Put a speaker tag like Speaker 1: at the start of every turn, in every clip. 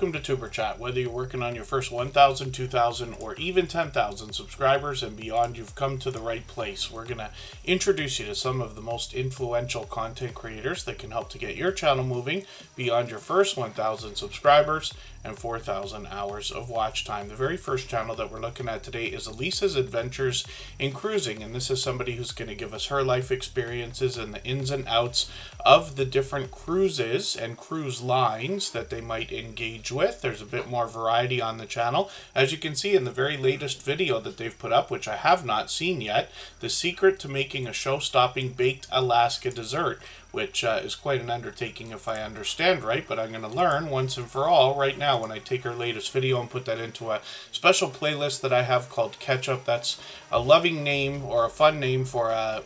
Speaker 1: welcome to Tuber Chat. Whether you're working on your first 1,000, 2,000, or even 10,000 subscribers and beyond, you've come to the right place. We're going to introduce you to some of the most influential content creators that can help to get your channel moving beyond your first 1,000 subscribers and 4,000 hours of watch time. The very first channel that we're looking at today is Elisa's Adventures in Cruising, and this is somebody who's going to give us her life experiences and the ins and outs of the different cruises and cruise lines that they might engage with. There's a bit more variety on the channel. As you can see in the very latest video that they've put up, which I have not seen yet, the secret to making a show-stopping baked Alaska dessert, which is quite an undertaking if I understand right, but I'm going to learn once and for all right now when I take her latest video and put that into a special playlist that I have called Catch Up. That's a loving name or a fun name for a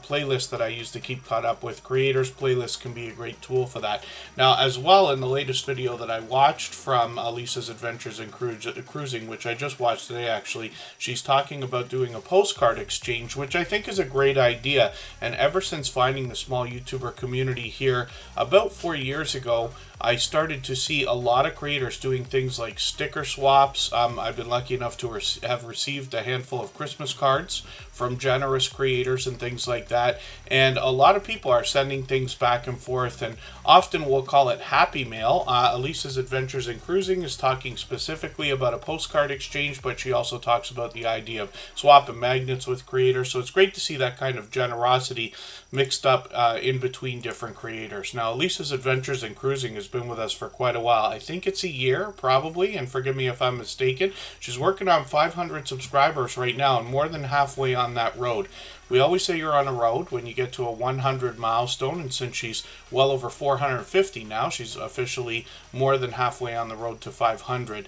Speaker 1: playlist that I use to keep caught up with creators. Playlists can be a great tool for that. Now, as well, in the latest video that I watched from Elisa's Adventures in Cruising, which I just watched today actually, she's talking about doing a postcard exchange, which I think is a great idea. And ever since finding the small YouTuber community here about 4 years ago, I started to see a lot of creators doing things like sticker swaps. I've been lucky enough to have received a handful of Christmas cards from generous creators and things like that. And a lot of people are sending things back and forth, and often we'll call it happy mail. Elisa's Adventures in Cruising is talking specifically about a postcard exchange, but she also talks about the idea of swapping magnets with creators. So it's great to see that kind of generosity mixed up in between different creators. Now, Elisa's Adventures in Cruising has been with us for quite a while. I think it's a year, probably, and forgive me if I'm mistaken. She's working on 500 subscribers right now and more than halfway on that road. We always say you're on a road when you get to a 100 milestone, and since she's well over 450 now, she's officially more than halfway on the road to 500.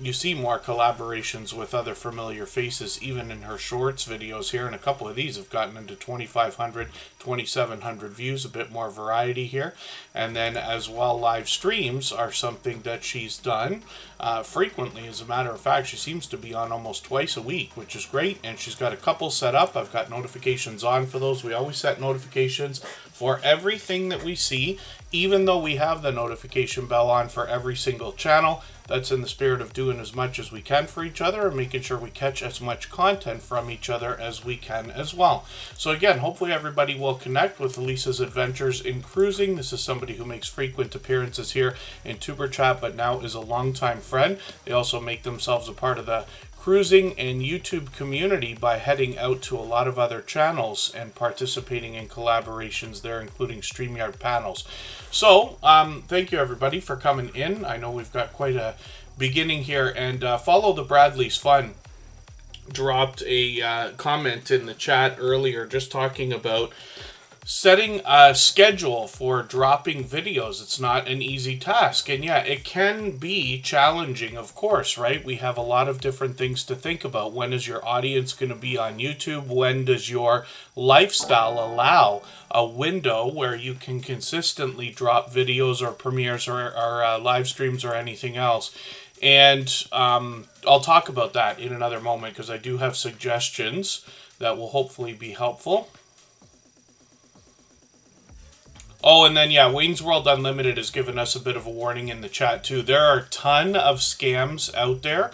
Speaker 1: You see more collaborations with other familiar faces, even in her shorts videos here, and a couple of these have gotten into 2,500, 2,700 views, a bit more variety here. And then as well, live streams are something that she's done frequently. As a matter of fact, she seems to be on almost twice a week, which is great, and she's got a couple set up. I've got notifications on for those. We always set notifications for everything that we see, even though we have the notification bell on for every single channel. That's in the spirit of doing as much as we can for each other and making sure we catch as much content from each other as we can as well. So again, hopefully everybody will connect with Elisa's Adventures in Cruising. This is somebody who makes frequent appearances here in Tuber Chat, but now is a longtime friend. They also make themselves a part of the cruising and YouTube community by heading out to a lot of other channels and participating in collaborations there, including StreamYard panels. So, thank you everybody for coming in. I know we've got quite a beginning here, and Follow the Bradley's Fun dropped a comment in the chat earlier just talking about setting a schedule for dropping videos. It's not an easy task, and yeah, it can be challenging, of course, right? We have a lot of different things to think about. When is your audience going to be on YouTube? When does your lifestyle allow a window where you can consistently drop videos or premieres or live streams or anything else? And I'll talk about that in another moment because I do have suggestions that will hopefully be helpful. Oh, and then, yeah, Wayne's World Unlimited has given us a bit of a warning in the chat, too. There are a ton of scams out there.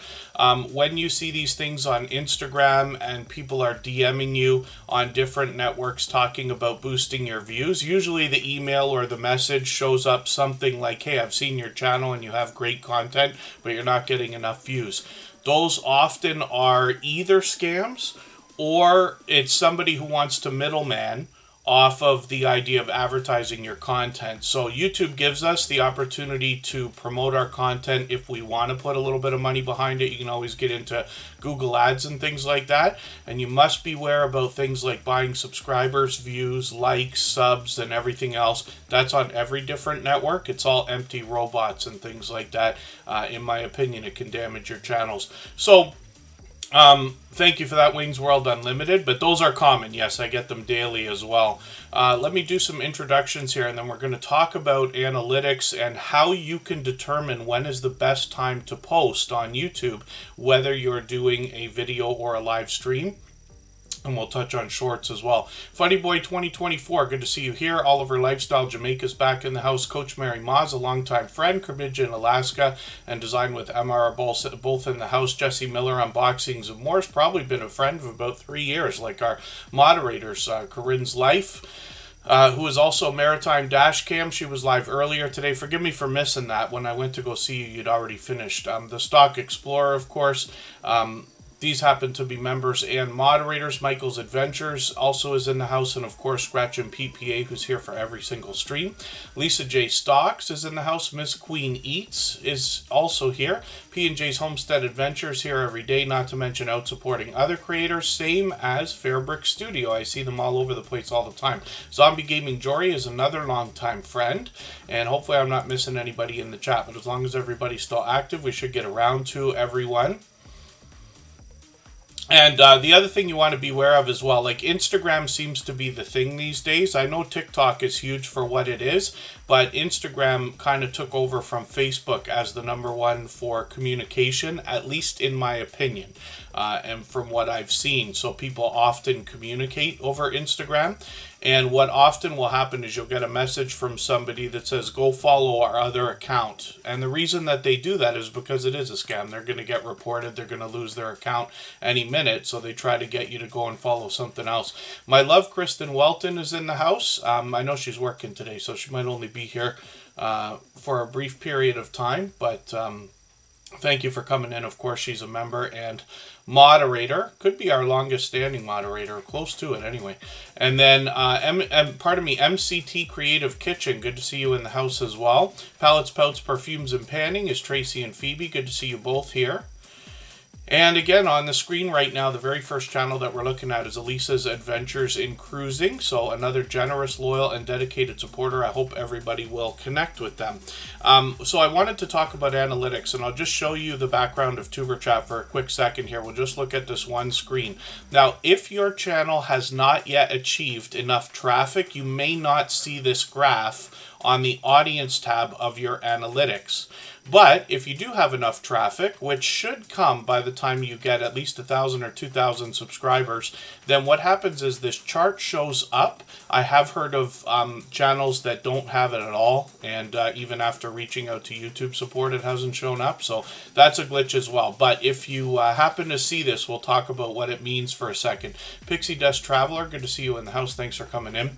Speaker 1: When you see these things on Instagram and people are DMing you on different networks talking about boosting your views, usually the email or the message shows up something like, hey, I've seen your channel and you have great content, but you're not getting enough views. Those often are either scams or it's somebody who wants to middleman off of the idea of advertising your content. So YouTube gives us the opportunity to promote our content if we want to put a little bit of money behind it. You can always get into Google Ads and things like that. And you must beware about things like buying subscribers, views, likes, subs, and everything else. That's on every different network. It's all empty robots and things like that. In my opinion, it can damage your channels. So thank you for that, Wings World Unlimited, but those are common. Yes, I get them daily as well. Let me do some introductions here, and then we're going to talk about analytics and how you can determine when is the best time to post on YouTube, whether you're doing a video or a live stream. And we'll touch on shorts as well. Funny Boy 2024, good to see you here. Oliver Lifestyle Jamaica's back in the house. Coach Mary Moz, a longtime friend. Cribbage in Alaska and Design with MR both in the house. Jesse Miller, Unboxings of Moore's probably been a friend for about 3 years, like our moderators. Corinne's Life, who is also Maritime Dash Cam. She was live earlier today. Forgive me for missing that. When I went to go see you, you'd already finished. The Stock Explorer, of course. These happen to be members and moderators. Michael's Adventures also is in the house. And, of course, Scratch and PPA, who's here for every single stream. Lisa J. Stocks is in the house. Miss Queen Eats is also here. P&J's Homestead Adventures here every day, not to mention out supporting other creators, same as Fairbrick Studio. I see them all over the place all the time. Zombie Gaming Jory is another longtime friend. And hopefully I'm not missing anybody in the chat. But as long as everybody's still active, we should get around to everyone. And the other thing you want to be aware of as well, like Instagram seems to be the thing these days. I know TikTok is huge for what it is, but Instagram kind of took over from Facebook as the #1 for communication, at least in my opinion, and from what I've seen. So people often communicate over Instagram. And what often will happen is you'll get a message from somebody that says, go follow our other account. And the reason that they do that is because it is a scam. They're going to get reported. They're going to lose their account any minute. So they try to get you to go and follow something else. My love, Kristen Welton, is in the house. I know she's working today, so she might only be here for a brief period of time. But thank you for coming in. Of course, she's a member and moderator. Could be our longest standing moderator, close to it anyway. And then MCT Creative Kitchen, good to see you in the house as well. Palettes, Pouts, Perfumes and Panning is Tracy and Phoebe. Good to see you both here. And again, on the screen right now, the very first channel that we're looking at is Elisa's Adventures in Cruising. So another generous, loyal, and dedicated supporter. I hope everybody will connect with them. So I wanted to talk about analytics, and I'll just show you the background of Tuber Chat for a quick second here. We'll just look at this one screen. Now, if your channel has not yet achieved enough traffic, you may not see this graph on the audience tab of your analytics. But if you do have enough traffic, which should come by the time you get at least 1,000 or 2,000 subscribers, then what happens is this chart shows up. I have heard of channels that don't have it at all, and even after reaching out to YouTube support, it hasn't shown up. So that's a glitch as well. But if you happen to see this, we'll talk about what it means for a second. Pixie Dust Traveler, good to see you in the house. Thanks for coming in.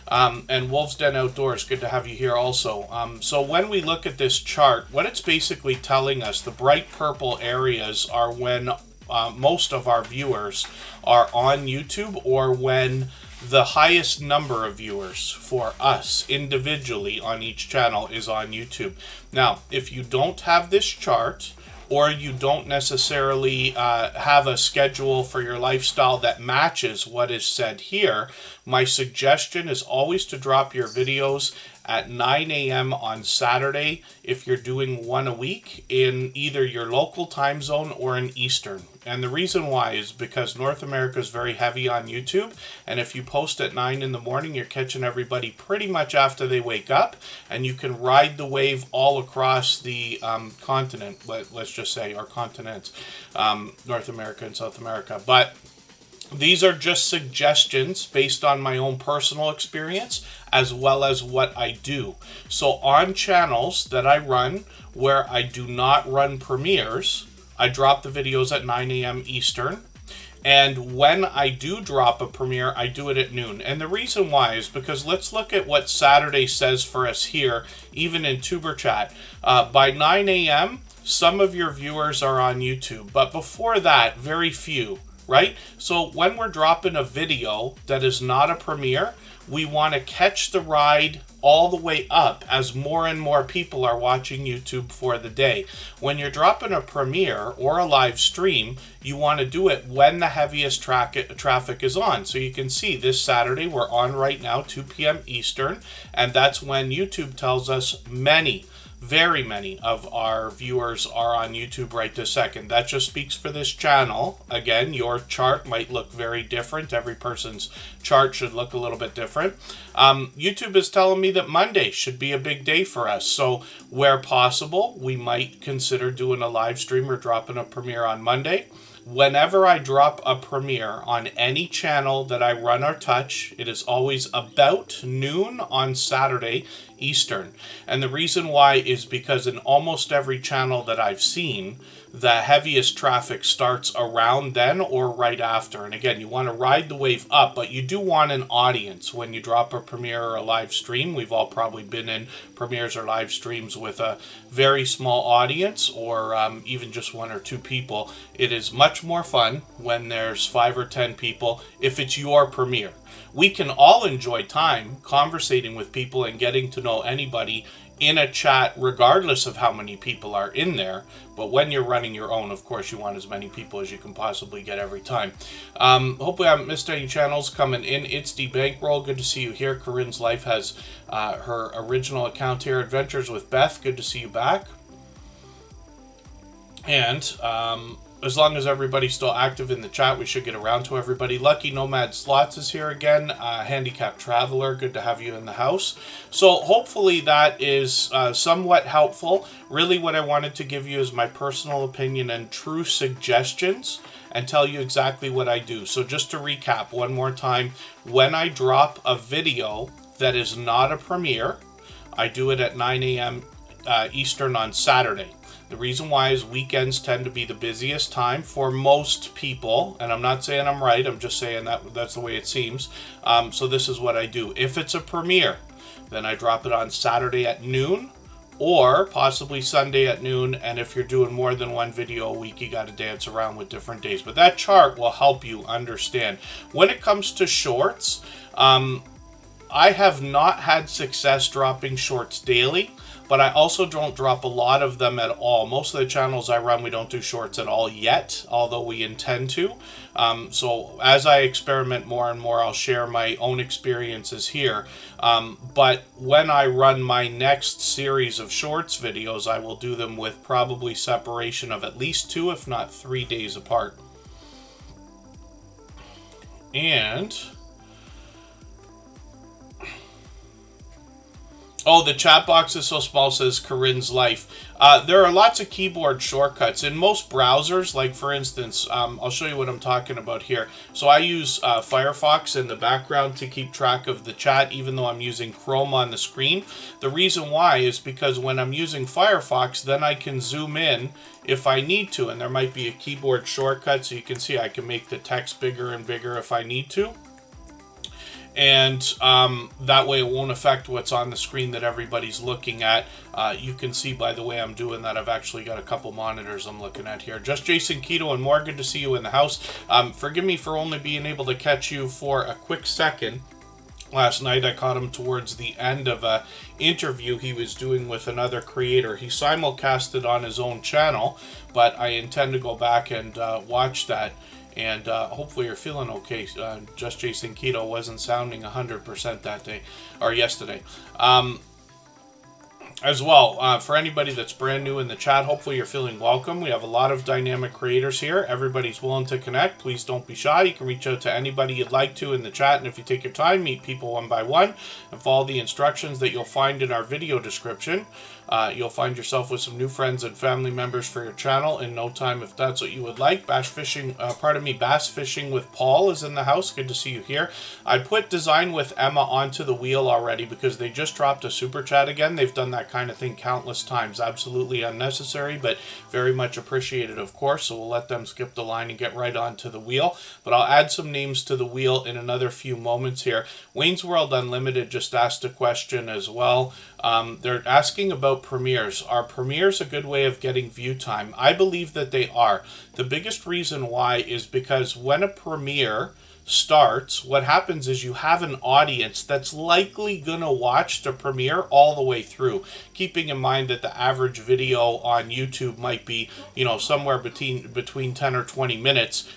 Speaker 1: And Wolf's Den Outdoors, good to have you here also. So when we look at this chart, what it's basically telling us, the bright purple areas are when most of our viewers are on YouTube, or when the highest number of viewers for us individually on each channel is on YouTube. Now, if you don't have this chart, or you don't necessarily have a schedule for your lifestyle that matches what is said here, my suggestion is always to drop your videos at 9 a.m. on Saturday if you're doing one a week in either your local time zone or in Eastern. And the reason why is because North America is very heavy on YouTube, and if you post at 9 in the morning, you're catching everybody pretty much after they wake up, and you can ride the wave all across the continent, let's just say, or continents, North America and South America. But these are just suggestions based on my own personal experience as well as what I do. So on channels that I run where I do not run premieres, I drop the videos at 9 a.m. Eastern. And when I do drop a premiere, I do it at noon. And the reason why is because let's look at what Saturday says for us here, even in Tuber Chat. By 9 a.m., some of your viewers are on YouTube. But before that, very few. Right? So when we're dropping a video that is not a premiere, we want to catch the ride all the way up as more and more people are watching YouTube for the day. When you're dropping a premiere or a live stream, you want to do it when the heaviest traffic is on. So you can see this Saturday, we're on right now, 2 p.m. Eastern, and that's when YouTube tells us very many of our viewers are on YouTube right this second. That just speaks for this channel. Again, your chart might look very different. Every person's chart should look a little bit different. YouTube is telling me that Monday should be a big day for us. So where possible, we might consider doing a live stream or dropping a premiere on Monday. whenever I drop a premiere on any channel that I run or touch, it is always about noon on Saturday Eastern. And the reason why is because in almost every channel that I've seen, the heaviest traffic starts around then or right after. And again, you want to ride the wave up, but you do want an audience when you drop a premiere or a live stream. We've all probably been in premieres or live streams with a very small audience, or even just 1 or 2 people. It is much more fun when there's 5 or 10 people if it's your premiere. We can all enjoy time conversating with people and getting to know anybody in a chat regardless of how many people are in there, but when you're running your own, of course, you want as many people as you can possibly get every time. Hopefully I haven't missed any channels coming in. It's the Bankroll. Good to see you here. Corinne's Life has her original account here. Adventures with Beth. Good to see you back. And as long as everybody's still active in the chat, we should get around to everybody. Lucky Nomad Slots is here again. Handicapped Traveler, good to have you in the house. So hopefully that is somewhat helpful. Really what I wanted to give you is my personal opinion and true suggestions and tell you exactly what I do. So just to recap one more time, when I drop a video that is not a premiere, I do it at 9 a.m. Eastern on Saturday. The reason why is weekends tend to be the busiest time for most people, and I'm not saying I'm right, I'm just saying that's the way it seems. So this is what I do. If it's a premiere, then I drop it on Saturday at noon, or possibly Sunday at noon, and if you're doing more than one video a week, you got to dance around with different days. But that chart will help you understand. When it comes to shorts, I have not had success dropping shorts daily, but I also don't drop a lot of them at all. Most of the channels I run, we don't do shorts at all yet, although we intend to. So as I experiment more and more, I'll share my own experiences here. But when I run my next series of shorts videos, I will do them with probably separation of at least 2, if not 3 days apart. And oh, the chat box is so small, says Corinne's Life. There are lots of keyboard shortcuts in most browsers. Like, for instance, I'll show you what I'm talking about here. So I use Firefox in the background to keep track of the chat, even though I'm using Chrome on the screen. The reason why is because when I'm using Firefox, then I can zoom in if I need to. And there might be a keyboard shortcut, so you can see I can make the text bigger and bigger if I need to. And that way it won't affect what's on the screen that everybody's looking at. You can see by the way I'm doing that, I've actually got a couple monitors I'm looking at here. Just Jason Keto and more, good to see you in the house. Forgive me for only being able to catch you for a quick second. Last night I caught him towards the end of an interview he was doing with another creator. He simulcasted on his own channel, but I intend to go back and watch that. And hopefully you're feeling okay. Just Jason Keto wasn't sounding 100% that day, or yesterday. As well, for anybody that's brand new in the chat, hopefully you're feeling welcome. We have a lot of dynamic creators here. Everybody's willing to connect. Please don't be shy. You can reach out to anybody you'd like to in the chat. And if you take your time, meet people one by one and follow the instructions that you'll find in our video description. You'll find yourself with some new friends and family members for your channel in no time if that's what you would like. Bass Fishing with Paul is in the house. Good to see you here. I put Design with Emma onto the wheel already because they just dropped a super chat again. They've done that kind of thing countless times. Absolutely unnecessary, but very much appreciated, of course. So we'll let them skip the line and get right onto the wheel. But I'll add some names to the wheel in another few moments here. Wayne's World Unlimited just asked a question as well. They're asking about premieres. Are premieres a good way of getting view time? I believe that they are. The biggest reason why is because when a premiere starts, what happens is you have an audience that's likely going to watch the premiere all the way through, keeping in mind that the average video on YouTube might be, somewhere between 10 or 20 minutes.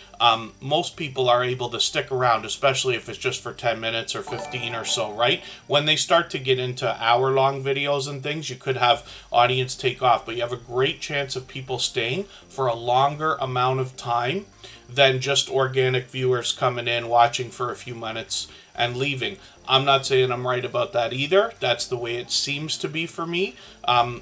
Speaker 1: Most people are able to stick around, especially if it's just for 10 minutes or 15 or so, right? When they start to get into hour-long videos and things, you could have audience take off, but you have a great chance of people staying for a longer amount of time than just organic viewers coming in, watching for a few minutes, and leaving. I'm not saying I'm right about that either. That's the way it seems to be for me.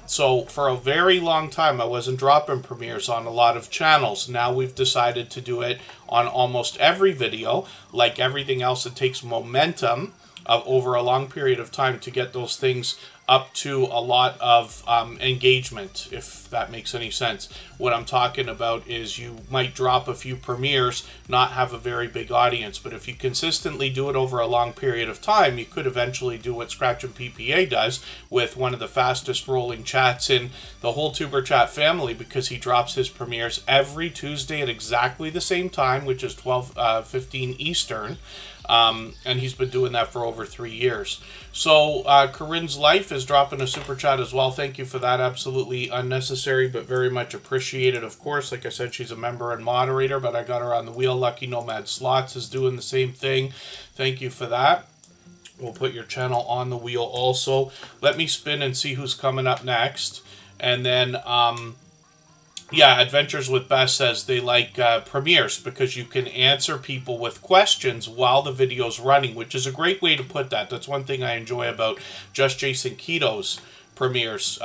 Speaker 1: So for a very long time, I wasn't dropping premieres on a lot of channels. Now we've decided to do it on almost every video. Like everything else, it takes momentum over a long period of time to get those things up to a lot of engagement, if that makes any sense. What I'm talking about is you might drop a few premieres, not have a very big audience, but if you consistently do it over a long period of time, you could eventually do what Scratch and PPA does with one of the fastest rolling chats in the whole Tuber Chat family, because he drops his premieres every Tuesday at exactly the same time, which is 12:15 Eastern. And he's been doing that for over 3 years. So Corinne's Life is dropping a super chat as well. Thank you for that. Absolutely unnecessary, but very much appreciated, of course. Like I said, she's a member and moderator, but I got her on the wheel. Lucky Nomad Slots is doing the same thing. Thank you for that. We'll put your channel on the wheel also. Let me spin and see who's coming up next. And then... yeah, Adventures with Bess says they like premieres because you can answer people with questions while the video's running, which is a great way to put that. That's one thing I enjoy about Just Jason Keto's premieres.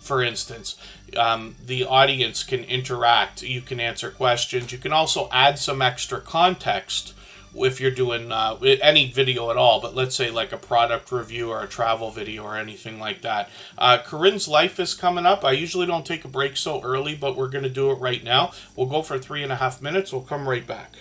Speaker 1: For instance, the audience can interact. You can answer questions. You can also add some extra context if you're doing any video at all, but let's say like a product review or a travel video or anything like that. Corinne's Life is coming up. I usually don't take a break so early, but we're going to do it right now. We'll go for 3.5 minutes. We'll come right back.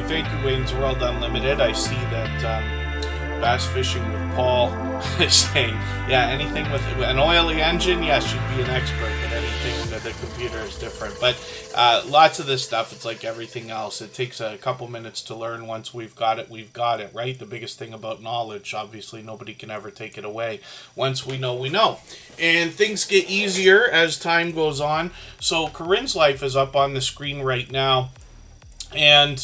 Speaker 1: Thank you, Wayne's World Unlimited. I see that Bass Fishing with Paul is saying, yeah, anything with an oily engine, yes, you'd be an expert, but anything that the computer is different. But lots of this stuff, it's like everything else. It takes a couple minutes to learn. Once we've got it, right? The biggest thing about knowledge, obviously, nobody can ever take it away. Once we know, we know. And things get easier as time goes on. So Corinne's life is up on the screen right now. And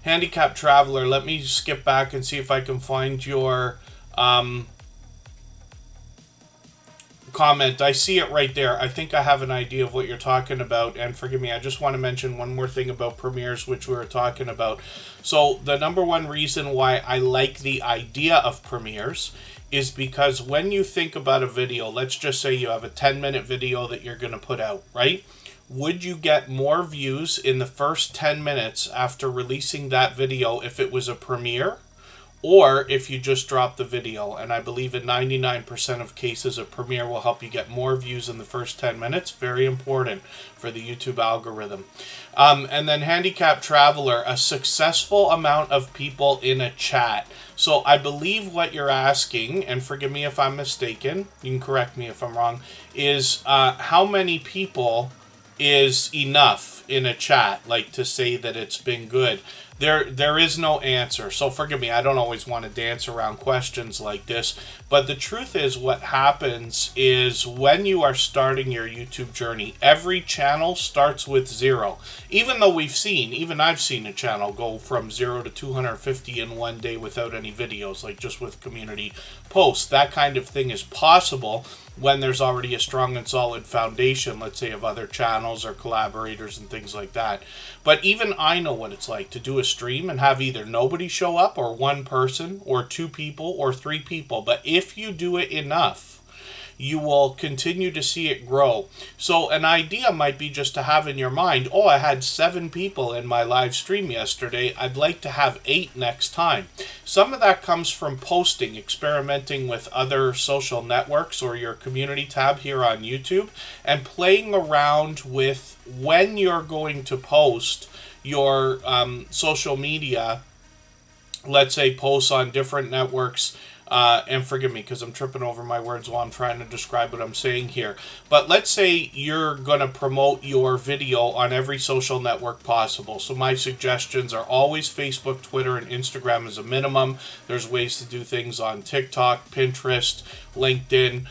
Speaker 1: Handicapped Traveler, let me skip back and see if I can find your comment. I see it right there. I think I have an idea of what you're talking about. And forgive me, I just want to mention one more thing about premieres, which we were talking about. So the number one reason why I like the idea of premieres is because when you think about a video, let's just say you have a 10-minute video that you're going to put out, right? Would you get more views in the first 10 minutes after releasing that video if it was a premiere, or if you just drop the video? And I believe in 99% of cases, a premiere will help you get more views in the first 10 minutes. Very important for the YouTube algorithm. And then Handicapped Traveler, a successful amount of people in a chat. So I believe what you're asking, and forgive me if I'm mistaken, you can correct me if I'm wrong, is how many people is enough in a chat, like to say that it's been good. There is no answer. So forgive me, I don't always want to dance around questions like this, but the truth is what happens is when you are starting your YouTube journey, every channel starts with 0. Even though even I've seen a channel go from 0 to 250 in one day without any videos, like just with community posts. That kind of thing is possible when there's already a strong and solid foundation, let's say, of other channels or collaborators and things like that. But even I know what it's like to do a stream and have either nobody show up, or one person, or 2 people, or 3 people. But if you do it enough, you will continue to see it grow. So an idea might be just to have in your mind, oh, I had 7 people in my live stream yesterday. I'd like to have 8 next time. Some of that comes from posting, experimenting with other social networks or your community tab here on YouTube, and playing around with when you're going to post your social media, let's say posts on different networks. And forgive me because I'm tripping over my words while I'm trying to describe what I'm saying here. But let's say you're going to promote your video on every social network possible. So my suggestions are always Facebook, Twitter, and Instagram as a minimum. There's ways to do things on TikTok, Pinterest, LinkedIn.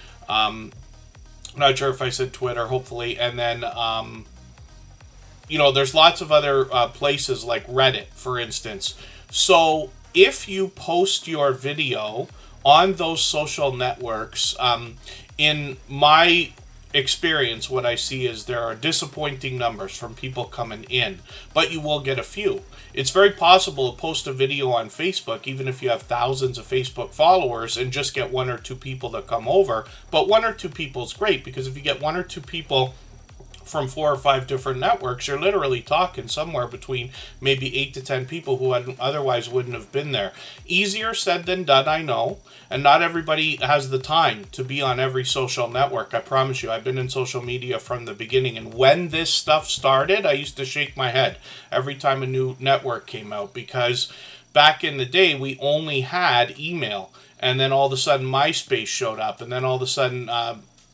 Speaker 1: Not sure if I said Twitter, hopefully. And then, there's lots of other places like Reddit, for instance. So if you post your video on those social networks, in my experience, what I see is there are disappointing numbers from people coming in, but you will get a few. It's very possible to post a video on Facebook, even if you have thousands of Facebook followers, and just get 1 or 2 people to come over. But 1 or 2 people is great, because if you get 1 or 2 people from 4 or 5 different networks, you're literally talking somewhere between maybe 8 to 10 people who otherwise wouldn't have been there. Easier said than done, I know, and not everybody has the time to be on every social network. I promise you, I've been in social media from the beginning, and when this stuff started, I used to shake my head every time a new network came out, because back in the day, we only had email, and then all of a sudden MySpace showed up, and then all of a sudden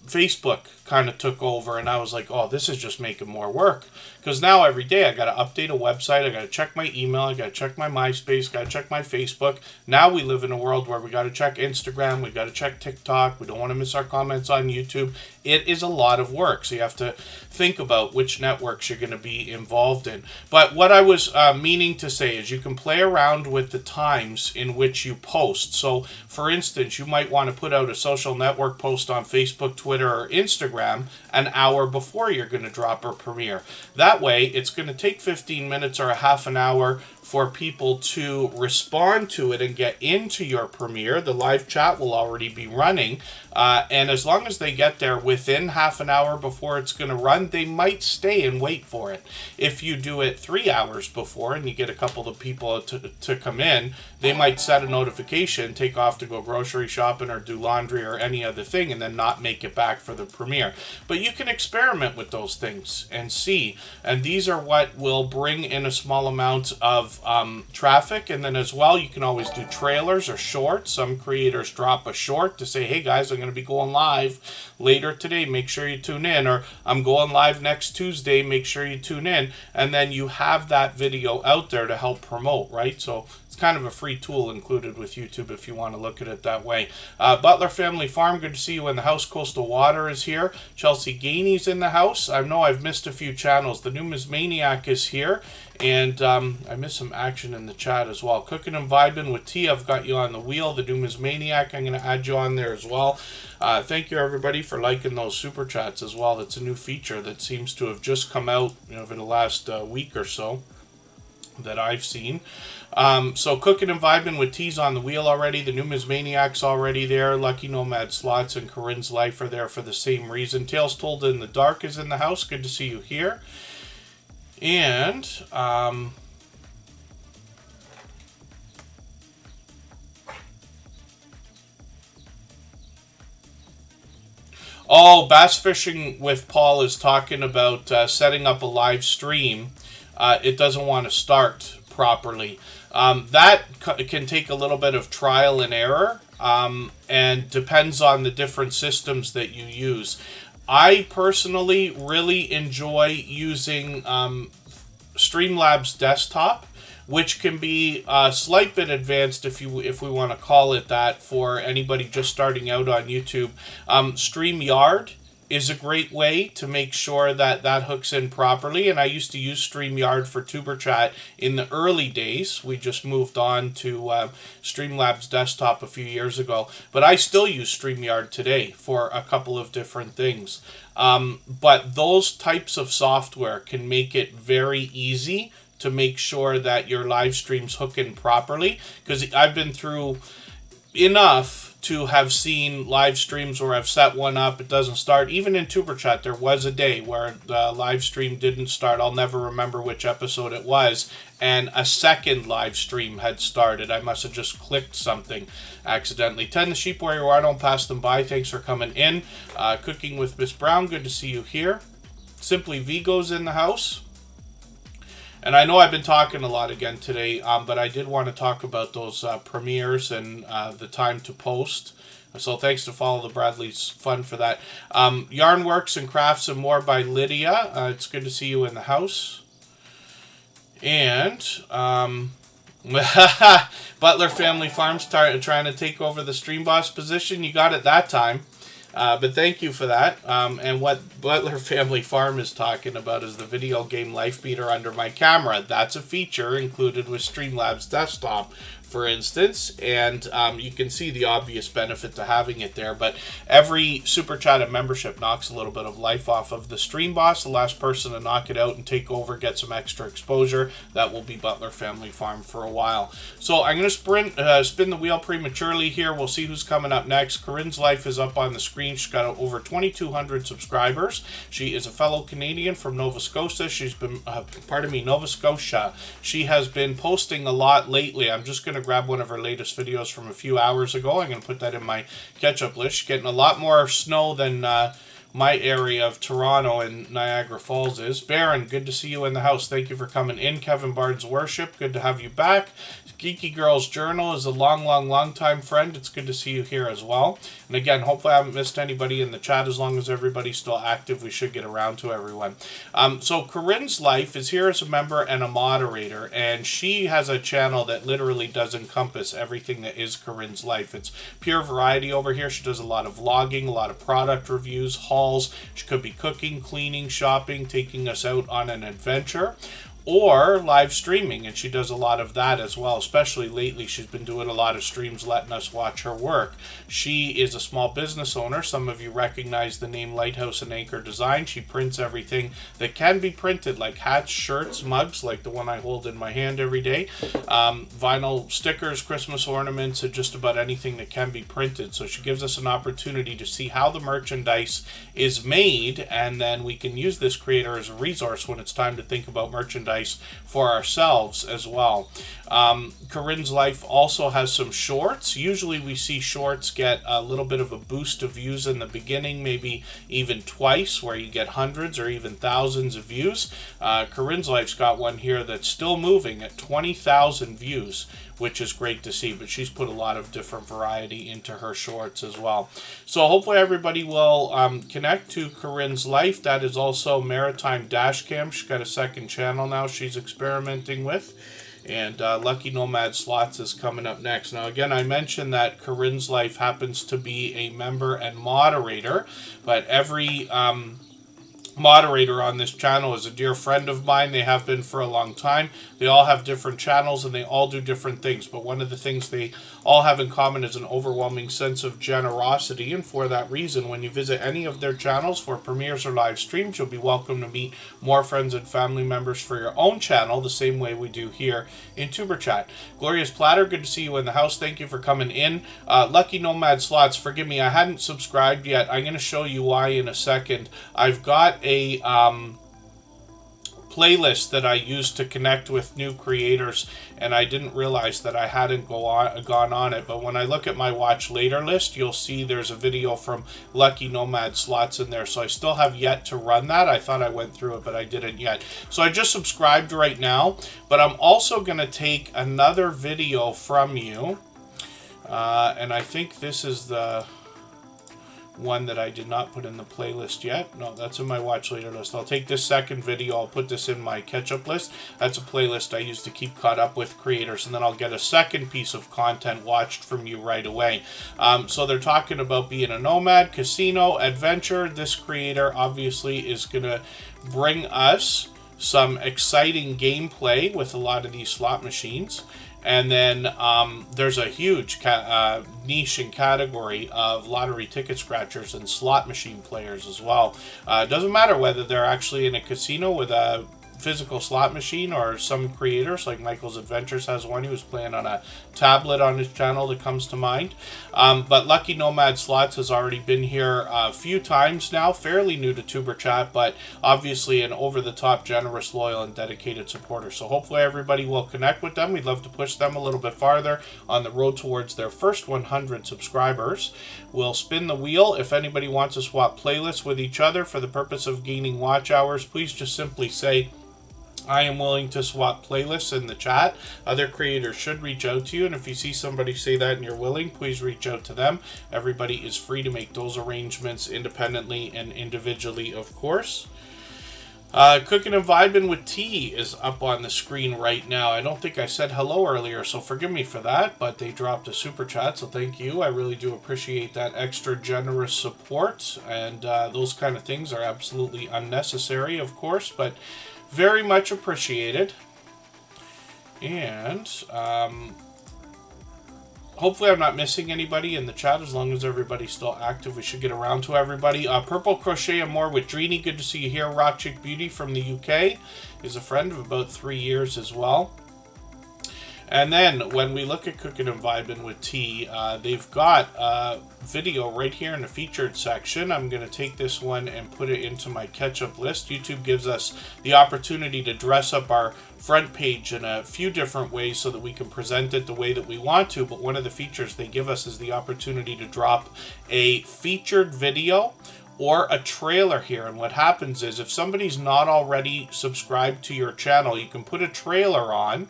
Speaker 1: Facebook kind of took over, and I was like, oh, this is just making more work. Because now every day I got to update a website, I got to check my email, I got to check my MySpace, got to check my Facebook. Now we live in a world where we got to check Instagram, we got to check TikTok, we don't want to miss our comments on YouTube. It is a lot of work, so you have to think about which networks you're going to be involved in. But what I was meaning to say is you can play around with the times in which you post. So, for instance, you might want to put out a social network post on Facebook, Twitter, or Instagram an hour before you're going to drop or premiere. That way, it's going to take 15 minutes or a half an hour for people to respond to it and get into your premiere. The live chat will already be running, and as long as they get there within half an hour before it's going to run, they might stay and wait for it. If you do it 3 hours before and you get a couple of people to come in, they might set a notification, take off to go grocery shopping or do laundry or any other thing, and then not make it back for the premiere. But you can experiment with those things and see, and these are what will bring in a small amount of traffic. And then as well, you can always do trailers or shorts. Some creators drop a short to say, hey guys, I'm going to be going live later today, make sure you tune in, or I'm going live next Tuesday, make sure you tune in. And then you have that video out there to help promote, right? So it's kind of a free tool included with YouTube if you want to look at it that way. Butler Family Farm, good to see you in the house. Coastal Water is here. Chelsea Gainey's in the house. I know I've missed a few channels. The Numismaniac is here. And I missed some action in the chat as well. Cooking and Vibing with T, I've got you on the wheel. The Numismaniac, I'm going to add you on there as well. Thank you everybody for liking those super chats as well. That's a new feature that seems to have just come out, in the last week or so that I've seen. So Cooking and Vibing with T's on the wheel already. The Numismaniac's already there. Lucky Nomad Slots and Corinne's Life are there for the same reason. Tales Told in the Dark is in the house. Good to see you here. And Bass Fishing with Paul is talking about setting up a live stream. It doesn't want to start properly. That can take a little bit of trial and error, and depends on the different systems that you use. I personally really enjoy using Streamlabs Desktop, which can be a slight bit advanced if we want to call it that for anybody just starting out on YouTube. StreamYard is a great way to make sure that that hooks in properly, and I used to use StreamYard for Tuber Chat in the early days. We just moved on to Streamlabs Desktop a few years ago, but I still use StreamYard today for a couple of different things. But those types of software can make it very easy to make sure that your live streams hook in properly, because I've been through enough to have seen live streams where I've set one up, it doesn't start. Even in Tuber Chat, there was a day where the live stream didn't start. I'll never remember which episode it was, and a second live stream had started. I must have just clicked something accidentally. 10 the Sheep where you are, don't pass them by. Thanks for coming in. Cooking with Miss Brown, good to see you here. Simply Vigo's in the house. And I know I've been talking a lot again today, but I did want to talk about those premieres and the time to post. So thanks to Follow the Bradley's Fun for that. Yarnworks and Crafts and More by Lydia. It's good to see you in the house. And Butler Family Farms trying to take over the Stream Boss position. You got it that time. But thank you for that. And what Butler Family Farm is talking about is the video game Life Beater under my camera. That's a feature included with Streamlabs Desktop, for instance, and you can see the obvious benefit to having it there. But every Super Chat and membership knocks a little bit of life off of the Stream Boss. The last person to knock it out and take over, get some extra exposure, that will be Butler Family Farm for a while. So I'm going to spin the wheel prematurely here. We'll see who's coming up next. Corinne's Life is up on the screen. She's got over 2,200 subscribers. She is a fellow Canadian from Nova Scotia. She's been, Nova Scotia. She has been posting a lot lately. I'm just going to grab one of her latest videos from a few hours ago. I'm going to put that in my catch-up list. She's getting a lot more snow than my area of Toronto and Niagara Falls is. Baron, good to see you in the house. Thank you for coming in. Kevin Barnes Worship, good to have you back. Geeky Girls Journal is a long time friend. It's good to see you here as well. And again, hopefully I haven't missed anybody in the chat. As long as everybody's still active, we should get around to everyone. So Corinne's Life is here as a member and a moderator, and she has a channel that literally does encompass everything that is Corinne's Life. It's pure variety over here. She does a lot of vlogging, a lot of product reviews, hauls. She could be cooking, cleaning, shopping, taking us out on an adventure. or live streaming, and she does a lot of that as well. Especially lately, she's been doing a lot of streams letting us watch her work. She is a small business owner. Some of you recognize the name Lighthouse and Anchor Design. She prints everything that can be printed, like hats, shirts, mugs, like the one I hold in my hand every day, vinyl stickers, Christmas ornaments, and just about anything that can be printed. So she gives us an opportunity to see how the merchandise is made, and then we can use this creator as a resource when it's time to think about merchandise for ourselves as well. Corinne's Life also has some shorts. Usually we see shorts get a little bit of a boost of views in the beginning, maybe even twice, where you get hundreds or even thousands of views. Corinne's Life's got one here that's still moving at 20,000 views, which is great to see, but she's put a lot of different variety into her shorts as well. So hopefully everybody will connect to Corinne's Life. That is also Maritime Dashcam. She's got a second channel now she's experimenting with. And Lucky Nomad Slots is coming up next. Now, again, I mentioned that Corinne's Life happens to be a member and moderator, but every moderator on this channel is a dear friend of mine. They have been for a long time. They all have different channels and they all do different things, but one of the things they all have in common is an overwhelming sense of generosity, and for that reason, when you visit any of their channels for premieres or live streams, you'll be welcome to meet more friends and family members for your own channel, the same way we do here in Tuber Chat. Glorious Platter, good to see you in the house. Thank you for coming in. Lucky Nomad Slots, forgive me, I hadn't subscribed yet. I'm going to show you why in a second. I've got a playlist that I use to connect with new creators, and I didn't realize that I hadn't gone on it, but when I look at my watch later list, you'll see there's a video from Lucky Nomad Slots in there, so I still have yet to run that. I thought I went through it, but I didn't yet. So I just subscribed right now, but I'm also going to take another video from you, and I think this is the one that I did not put in the playlist yet. No, that's in my watch later list. I'll take this second video, I'll put this in my catch-up list. That's a playlist I use to keep caught up with creators, and then I'll get a second piece of content watched from you right away. So they're talking about being a nomad, casino, adventure. This creator obviously is going to bring us some exciting gameplay with a lot of these slot machines. And then there's a huge niche and category of lottery ticket scratchers and slot machine players as well. It doesn't matter whether they're actually in a casino with a physical slot machine, or some creators like Michael's Adventures has one. He was playing on a tablet on his channel that comes to mind. But Lucky Nomad Slots has already been here a few times now, fairly new to Tuber Chat, but obviously an over-the-top, generous, loyal, and dedicated supporter. So hopefully everybody will connect with them. We'd love to push them a little bit farther on the road towards their first 100 subscribers. We'll spin the wheel. If anybody wants to swap playlists with each other for the purpose of gaining watch hours, please just simply say, I am willing to swap playlists in the chat. Other creators should reach out to you, and if you see somebody say that and you're willing, please reach out to them. Everybody is free to make those arrangements independently and individually, of course. Cooking and Vibing with Tea is up on the screen right now. I don't think I said hello earlier, so forgive me for that, but they dropped a super chat, so thank you. I really do appreciate that extra generous support, and those kind of things are absolutely unnecessary, of course, but very much appreciated. And hopefully I'm not missing anybody in the chat. As long as everybody's still active, we should get around to everybody. Purple Crochet and More with Dreeny, good to see you here. Rock Chick Beauty from the UK is a friend of about 3 years as well. And then when we look at Cooking and Vibing with Tea, they've got a video right here in the featured section. I'm going to take this one and put it into my catch-up list. YouTube gives us the opportunity to dress up our front page in a few different ways so that we can present it the way that we want to, but one of the features they give us is the opportunity to drop a featured video or a trailer here. And what happens is, if somebody's not already subscribed to your channel, you can put a trailer on,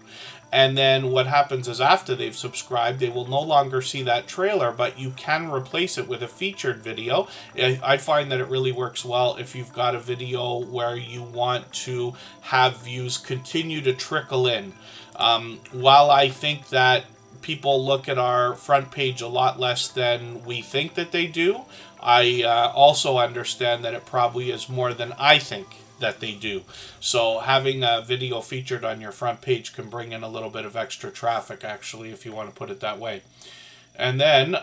Speaker 1: and then what happens is, after they've subscribed, they will no longer see that trailer, but you can replace it with a featured video. I find that it really works well if you've got a video where you want to have views continue to trickle in. While I think that people look at our front page a lot less than we think that they do, I also understand that it probably is more than I think that they do. So having a video featured on your front page can bring in a little bit of extra traffic, actually, if you want to put it that way. And then,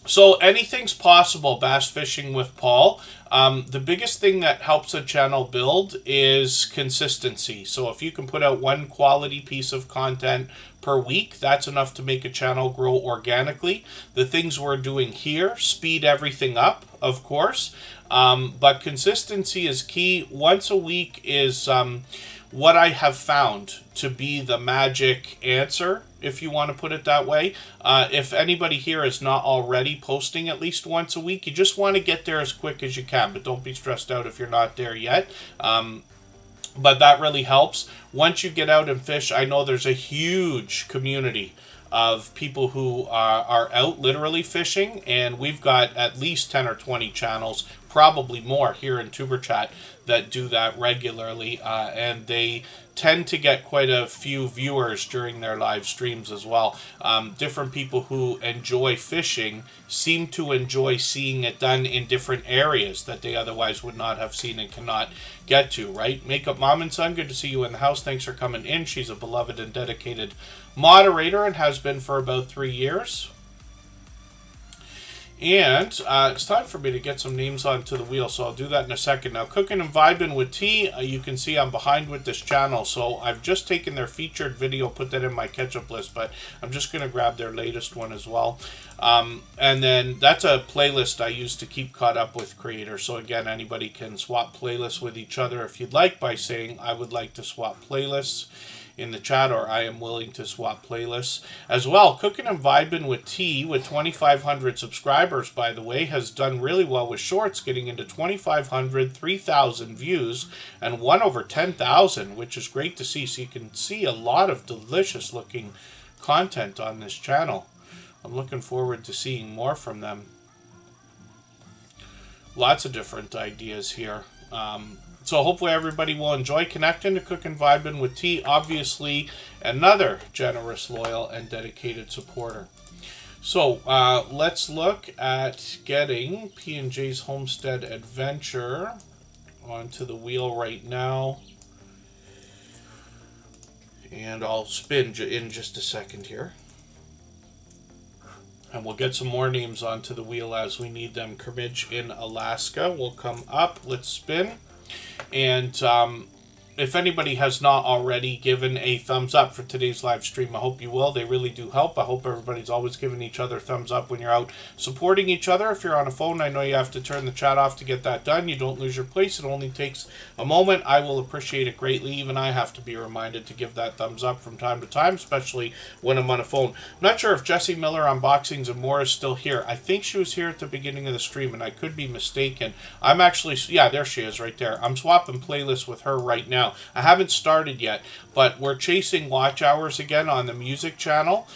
Speaker 1: so anything's possible, bass fishing with Paul. The biggest thing that helps a channel build is consistency. So if you can put out one quality piece of content per week, that's enough to make a channel grow organically. The things we're doing here speed everything up, of course. But consistency is key. Once a week is what I have found to be the magic answer, if you want to put it that way. If anybody here is not already posting at least once a week, you just want to get there as quick as you can, but don't be stressed out if you're not there yet. But that really helps. Once you get out and fish, I know there's a huge community of people who are out literally fishing, and we've got at least 10 or 20 channels, probably more here in Tuber Chat, that do that regularly, and they tend to get quite a few viewers during their live streams as well. Different people who enjoy fishing seem to enjoy seeing it done in different areas that they otherwise would not have seen and cannot get to, right? Makeup Mom and Son, good to see you in the house. Thanks for coming in. She's a beloved and dedicated moderator and has been for about 3 years. And it's time for me to get some names onto the wheel, so I'll do that in a second. Now, Cooking and Vibing with T, you can see I'm behind with this channel, so I've just taken their featured video, put that in my catch-up list, but I'm just going to grab their latest one as well. And then that's a playlist I use to keep caught up with creators. So again, anybody can swap playlists with each other if you'd like by saying, I would like to swap playlists in the chat, or I am willing to swap playlists as well. Cooking and Vibing with T, with 2,500 subscribers, by the way, has done really well with shorts, getting into 2,500, 3,000 views, and one over 10,000, which is great to see. So you can see a lot of delicious looking content on this channel. I'm looking forward to seeing more from them. Lots of different ideas here. So hopefully everybody will enjoy connecting to Cookin' Vibin' with T. Obviously, another generous, loyal, and dedicated supporter. So let's look at getting P&J's Homestead Adventure onto the wheel right now. And I'll spin in just a second here. And we'll get some more names onto the wheel as we need them. Kermidge in Alaska will come up. Let's spin. And if anybody has not already given a thumbs up for today's live stream, I hope you will. They really do help. I hope everybody's always giving each other thumbs up when you're out supporting each other. If you're on a phone, I know you have to turn the chat off to get that done. You don't lose your place. It only takes a moment. I will appreciate it greatly. Even I have to be reminded to give that thumbs up from time to time, especially when I'm on a phone. I'm not sure if Jessie Miller Unboxings and More is still here. I think she was here at the beginning of the stream, and I could be mistaken. I'm actually, yeah, there she is right there. I'm swapping playlists with her right now. I haven't started yet, but we're chasing watch hours again on the music channel.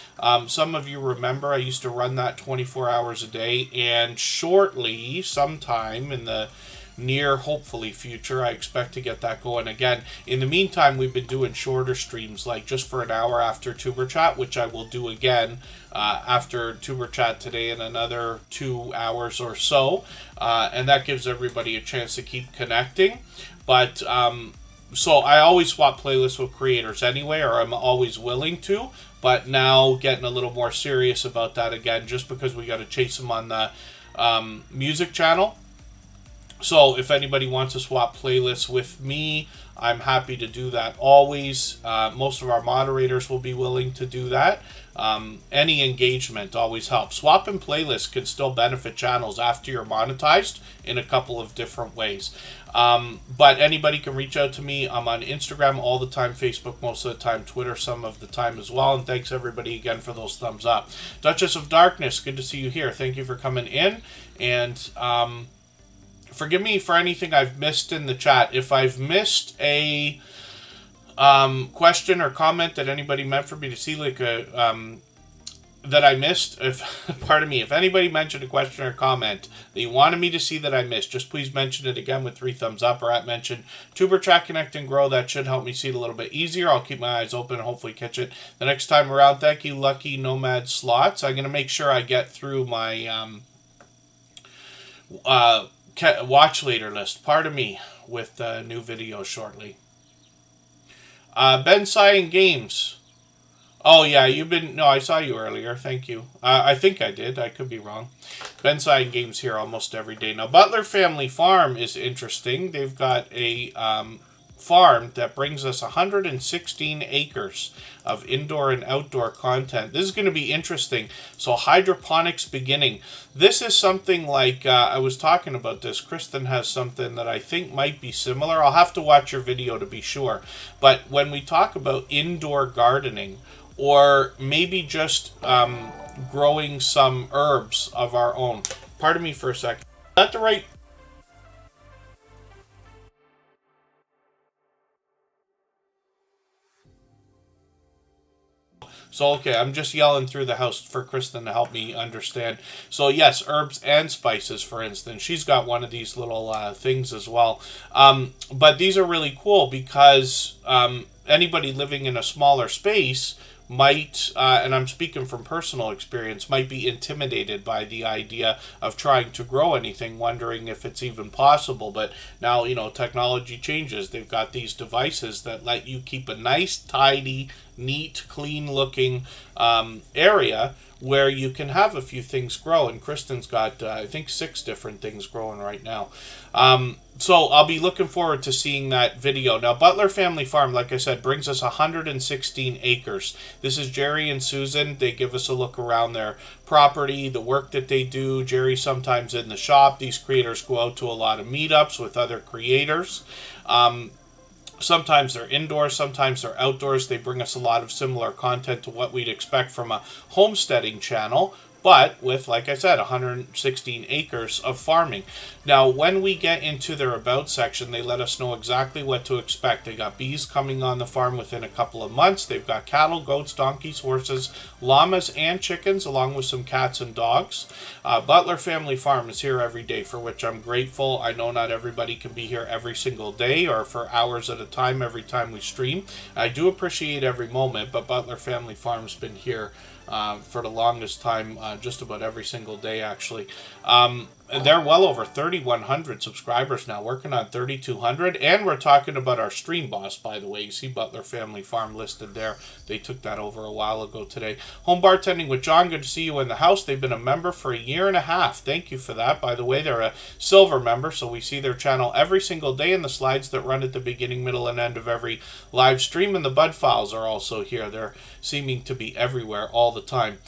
Speaker 1: Some of you remember I used to run that 24 hours a day, and shortly, sometime in the near, hopefully, future, I expect to get that going again. In the meantime, we've been doing shorter streams, like just for an hour after Tuber Chat, which I will do again after Tuber Chat today in another 2 hours or so, and that gives everybody a chance to keep connecting. But so I always swap playlists with creators anyway, or I'm always willing to, but now getting a little more serious about that again, just because we got to chase them on the music channel. So if anybody wants to swap playlists with me, I'm happy to do that always. Most of our moderators will be willing to do that. Any engagement always helps. Swapping playlists can still benefit channels after you're monetized in a couple of different ways. But anybody can reach out to me. I'm on Instagram all the time, Facebook most of the time, Twitter some of the time as well. And thanks everybody again for those thumbs up. Duchess of Darkness, good to see you here. Thank you for coming in. And forgive me for anything I've missed in the chat. If I've missed a question or comment that anybody meant for me to see, like that I missed, pardon me, if anybody mentioned a question or comment that you wanted me to see that I missed, just please mention it again with 3 thumbs up, or at mention Tuber Chat, Connect, and Grow. That should help me see it a little bit easier. I'll keep my eyes open and hopefully catch it the next time around. Thank you, Lucky Nomad Slots. I'm going to make sure I get through my watch later list. Pardon me, with new videos shortly. Ben Cyan Games. Oh, yeah, you've been... No, I saw you earlier. Thank you. I think I did. I could be wrong. Ben Cyan Games here almost every day. Now, Butler Family Farm is interesting. They've got a farm that brings us 116 acres of indoor and outdoor content. This is going to be interesting. So, hydroponics beginning. This is something like... I was talking about this. Kristen has something that I think might be similar. I'll have to watch your video to be sure. But when we talk about indoor gardening... or maybe just growing some herbs of our own. Pardon me for a second. Is that the right... So, okay, I'm just yelling through the house for Kristen to help me understand. So, yes, herbs and spices, for instance. She's got one of these little things as well. But these are really cool because anybody living in a smaller space... might, and I'm speaking from personal experience, might be intimidated by the idea of trying to grow anything, wondering if it's even possible. But now, technology changes. They've got these devices that let you keep a nice, tidy, neat, clean-looking area where you can have a few things grow. And Kristen's got, I think, 6 different things growing right now. So I'll be looking forward to seeing that video. Now, Butler Family Farm, like I said, brings us 116 acres. This is Jerry and Susan. They give us a look around their property, the work that they do. Jerry's sometimes in the shop. These creators go out to a lot of meetups with other creators. Sometimes they're indoors, sometimes they're outdoors. They bring us a lot of similar content to what we'd expect from a homesteading channel, but with, like I said, 116 acres of farming. Now, when we get into their About section, they let us know exactly what to expect. They got bees coming on the farm within a couple of months. They've got cattle, goats, donkeys, horses, llamas, and chickens, along with some cats and dogs. Butler Family Farm is here every day, for which I'm grateful. I know not everybody can be here every single day or for hours at a time every time we stream. I do appreciate every moment, but Butler Family Farm's been here for the longest time, just about every single day, actually. They're well over 3,100 subscribers now, working on 3,200, and we're talking about our stream boss, by the way. You see Butler Family Farm listed there. They took that over a while ago today. Home Bartending with John, good to see you in the house. They've been a member for 1.5 years. Thank you for that. By the way, they're a silver member, so we see their channel every single day in the slides that run at the beginning, middle, and end of every live stream, and the Bud files are also here. They're seeming to be everywhere all the time.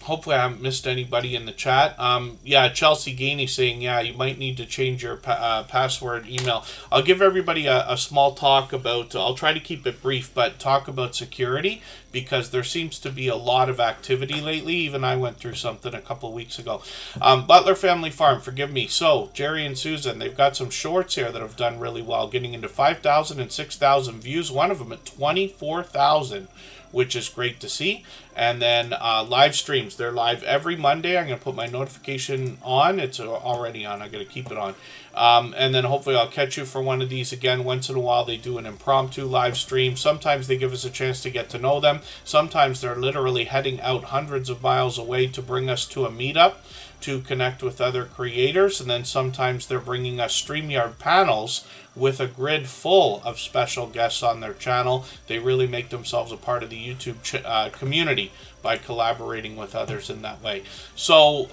Speaker 1: Hopefully I haven't missed anybody in the chat. Yeah, Chelsea Gainey saying, yeah, you might need to change your password email. I'll give everybody a small talk about, I'll try to keep it brief, but talk about security, because there seems to be a lot of activity lately. Even I went through something a couple of weeks ago. Butler Family Farm, forgive me. So, Jerry and Susan, they've got some shorts here that have done really well, getting into 5,000 and 6,000 views. One of them at 24,000. Which is great to see. And then live streams. They're live every Monday. I'm going to put my notification on. It's already on. I'm going to keep it on. And then hopefully I'll catch you for one of these again. Once in a while they do an impromptu live stream. Sometimes they give us a chance to get to know them. Sometimes they're literally heading out hundreds of miles away to bring us to a meetup to connect with other creators. And then sometimes they're bringing us StreamYard panels with a grid full of special guests on their channel. They really make themselves a part of the YouTube community by collaborating with others in that way. So,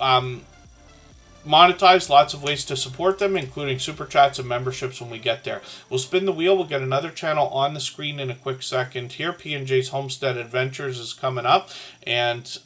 Speaker 1: monetize, lots of ways to support them, including super chats and memberships when we get there. We'll spin the wheel. We'll get another channel on the screen in a quick second here. P&J's Homestead Adventures is coming up. And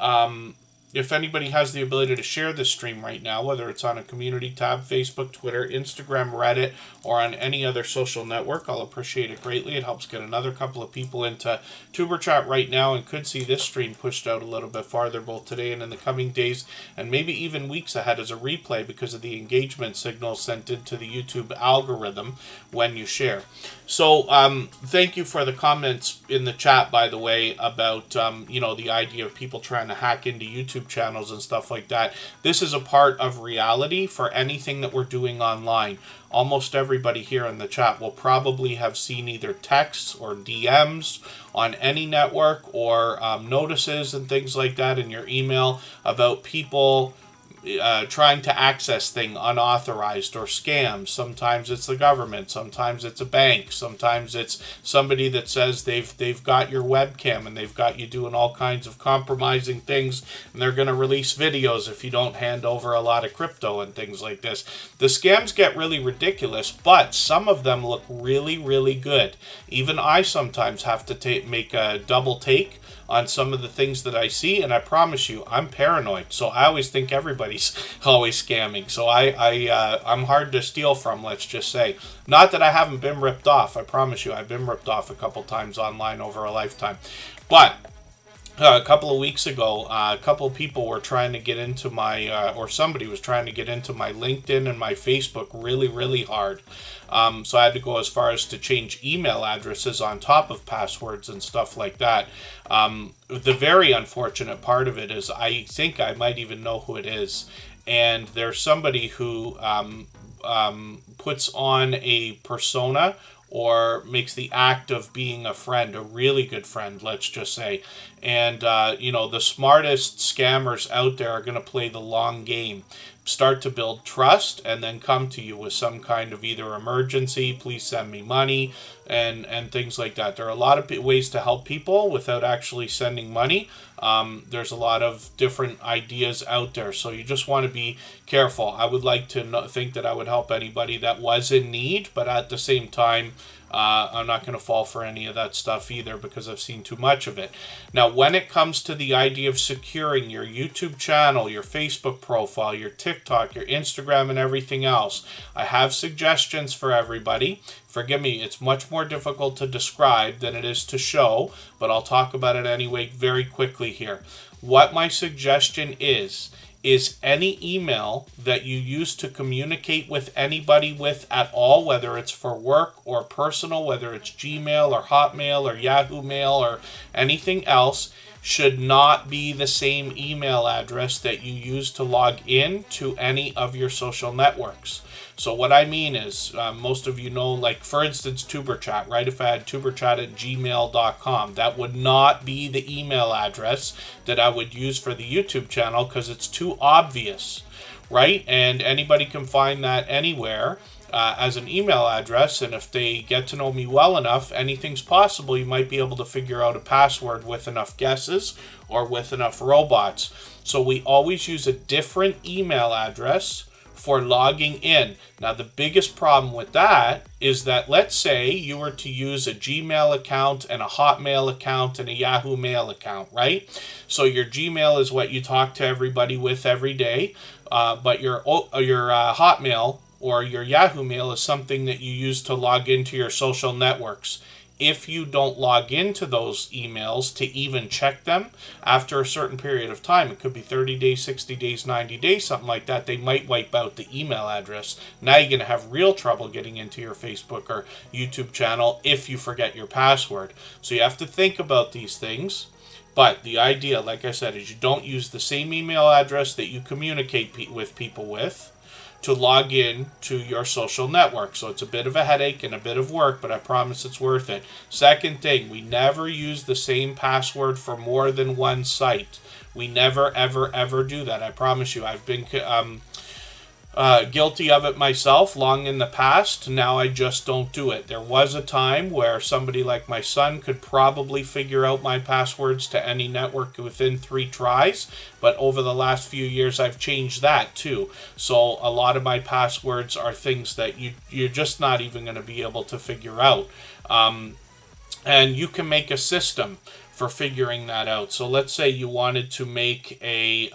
Speaker 1: if anybody has the ability to share this stream right now, whether it's on a community tab, Facebook, Twitter, Instagram, Reddit, or on any other social network, I'll appreciate it greatly. It helps get another couple of people into Tuber Chat right now, and could see this stream pushed out a little bit farther, both today and in the coming days, and maybe even weeks ahead as a replay, because of the engagement signal sent into the YouTube algorithm when you share. So, thank you for the comments in the chat, by the way, about, the idea of people trying to hack into YouTube channels and stuff like that. This is a part of reality for anything that we're doing online. Almost everybody here in the chat will probably have seen either texts or DMs on any network, or notices and things like that in your email about people trying to access thing unauthorized or scams. Sometimes it's the government, sometimes it's a bank, sometimes it's somebody that says they've got your webcam and they've got you doing all kinds of compromising things, and they're going to release videos if you don't hand over a lot of crypto and things like this. The scams get really ridiculous, but some of them look really, really good. Even I sometimes have to make a double take on some of the things that I see, and I promise you, I'm paranoid, so I always think everybody's always scamming. So I'm hard to steal from, let's just say. Not that I haven't been ripped off. I promise you, I've been ripped off a couple times online over a lifetime. But a couple of weeks ago, a couple of people were trying to get into my, or somebody was trying to get into my LinkedIn and my Facebook really, really hard. So I had to go as far as to change email addresses on top of passwords and stuff like that. The very unfortunate part of it is I think I might even know who it is. And there's somebody who puts on a persona or makes the act of being a friend, a really good friend, let's just say. And, the smartest scammers out there are going to play the long game. Start to build trust and then come to you with some kind of either emergency, please send me money, and things like that. There are a lot of ways to help people without actually sending money. There's a lot of different ideas out there, so you just want to be careful. I would like to think that I would help anybody that was in need, but at the same time, I'm not going to fall for any of that stuff either because I've seen too much of it. Now, when it comes to the idea of securing your YouTube channel, your Facebook profile, your TikTok, your Instagram, and everything else, I have suggestions for everybody. Forgive me, it's much more difficult to describe than it is to show, but I'll talk about it anyway very quickly here. What my suggestion is any email that you use to communicate with anybody with at all, whether it's for work or personal, whether it's Gmail or Hotmail or Yahoo Mail or anything else, should not be the same email address that you use to log in to any of your social networks. So what I mean is, most of you know, like for instance, TuberChat, right? If I had tuberchat@gmail.com, that would not be the email address that I would use for the YouTube channel because it's too obvious, right? And anybody can find that anywhere as an email address, and if they get to know me well enough, anything's possible. You might be able to figure out a password with enough guesses or with enough robots. So we always use a different email address for logging in. Now, the biggest problem with that is that, let's say you were to use a Gmail account and a Hotmail account and a Yahoo Mail account, right? So your Gmail is what you talk to everybody with every day, but your Hotmail or your Yahoo Mail is something that you use to log into your social networks. If you don't log into those emails to even check them after a certain period of time, it could be 30 days, 60 days, 90 days, something like that, they might wipe out the email address. Now you're going to have real trouble getting into your Facebook or YouTube channel if you forget your password. So you have to think about these things. But the idea, like I said, is you don't use the same email address that you communicate with people with to log in to your social network. So it's a bit of a headache and a bit of work, but I promise it's worth it. Second thing, we never use the same password for more than one site. We never, ever, ever do that. I promise you. I've been guilty of it myself long in the past. Now I just don't do it. There was a time where somebody like my son could probably figure out my passwords to any network within 3 tries, but over the last few years I've changed that too. So a lot of my passwords are things that you're just not even going to be able to figure out. And you can make a system for figuring that out. So let's say you wanted to make a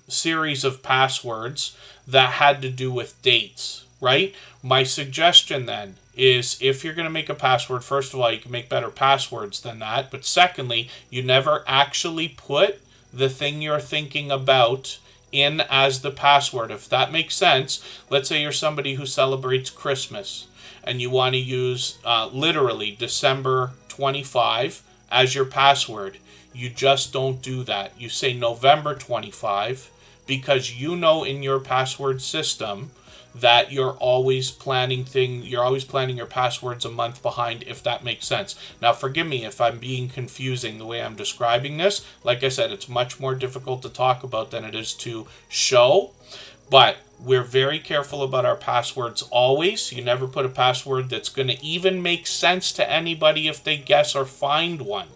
Speaker 1: series of passwords that had to do with dates, right? My suggestion then is, if you're going to make a password, first of all, you can make better passwords than that. But secondly, you never actually put the thing you're thinking about in as the password. If that makes sense, let's say you're somebody who celebrates Christmas and you want to use literally December 25 as your password. You just don't do that. You say November 25 because you know in your password system that you're always planning your passwords a month behind, if that makes sense. Now, forgive me if I'm being confusing the way I'm describing this. Like I said, it's much more difficult to talk about than it is to show, but we're very careful about our passwords always. You never put a password that's going to even make sense to anybody if they guess or find one.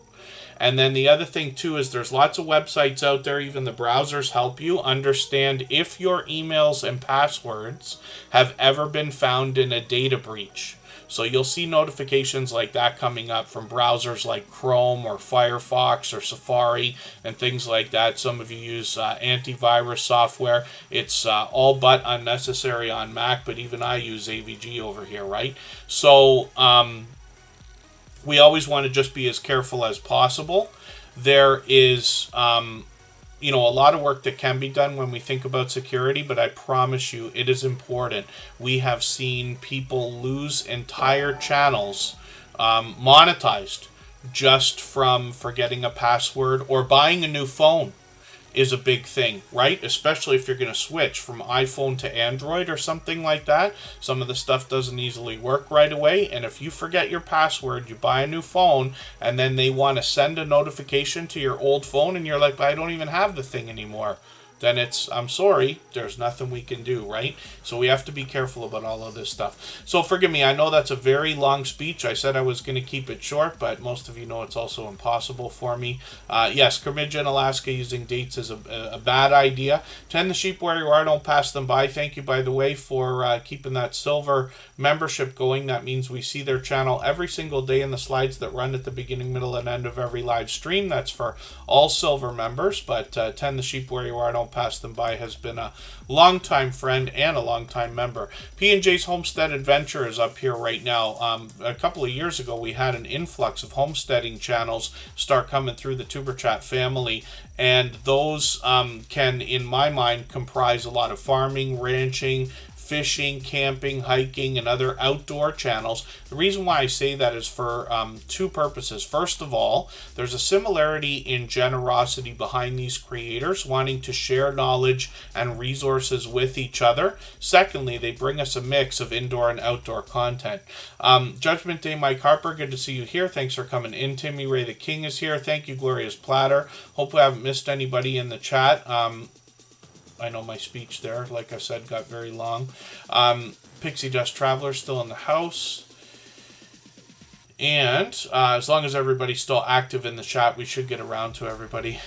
Speaker 1: And then the other thing too is there's lots of websites out there, even the browsers help you understand if your emails and passwords have ever been found in a data breach. So you'll see notifications like that coming up from browsers like Chrome or Firefox or Safari and things like that. Some of you use antivirus software. It's all but unnecessary on Mac, but even I use AVG over here, right? So we always want to just be as careful as possible. There is, a lot of work that can be done when we think about security, but I promise you it is important. We have seen people lose entire channels monetized just from forgetting a password, or buying a new phone is a big thing, right? Especially if you're going to switch from iPhone to Android or something like that. Some of the stuff doesn't easily work right away, and if you forget your password, you buy a new phone, and then they want to send a notification to your old phone, and you're like, I don't even have the thing anymore. Then I'm sorry, there's nothing we can do, right? So we have to be careful about all of this stuff. So forgive me, I know that's a very long speech. I said I was going to keep it short, but most of you know it's also impossible for me. Yes, Kermidge in Alaska using dates is a bad idea. Tend the sheep where you are, don't pass them by. Thank you, by the way, for keeping that silver membership going. That means we see their channel every single day in the slides that run at the beginning, middle, and end of every live stream. That's for all silver members, but tend the sheep where you are, don't pass them by has been a longtime friend and a longtime member. P&J's Homestead Adventure is up here right now. A couple of years ago, we had an influx of homesteading channels start coming through the Tuber Chat family, and those can, in my mind, comprise a lot of farming, ranching, fishing, camping, hiking, and other outdoor channels. The reason why I say that is for two purposes. First of all, there's a similarity in generosity behind these creators wanting to share knowledge and resources with each other. Secondly, they bring us a mix of indoor and outdoor content. Judgment Day Mike Harper, good to see you here. Thanks for coming in. Timmy Ray the King is here. Thank you, Glorious Platter. Hope I haven't missed anybody in the chat. I know my speech there, like I said, got very long. Pixie Dust Traveler still in the house. And as long as everybody's still active in the chat, we should get around to everybody.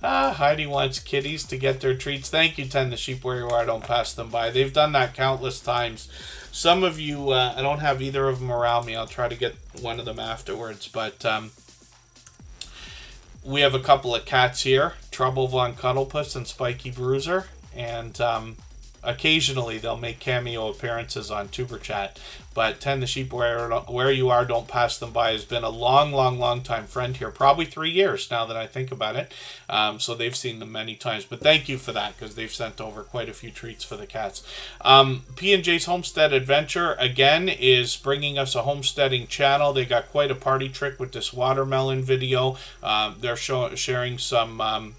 Speaker 1: Heidi wants kitties to get their treats. Thank you, Tend the Sheep Where You Are, don't pass them by. They've done that countless times. Some of you, I don't have either of them around me. I'll try to get one of them afterwards, but we have a couple of cats here, Trouble Von Cuddlepuss and Spiky Bruiser, and occasionally they'll make cameo appearances on Tuber Chat. But Tend the Sheep Where You Are, Don't Pass Them By has been a long time friend here, probably 3 years now that I think about it. So they've seen them many times. But thank you for that, because they've sent over quite a few treats for the cats. P&J's Homestead Adventure, again, is bringing us a homesteading channel. They got quite a party trick with this watermelon video. They're sharing some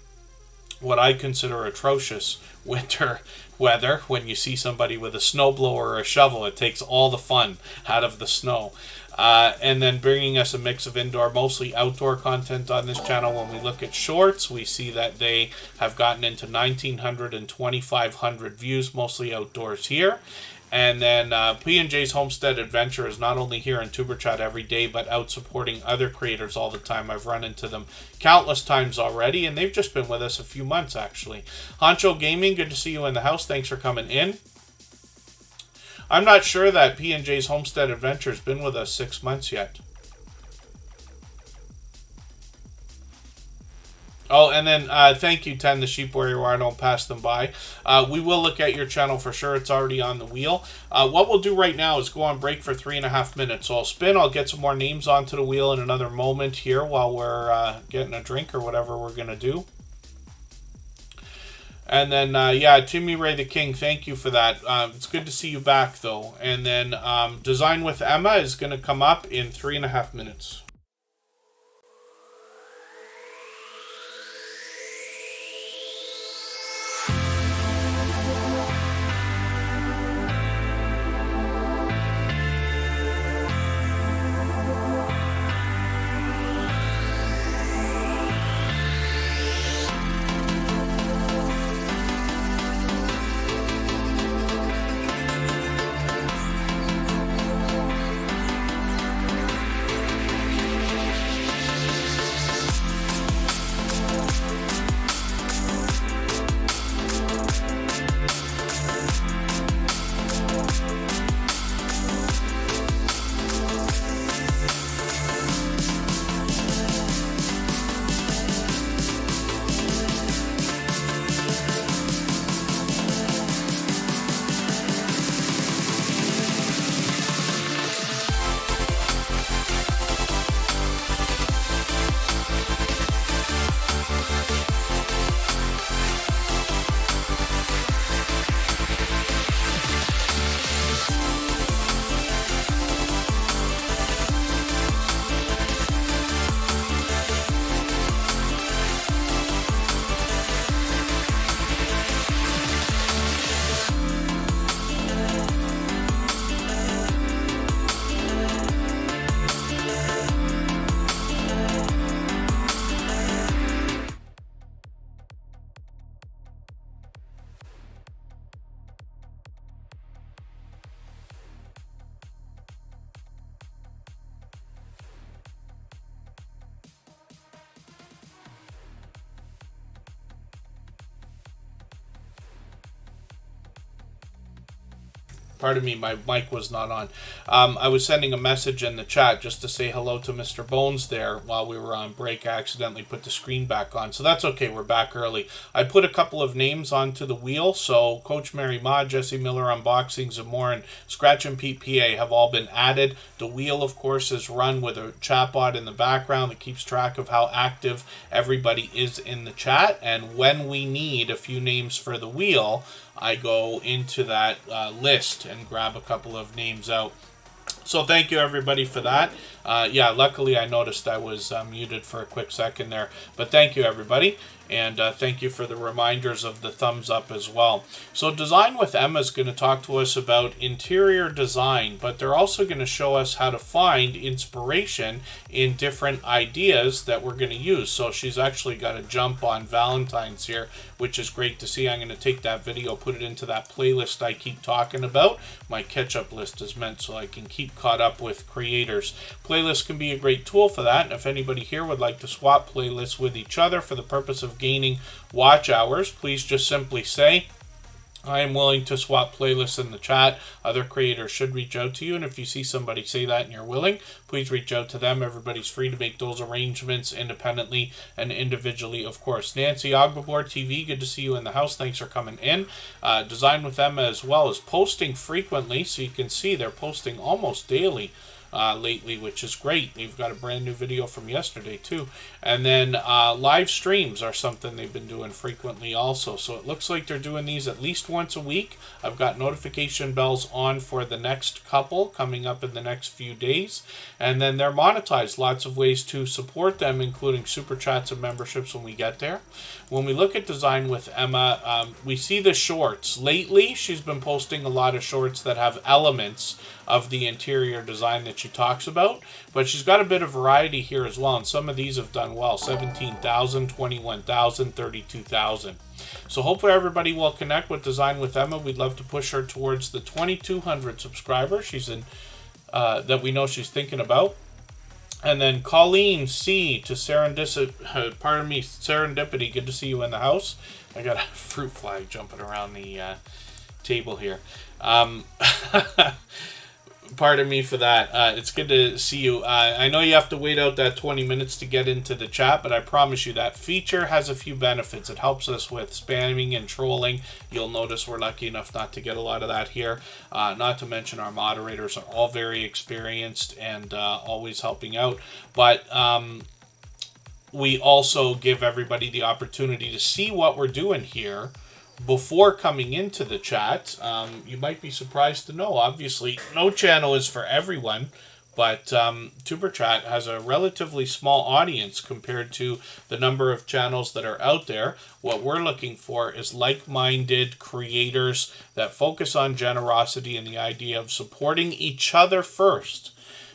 Speaker 1: what I consider atrocious winter weather. When you see somebody with a snowblower or a shovel, it takes all the fun out of the snow. And then bringing us a mix of indoor, mostly outdoor content on this channel. When we look at shorts, we see that they have gotten into 1,900 and 2,500 views, mostly outdoors here. And then P&J's Homestead Adventure is not only here in Tuber Chat every day, but out supporting other creators all the time. I've run into them countless times already, and they've just been with us a few months, actually. Honcho Gaming, good to see you in the house. Thanks for coming in. I'm not sure that P&J's Homestead Adventure has been with us 6 months yet. Oh, and then thank you, Tend the Sheep Where You Are, don't pass them by. We will look at your channel for sure. It's already on the wheel. What we'll do right now is go on break for 3.5 minutes. So I'll spin. I'll get some more names onto the wheel in another moment here while we're getting a drink or whatever we're going to do. And then, yeah, Timmy Ray the King, thank you for that. It's good to see you back, though. And then Design with Emma is going to come up in 3.5 minutes. pardon me, my mic was not on. I was sending a message in the chat just to say hello to Mr. Bones there while we were on break. I accidentally put the screen back on, so that's okay. We're back early. I put a couple of names onto the wheel, so Coach Mary Ma, Jesse Miller Unboxings, and more, and Scratch and Pete PA have all been added. The wheel, of course, is run with a chatbot in the background that keeps track of how active everybody is in the chat, and when we need a few names for the wheel, I go into that list and grab a couple of names out. So thank you everybody for that. Yeah, luckily I noticed I was muted for a quick second there, but thank you everybody. And thank you for the reminders of the thumbs up as well. So Design with Emma is going to talk to us about interior design, but they're also going to show us how to find inspiration in different ideas that we're going to use. So she's actually got a jump on Valentine's here, which is great to see. I'm going to take that video, put it into that playlist I keep talking about. My catch-up list is meant so I can keep caught up with creators. Playlists can be a great tool for that. And if anybody here would like to swap playlists with each other for the purpose of gaining watch hours, please just simply say, I am willing to swap playlists in the chat. Other creators should reach out to you, and if you see somebody say that and you're willing, please reach out to them. Everybody's free to make those arrangements independently and individually, of course. Nancy Ogbabor TV, good to see you in the house. Thanks for coming in. Design with Emma as well is posting frequently, so you can see they're posting almost daily lately, which is great. They've got a brand new video from yesterday too. And then live streams are something they've been doing frequently also. So it looks like they're doing these at least once a week. I've got notification bells on for the next couple coming up in the next few days. And then they're monetized. Lots of ways to support them, including super chats and memberships when we get there. When we look at Design with Emma, we see the shorts. Lately, she's been posting a lot of shorts that have elements of the interior design that she talks about, but she's got a bit of variety here as well, and some of these have done well. 17,000, 21,000, 32,000. So hopefully everybody will connect with Design with Emma. We'd love to push her towards the 2,200 subscribers she's in, that we know she's thinking about. And then Colleen C to Serendipity. Good to see you in the house. I got a fruit fly jumping around the table here. Pardon me for that. It's good to see you. I know you have to wait out that 20 minutes to get into the chat, but I promise you that feature has a few benefits. It helps us with spamming and trolling. You'll notice we're lucky enough not to get a lot of that here. Not to mention our moderators are all very experienced and always helping out. But we also give everybody the opportunity to see what we're doing here before coming into the chat. You might be surprised to know, obviously, no channel is for everyone, but Tuber Chat has a relatively small audience compared to the number of channels that are out there. What we're looking for is like-minded creators that focus on generosity and the idea of supporting each other first,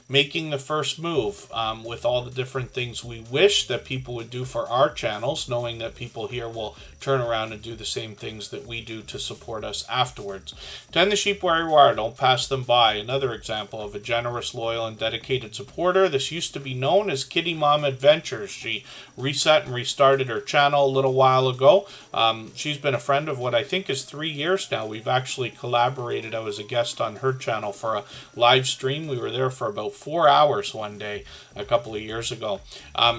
Speaker 1: making the first move with all the different things we wish that people would do for our channels, knowing that people here will turn around and do the same things that we do to support us afterwards. Tend the sheep where you are, don't pass them by. Another example of a generous, loyal, and dedicated supporter. This used to be known as Kitty Mom Adventures. She reset and restarted her channel a little while ago. She's been a friend of what I think is 3 years now. We've actually collaborated. I was a guest on her channel for a live stream. We were there for about 4 hours one day a couple of years ago.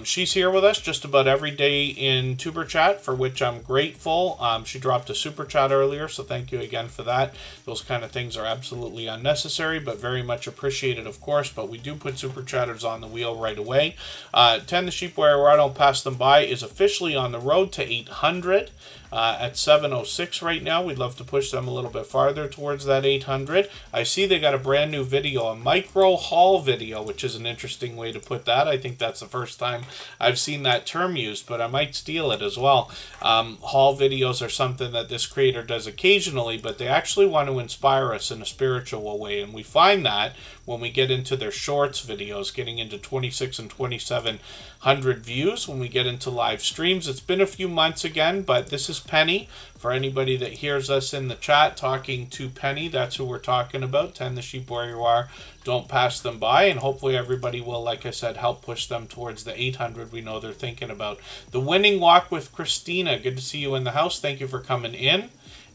Speaker 1: She's here with us just about every day in Tuber Chat, for which I'm grateful. She dropped a super chat earlier, so thank you again for that. Those kind of things are absolutely unnecessary, but very much appreciated, of course. But we do put super chatters on the wheel right away. Tend the sheep where I don't pass them by is officially on the road to 800. At 706 right now. We'd love to push them a little bit farther towards that 800. I see they got a brand new video, a micro haul video, which is an interesting way to put that. I think that's the first time I've seen that term used, but I might steal it as well. Haul videos are something that this creator does occasionally, but they actually want to inspire us in a spiritual way, and we find that when we get into their shorts videos, getting into 26 and 2700 views, when we get into live streams. It's been a few months again, but this is Penny. For anybody that hears us in the chat talking to Penny, that's who we're talking about. Tend the sheep where you are, don't pass them by, and hopefully everybody will, like I said, help push them towards the 800 we know they're thinking about. The Winning Walk with Christina, good to see you in the house. Thank you for coming in.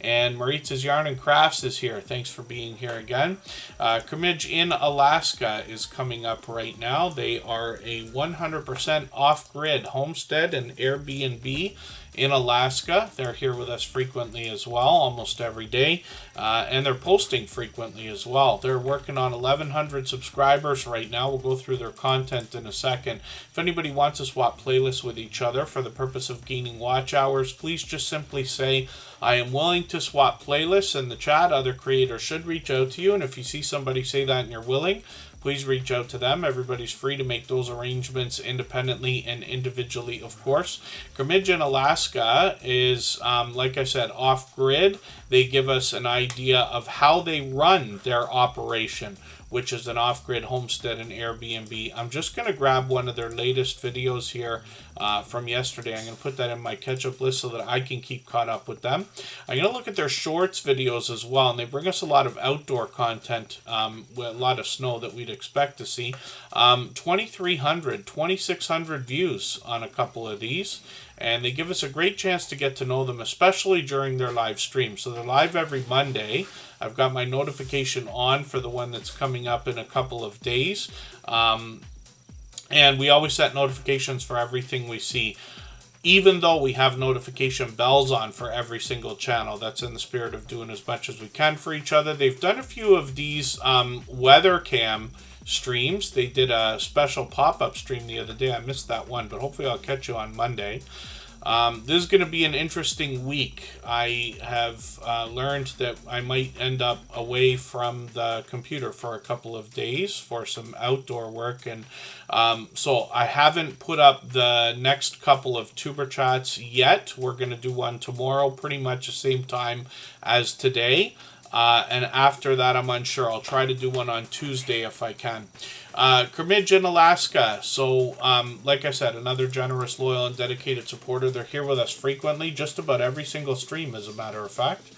Speaker 1: And Maritz's Yarn and Crafts is here. Thanks for being here again. Crimmage in Alaska is coming up right now. They are a 100% off-grid homestead and Airbnb in Alaska. They're here with us frequently as well, almost every day, and they're posting frequently as well. They're working on 1,100 subscribers right now. We'll go through their content in a second. If anybody wants to swap playlists with each other for the purpose of gaining watch hours, please just simply say, I am willing to swap playlists in the chat. Other creators should reach out to you, and if you see somebody say that and you're willing, please reach out to them. Everybody's free to make those arrangements independently and individually, of course. Crimmage in Alaska is, like I said, off-grid. They give us an idea of how they run their operation, which is an off-grid homestead and Airbnb. I'm just going to grab one of their latest videos here from yesterday. I'm going to put that in my catch-up list so that I can keep caught up with them. I'm going to look at their shorts videos as well, and they bring us a lot of outdoor content with a lot of snow that we'd expect to see. 2,300, 2,600 views on a couple of these, and they give us a great chance to get to know them, especially during their live stream. So they're live every Monday. I've got my notification on for the one that's coming up in a couple of days. And we always set notifications for everything we see, even though we have notification bells on for every single channel. That's in the spirit of doing as much as we can for each other. They've done a few of these weather cam streams. They did a special pop-up stream the other day. I missed that one, but hopefully I'll catch you on Monday. This is going to be an interesting week. I have learned that I might end up away from the computer for a couple of days for some outdoor work, and so I haven't put up the next couple of tuber chats yet. We're going to do one tomorrow, pretty much the same time as today. And after that, I'm unsure. I'll try to do one on Tuesday if I can. Crimmage in Alaska. So, like I said, another generous, loyal, and dedicated supporter. They're here with us frequently, just about every single stream, as a matter of fact.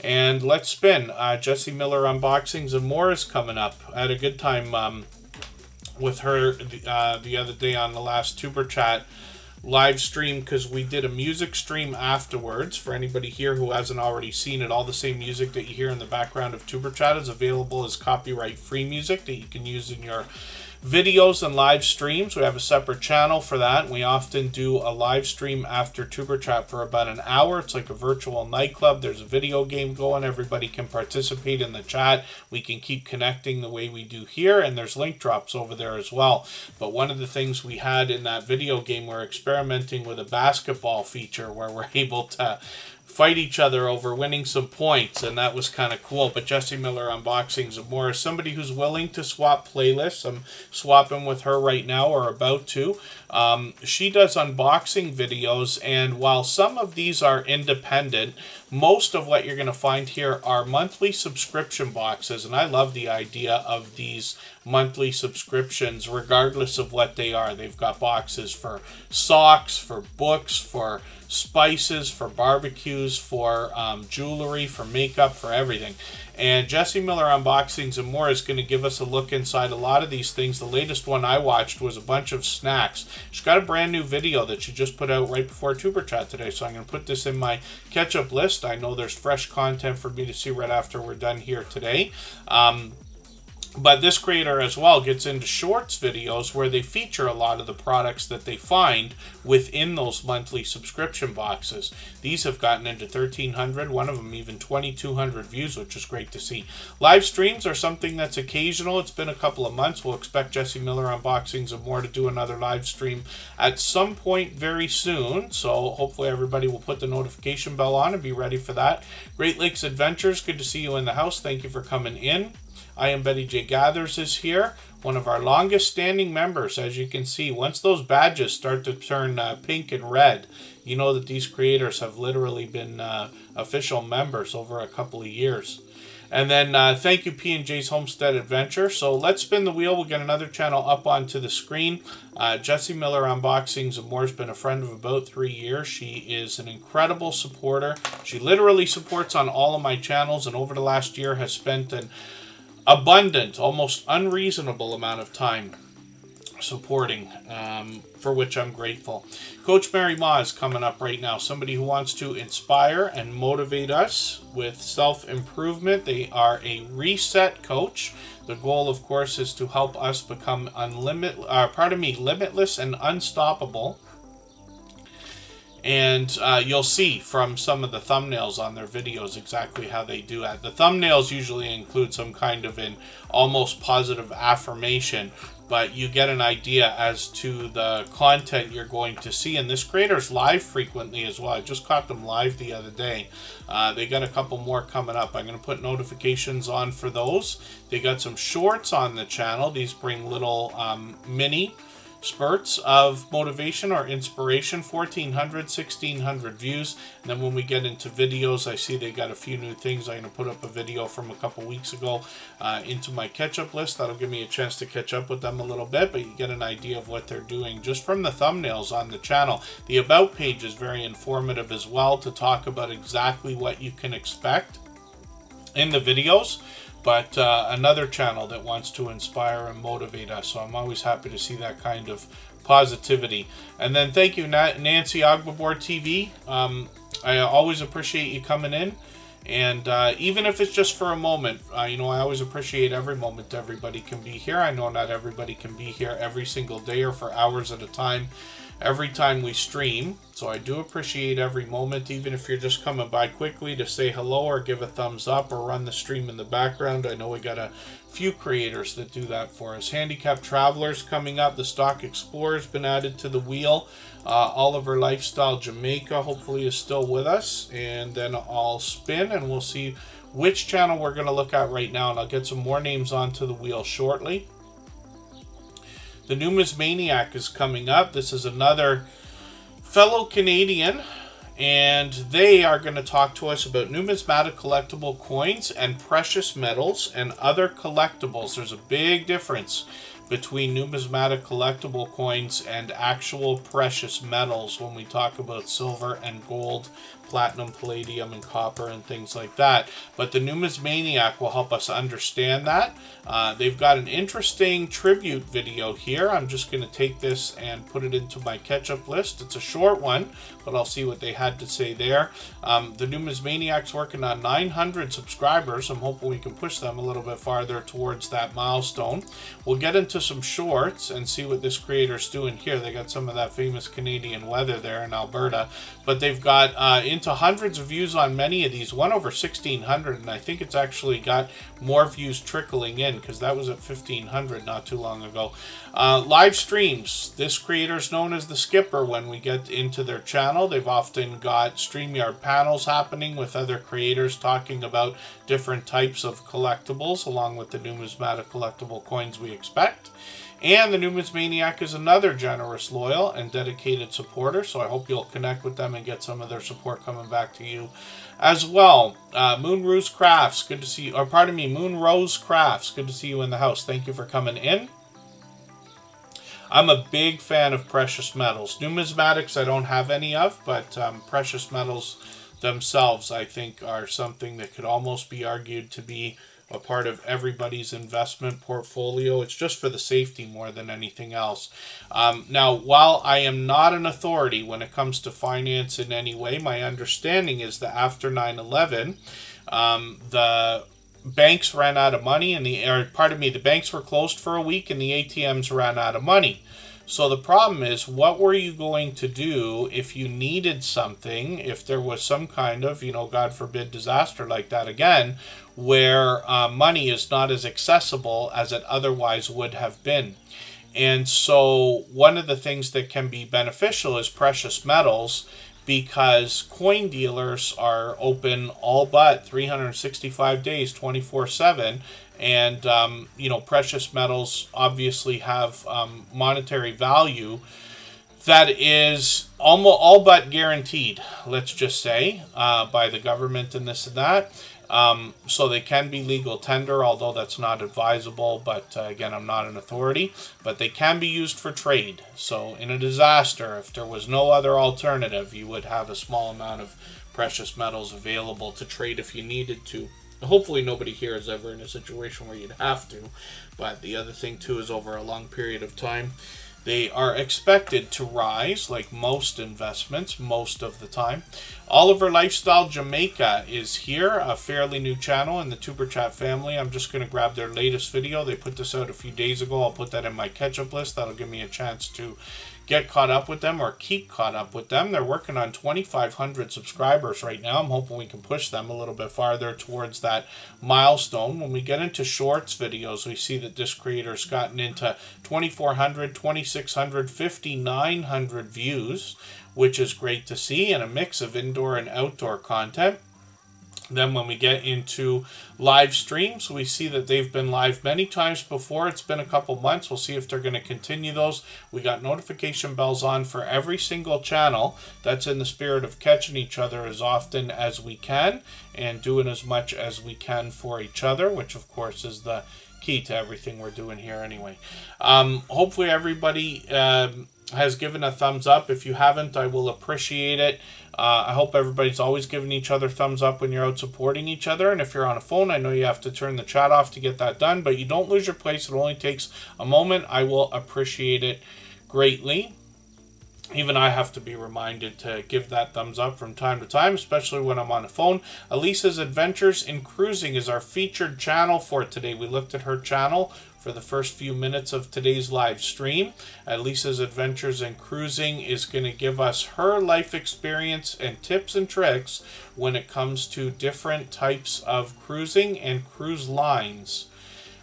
Speaker 1: And let's spin. Jessie Miller Unboxings and More is coming up. I had a good time with her the other day on the last Tuber Chat live stream, because we did a music stream afterwards. For anybody here who hasn't already seen it, all the same music that you hear in the background of Tuber Chat is available as copyright free music that you can use in your videos and live streams. We have a separate channel for that. We often do a live stream after Tuber Chat for about an hour. It's like a virtual nightclub. There's a video game going. Everybody can participate in the chat. We can keep connecting the way we do here, and there's link drops over there as well. But one of the things we had in that video game, we're experimenting with a basketball feature where we're able to fight each other over winning some points, and that was kind of cool. But Jessie Miller Unboxings and More is somebody who's willing to swap playlists. I'm swapping with her right now, or about to. She does unboxing videos, and while some of these are independent, most of what you're going to find here are monthly subscription boxes, and I love the idea of these monthly subscriptions regardless of what they are. They've got boxes for socks, for books, for spices, for barbecues, for jewelry, for makeup, for everything. And Jessie Miller Unboxings and More is going to give us a look inside a lot of these things. The latest one I watched was a bunch of snacks. She's got a brand new video that she just put out right before Tuber Chat today, so I'm going to put this in my catch-up list. I know there's fresh content for me to see right after we're done here today. But this creator as well gets into shorts videos where they feature a lot of the products that they find within those monthly subscription boxes. These have gotten into 1,300, one of them even 2,200 views, which is great to see. Live streams are something that's occasional. It's been a couple of months. We'll expect Jessie Miller Unboxings and More to do another live stream at some point very soon. So hopefully everybody will put the notification bell on and be ready for that. Great Lakes Adventures, good to see you in the house. Thank you for coming in. I Am Betty J. Gathers is here, one of our longest standing members. As you can see, once those badges start to turn pink and red, you know that these creators have literally been official members over a couple of years. And then thank you, P&J's Homestead Adventure. So let's spin the wheel. We'll get another channel up onto the screen. Jessie Miller Unboxings and More has been a friend of about 3 years. She is an incredible supporter. She literally supports on all of my channels, and over the last year has spent an abundant, almost unreasonable amount of time supporting, for which I'm grateful. Coach Mary Ma is coming up right now. Somebody who wants to inspire and motivate us with self-improvement. They are a reset coach. The goal, of course, is to help us become limitless and unstoppable. And you'll see from some of the thumbnails on their videos exactly how they do that. The thumbnails usually include some kind of an almost positive affirmation, but you get an idea as to the content you're going to see. And this creator's live frequently as well. I just caught them live the other day. They got a couple more coming up. I'm going to put notifications on for those. They got some shorts on the channel. These bring little mini spurts of motivation or inspiration, 1,400, 1,600 views. And then when we get into videos, I see they got a few new things. I'm going to put up a video from a couple weeks ago into my catch-up list. That'll give me a chance to catch up with them a little bit, but you get an idea of what they're doing just from the thumbnails on the channel. The About page is very informative as well to talk about exactly what you can expect in the videos. But another channel that wants to inspire and motivate us. So I'm always happy to see that kind of positivity. And then thank you, Nancy Agbabor TV. I always appreciate you coming in. And even if it's just for a moment, I always appreciate every moment everybody can be here. I know not everybody can be here every single day or for hours at a time every time we stream. So I do appreciate every moment, even if you're just coming by quickly to say hello or give a thumbs up or run the stream in the background. I know we got a few creators that do that for us. Handicapped Travelers coming up. The Stock Explorer's been added to the wheel. Oliver Lifestyle Jamaica hopefully is still with us. And then I'll spin and we'll see which channel we're going to look at right now. And I'll get some more names onto the wheel shortly. The Numismaniac is coming up. This is another fellow Canadian, and they are going to talk to us about numismatic collectible coins and precious metals and other collectibles. There's a big difference between numismatic collectible coins and actual precious metals when we talk about silver and gold, platinum, palladium, and copper and things like that. But the Numismaniac will help us understand that. They've got an interesting tribute video here. I'm just going to take this and put it into my catch-up list. It's a short one, but I'll see what they had to say there. The Numismaniac's working on 900 subscribers. I'm hoping we can push them a little bit farther towards that milestone. We'll get into some shorts and see what this creator's doing here. They got some of that famous Canadian weather there in Alberta, but they've got into hundreds of views on many of these, one over 1,600, and I think it's actually got more views trickling in because that was at 1,500 not too long ago. Live streams. This creator's known as the Skipper when we get into their channel. They've often got StreamYard panels happening with other creators talking about different types of collectibles along with the numismatic collectible coins we expect. And the Numismaniac is another generous, loyal, and dedicated supporter, so I hope you'll connect with them and get some of their support coming back to you as well. Moonrose Crafts, good to see you. Or pardon me, Moonrose Crafts, good to see you in the house. Thank you for coming in. I'm a big fan of precious metals. Numismatics I don't have any of, but precious metals themselves I think are something that could almost be argued to be a part of everybody's investment portfolio. It's just for the safety more than anything else. Now, while I am not an authority when it comes to finance in any way, my understanding is that after 9/11, the banks ran out of money, and the banks were closed for a week, and the ATMs ran out of money. So the problem is, what were you going to do if you needed something, if there was some kind of, God forbid, disaster like that again, where money is not as accessible as it otherwise would have been? And so one of the things that can be beneficial is precious metals, because coin dealers are open all but 365 days, 24/7. And, precious metals obviously have monetary value that is almost all but guaranteed, let's just say, by the government and this and that. So they can be legal tender, although that's not advisable. But again, I'm not an authority. But they can be used for trade. So in a disaster, if there was no other alternative, you would have a small amount of precious metals available to trade if you needed to. hopefully nobody here is ever in a situation where you'd have to. But the other thing too is over a long period of time, they are expected to rise, like most investments, most of the time. Oliver Lifestyle Jamaica is here, a fairly new channel in the Tuber Chat family. I'm just going to grab their latest video. They put this out a few days ago. I'll put that in my catch-up list. That'll give me a chance to get caught up with them or keep caught up with them. They're working on 2,500 subscribers right now. I'm hoping we can push them a little bit farther towards that milestone. When we get into shorts videos, we see that this creator's gotten into 2,400, 2,600, 5,900 views, which is great to see, and a mix of indoor and outdoor content. Then when we get into live streams, we see that they've been live many times before. It's been a couple months. We'll see if they're going to continue those. We got notification bells on for every single channel. That's in the spirit of catching each other as often as we can and doing as much as we can for each other, which of course is the key to everything we're doing here anyway. Hopefully everybody has given a thumbs up. If you haven't, I will appreciate it. I hope everybody's always giving each other thumbs up when you're out supporting each other. And if you're on a phone, I know you have to turn the chat off to get that done, but you don't lose your place. It only takes a moment. I will appreciate it greatly. Even I have to be reminded to give that thumbs up from time to time, especially when I'm on a phone. Elisa's Adventures in Cruising is our featured channel for today. We looked at her channel for the first few minutes of today's live stream. Elisa's Adventures in Cruising is going to give us her life experience and tips and tricks when it comes to different types of cruising and cruise lines.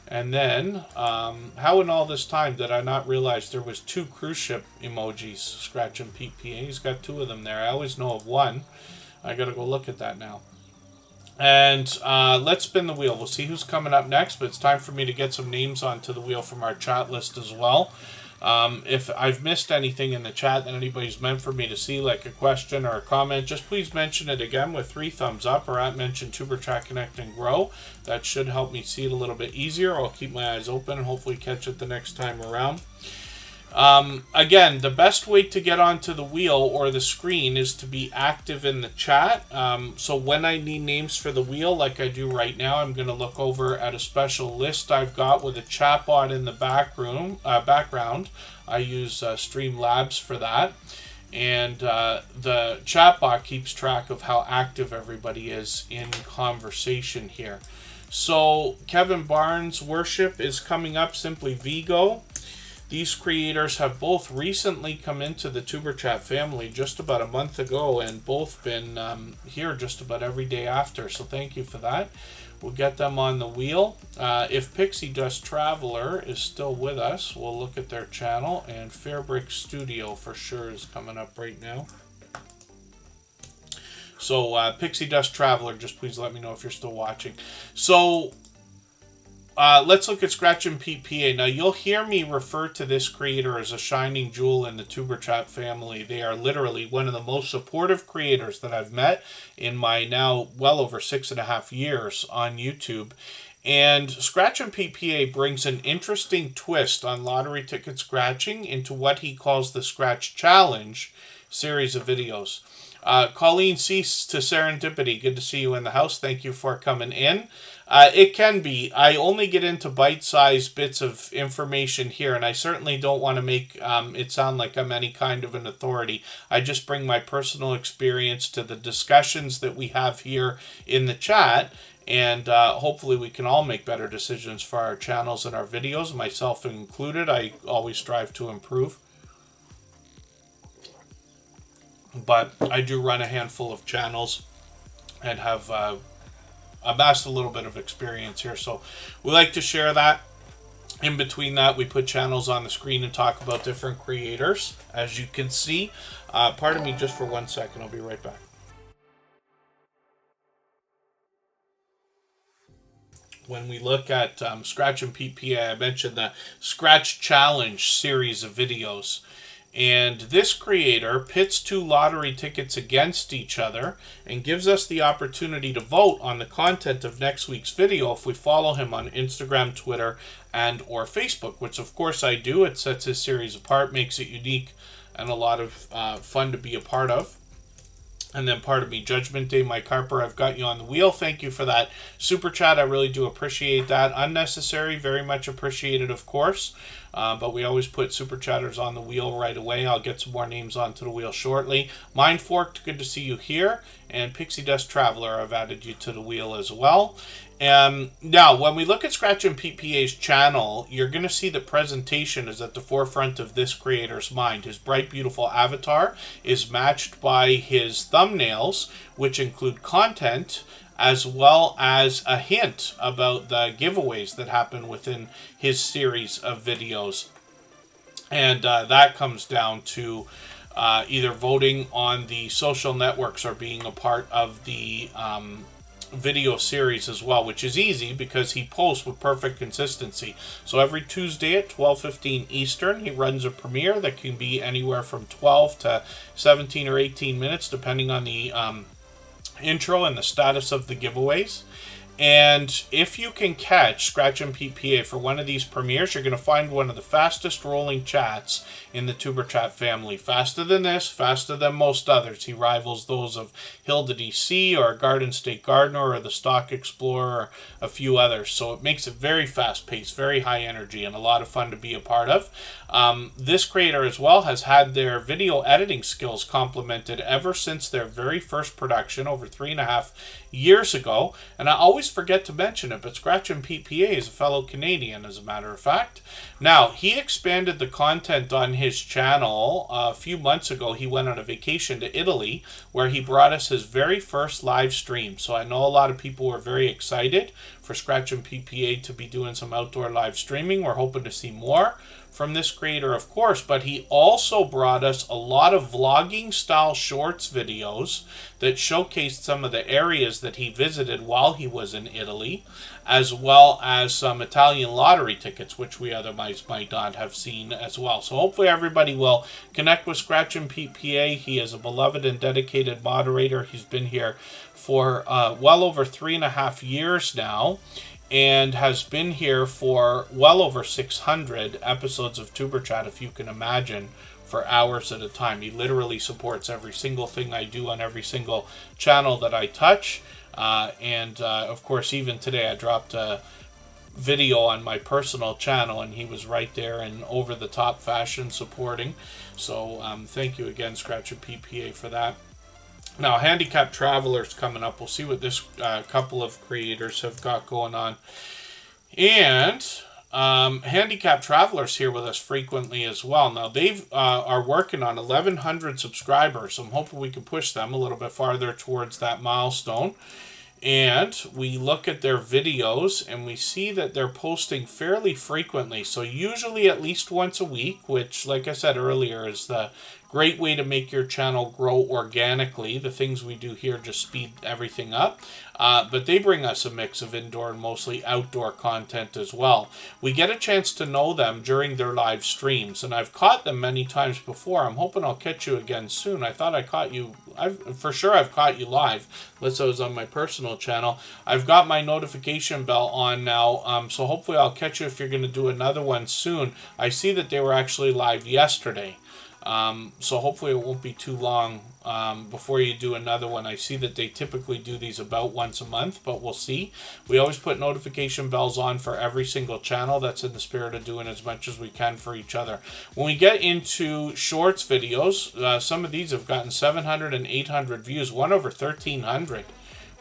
Speaker 1: And then, how in all this time did I not realize there was 2 cruise ship emojis, Scratch and Pete PA? He's got 2 of them there. I always know of one. I gotta go look at that now. And let's spin the wheel. We'll see who's coming up next, but it's time for me to get some names onto the wheel from our chat list as well. If I've missed anything in the chat that anybody's meant for me to see, like a question or a comment, just please mention it again with 3 thumbs up or at mention Tuber Chat Connect and Grow. That should help me see it a little bit easier. I'll keep my eyes open and hopefully catch it the next time around. Again, the best way to get onto the wheel or the screen is to be active in the chat. So when I need names for the wheel, like I do right now, I'm going to look over at a special list I've got with a chat bot in the background. I use Streamlabs for that. And the chat bot keeps track of how active everybody is in conversation here. So Kevin Barnes' Worship is coming up, Simply Vigo. These creators have both recently come into the Tuber Chat family just about a month ago and both been here just about every day after. So thank you for that. We'll get them on the wheel. If Pixie Dust Traveler is still with us, we'll look at their channel. And Fairbrick Studio for sure is coming up right now. So Pixie Dust Traveler, just please let me know if you're still watching. So let's look at Scratch and Pete PA. Now, you'll hear me refer to this creator as a shining jewel in the Tuber Chat family. They are literally one of the most supportive creators that I've met in my now well over 6.5 years on YouTube. And Scratch and Pete PA brings an interesting twist on lottery ticket scratching into what he calls the Scratch Challenge series of videos. Colleen Cease to Serendipity, good to see you in the house. Thank you for coming in. It can be. I only get into bite-sized bits of information here, and I certainly don't want to make it sound like I'm any kind of an authority. I just bring my personal experience to the discussions that we have here in the chat, and hopefully we can all make better decisions for our channels and our videos, myself included. I always strive to improve. But I do run a handful of channels and have amassed a little bit of experience here. So we like to share that. In between that, we put channels on the screen and talk about different creators. As you can see, pardon me just for 1 second. I'll be right back. When we look at Scratch and Pete PA, I mentioned the Scratch Challenge series of videos. And this creator pits 2 lottery tickets against each other and gives us the opportunity to vote on the content of next week's video if we follow him on Instagram, Twitter, and or Facebook, which of course I do. It sets his series apart, makes it unique, and a lot of fun to be a part of. And then, pardon me, Judgment Day, Mike Harper, I've got you on the wheel. Thank you for that super chat. I really do appreciate that. Unnecessary, very much appreciated, of course. But we always put super chatters on the wheel right away. I'll get some more names onto the wheel shortly. Mindforked, good to see you here. And Pixie Dust Traveler, I've added you to the wheel as well. Now, when we look at Scratch and PPA's channel, you're going to see the presentation is at the forefront of this creator's mind. His bright, beautiful avatar is matched by his thumbnails, which include content, as well as a hint about the giveaways that happen within his series of videos. And that comes down to either voting on the social networks or being a part of the video series as well, which is easy because he posts with perfect consistency. So every Tuesday at 12:15 Eastern, he runs a premiere that can be anywhere from 12 to 17 or 18 minutes, depending on the intro and the status of the giveaways. And if you can catch Scratch and PPA for one of these premieres, you're going to find one of the fastest rolling chats in the Tuber Chat family. Faster than this, faster than most others. He rivals those of Hilda DC or Garden State Gardener or the Stock Explorer or a few others. So it makes it very fast paced, very high energy, and a lot of fun to be a part of. This creator as well has had their video editing skills complemented ever since their very first production over 3.5 years ago. And I always forget to mention it, but Scratch and PPA is a fellow Canadian, as a matter of fact. Now, he expanded the content on his channel. A few months ago, he went on a vacation to Italy, where he brought us his very first live stream. So I know a lot of people were very excited for Scratch and PPA to be doing some outdoor live streaming. We're hoping to see more from this creator, of course, but he also brought us a lot of vlogging style shorts videos that showcased some of the areas that he visited while he was in Italy, as well as some Italian lottery tickets, which we otherwise might not have seen as well. So hopefully everybody will connect with Scratch and PPA. He is a beloved and dedicated moderator. He's been here for well over 3.5 years now, and has been here for well over 600 episodes of Tuber Chat, if you can imagine, for hours at a time. He literally supports every single thing I do on every single channel that I touch. Of course, even today I dropped a video on my personal channel, and he was right there in over-the-top fashion supporting. So thank you again, Scratch and PPA, for that. Now, Handicapped Traveler's coming up. We'll see what this couple of creators have got going on. And Handicapped Traveler's here with us frequently as well. Now, they are working on 1,100 subscribers. So I'm hoping we can push them a little bit farther towards that milestone. And we look at their videos and we see that they're posting fairly frequently. So usually at least once a week, which, like I said earlier, is the great way to make your channel grow organically. The things we do here just speed everything up. But they bring us a mix of indoor and mostly outdoor content as well. We get a chance to know them during their live streams, and I've caught them many times before. I'm hoping I'll catch you again soon. I thought I caught you. For sure I've caught you live, unless I was on my personal channel. I've got my notification bell on now, so hopefully I'll catch you if you're going to do another one soon. I see that they were actually live yesterday. So hopefully it won't be too long before you do another one. I see that they typically do these about once a month, but we'll see. We always put notification bells on for every single channel. That's in the spirit of doing as much as we can for each other. When we get into shorts videos, some of these have gotten 700 and 800 views, one over 1,300.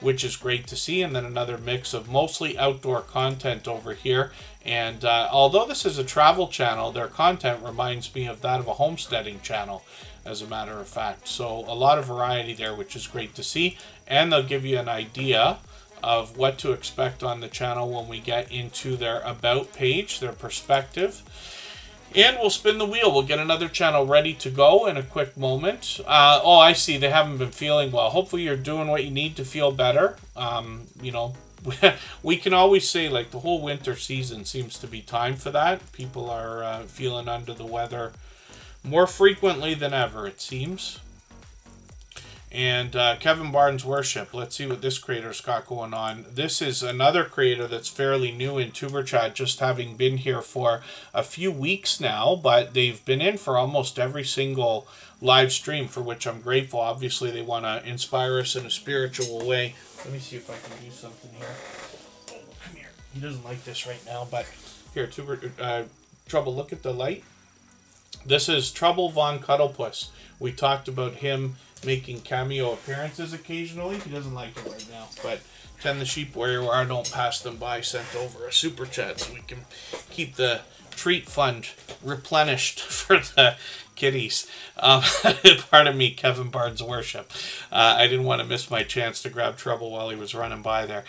Speaker 1: Which is great to see, and then another mix of mostly outdoor content over here. And although this is a travel channel, their content reminds me of that of a homesteading channel, as a matter of fact. So a lot of variety there, which is great to see. And they'll give you an idea of what to expect on the channel when we get into their About page, their perspective. And we'll spin the wheel. We'll get another channel ready to go in a quick moment. Oh, I see. They haven't been feeling well. Hopefully you're doing what you need to feel better. You know, we can always say, like, the whole winter season seems to be time for that. People are feeling under the weather more frequently than ever, it seems. And Kevin Barnes Worship. Let's see what this creator's got going on. This is another creator that's fairly new in Tuber Chat, just having been here for a few weeks now, but they've been in for almost every single live stream, for which I'm grateful. Obviously, they want to inspire us in a spiritual way. Let me see if I can do something here. Oh, come here. He doesn't like this right now, but here, Trouble, look at the light. This is Trouble Von Cuddlepuss. We talked about him making cameo appearances occasionally. He doesn't like it right now, but Tend the Sheep Where You Are, Don't Pass Them By sent over a super chat so we can keep the treat fund replenished for the kitties. Pardon me, Kevin Barnes Worship. I didn't want to miss my chance to grab Trouble while he was running by there.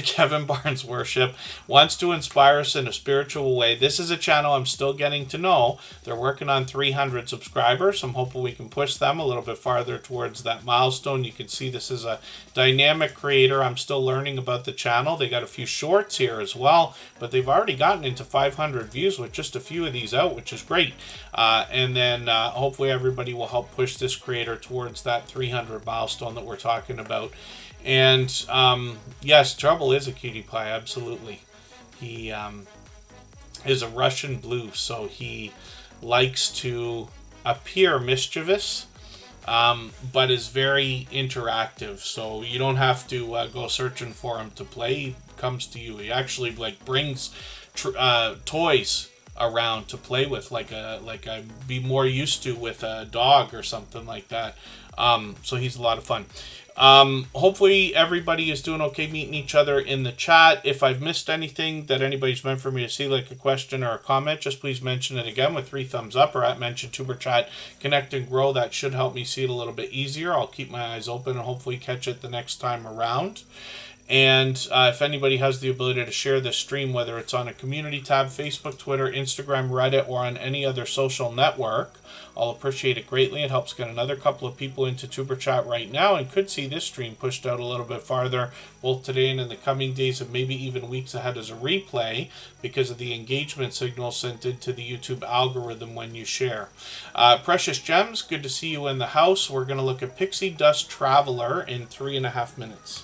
Speaker 1: Kevin Barnes Worship wants to inspire us in a spiritual way. This is a channel I'm still getting to know. They're working on 300 subscribers. I'm hoping we can push them a little bit farther towards that milestone. You can see this is a dynamic creator. I'm still learning about the channel. They got a few shorts here as well, but they've already gotten into 500 views with just a few of these out, which is great. And then hopefully everybody will help push this creator towards that 300 milestone that we're talking about. And yes, Trouble is a cutie pie, absolutely. He is a Russian blue, so he likes to appear mischievous, but is very interactive. So you don't have to go searching for him to play. He comes to you. He actually brings toys around to play with, like I'd be more used to with a dog or something like that. So he's a lot of fun. Hopefully everybody is doing okay meeting each other in the chat. If I've missed anything that anybody's meant for me to see, like a question or a comment, just please mention it again with 3 thumbs up or at mention Tuber Chat. Connect and grow. That should help me see it a little bit easier. I'll keep my eyes open and hopefully catch it the next time around. And if anybody has the ability to share this stream, whether it's on a community tab, Facebook, Twitter, Instagram, Reddit, or on any other social network, I'll appreciate it greatly. It helps get another couple of people into Tuber Chat right now and could see this stream pushed out a little bit farther, both today and in the coming days and maybe even weeks ahead as a replay because of the engagement signal sent into the YouTube algorithm when you share. Precious Gems, good to see you in the house. We're going to look at Pixie Dust Traveler in 3.5 minutes.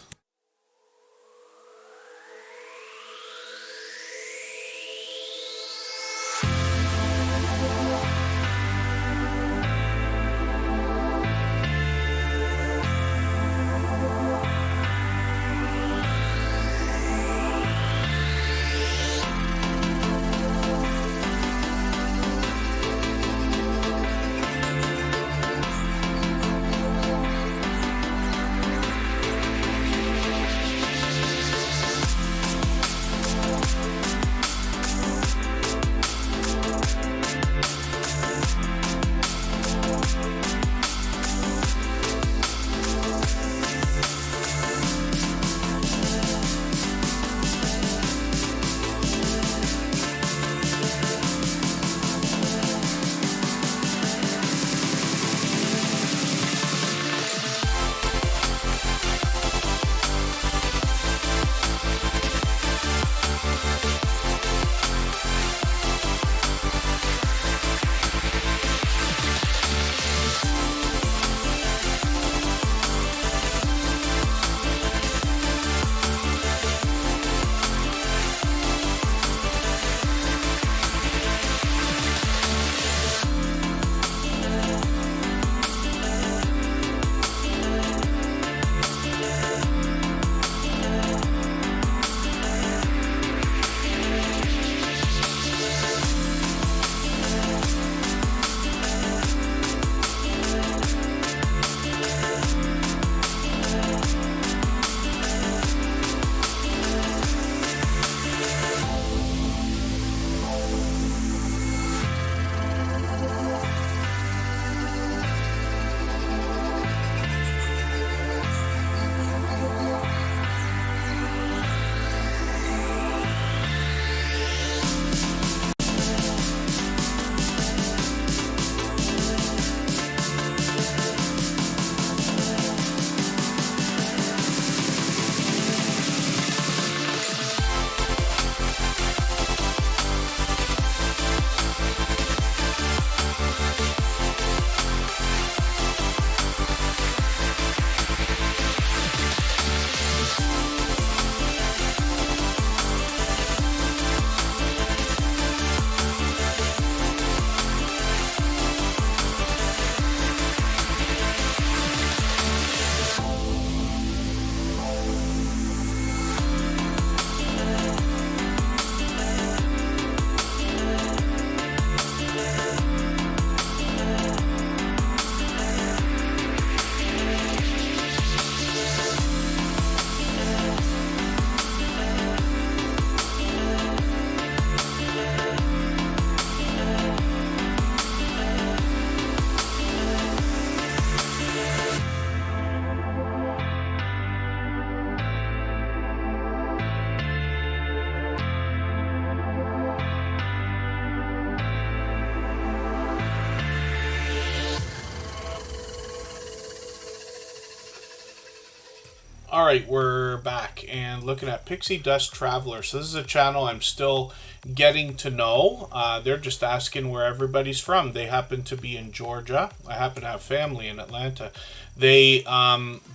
Speaker 1: All right, we're back and looking at Pixie Dust Traveler. So this is a channel I'm still getting to know. They're just asking where everybody's from. They happen to be in Georgia. I happen to have family in Atlanta. They,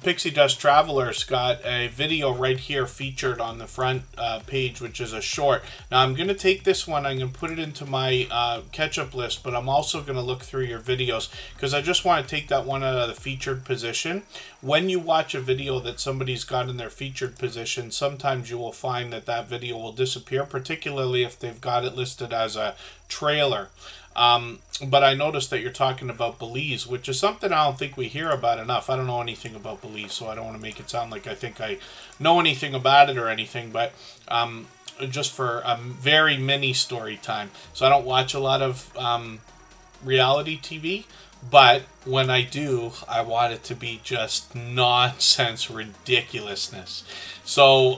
Speaker 1: Pixie Dust Travelers got a video right here featured on the front page, which is a short. Now I'm going to take this one, I'm going to put it into my catch-up list, but I'm also going to look through your videos because I just want to take that one out of the featured position. When you watch a video that somebody's got in their featured position, sometimes you will find that that video will disappear, particularly if they've got it listed as a trailer. But I noticed that you're talking about Belize, which is something I don't think we hear about enough. I don't know anything about Belize, so I don't want to make it sound like I think I know anything about it or anything, but just for a very mini story time. So I don't watch a lot of reality TV, but when I do, I want it to be just nonsense ridiculousness. So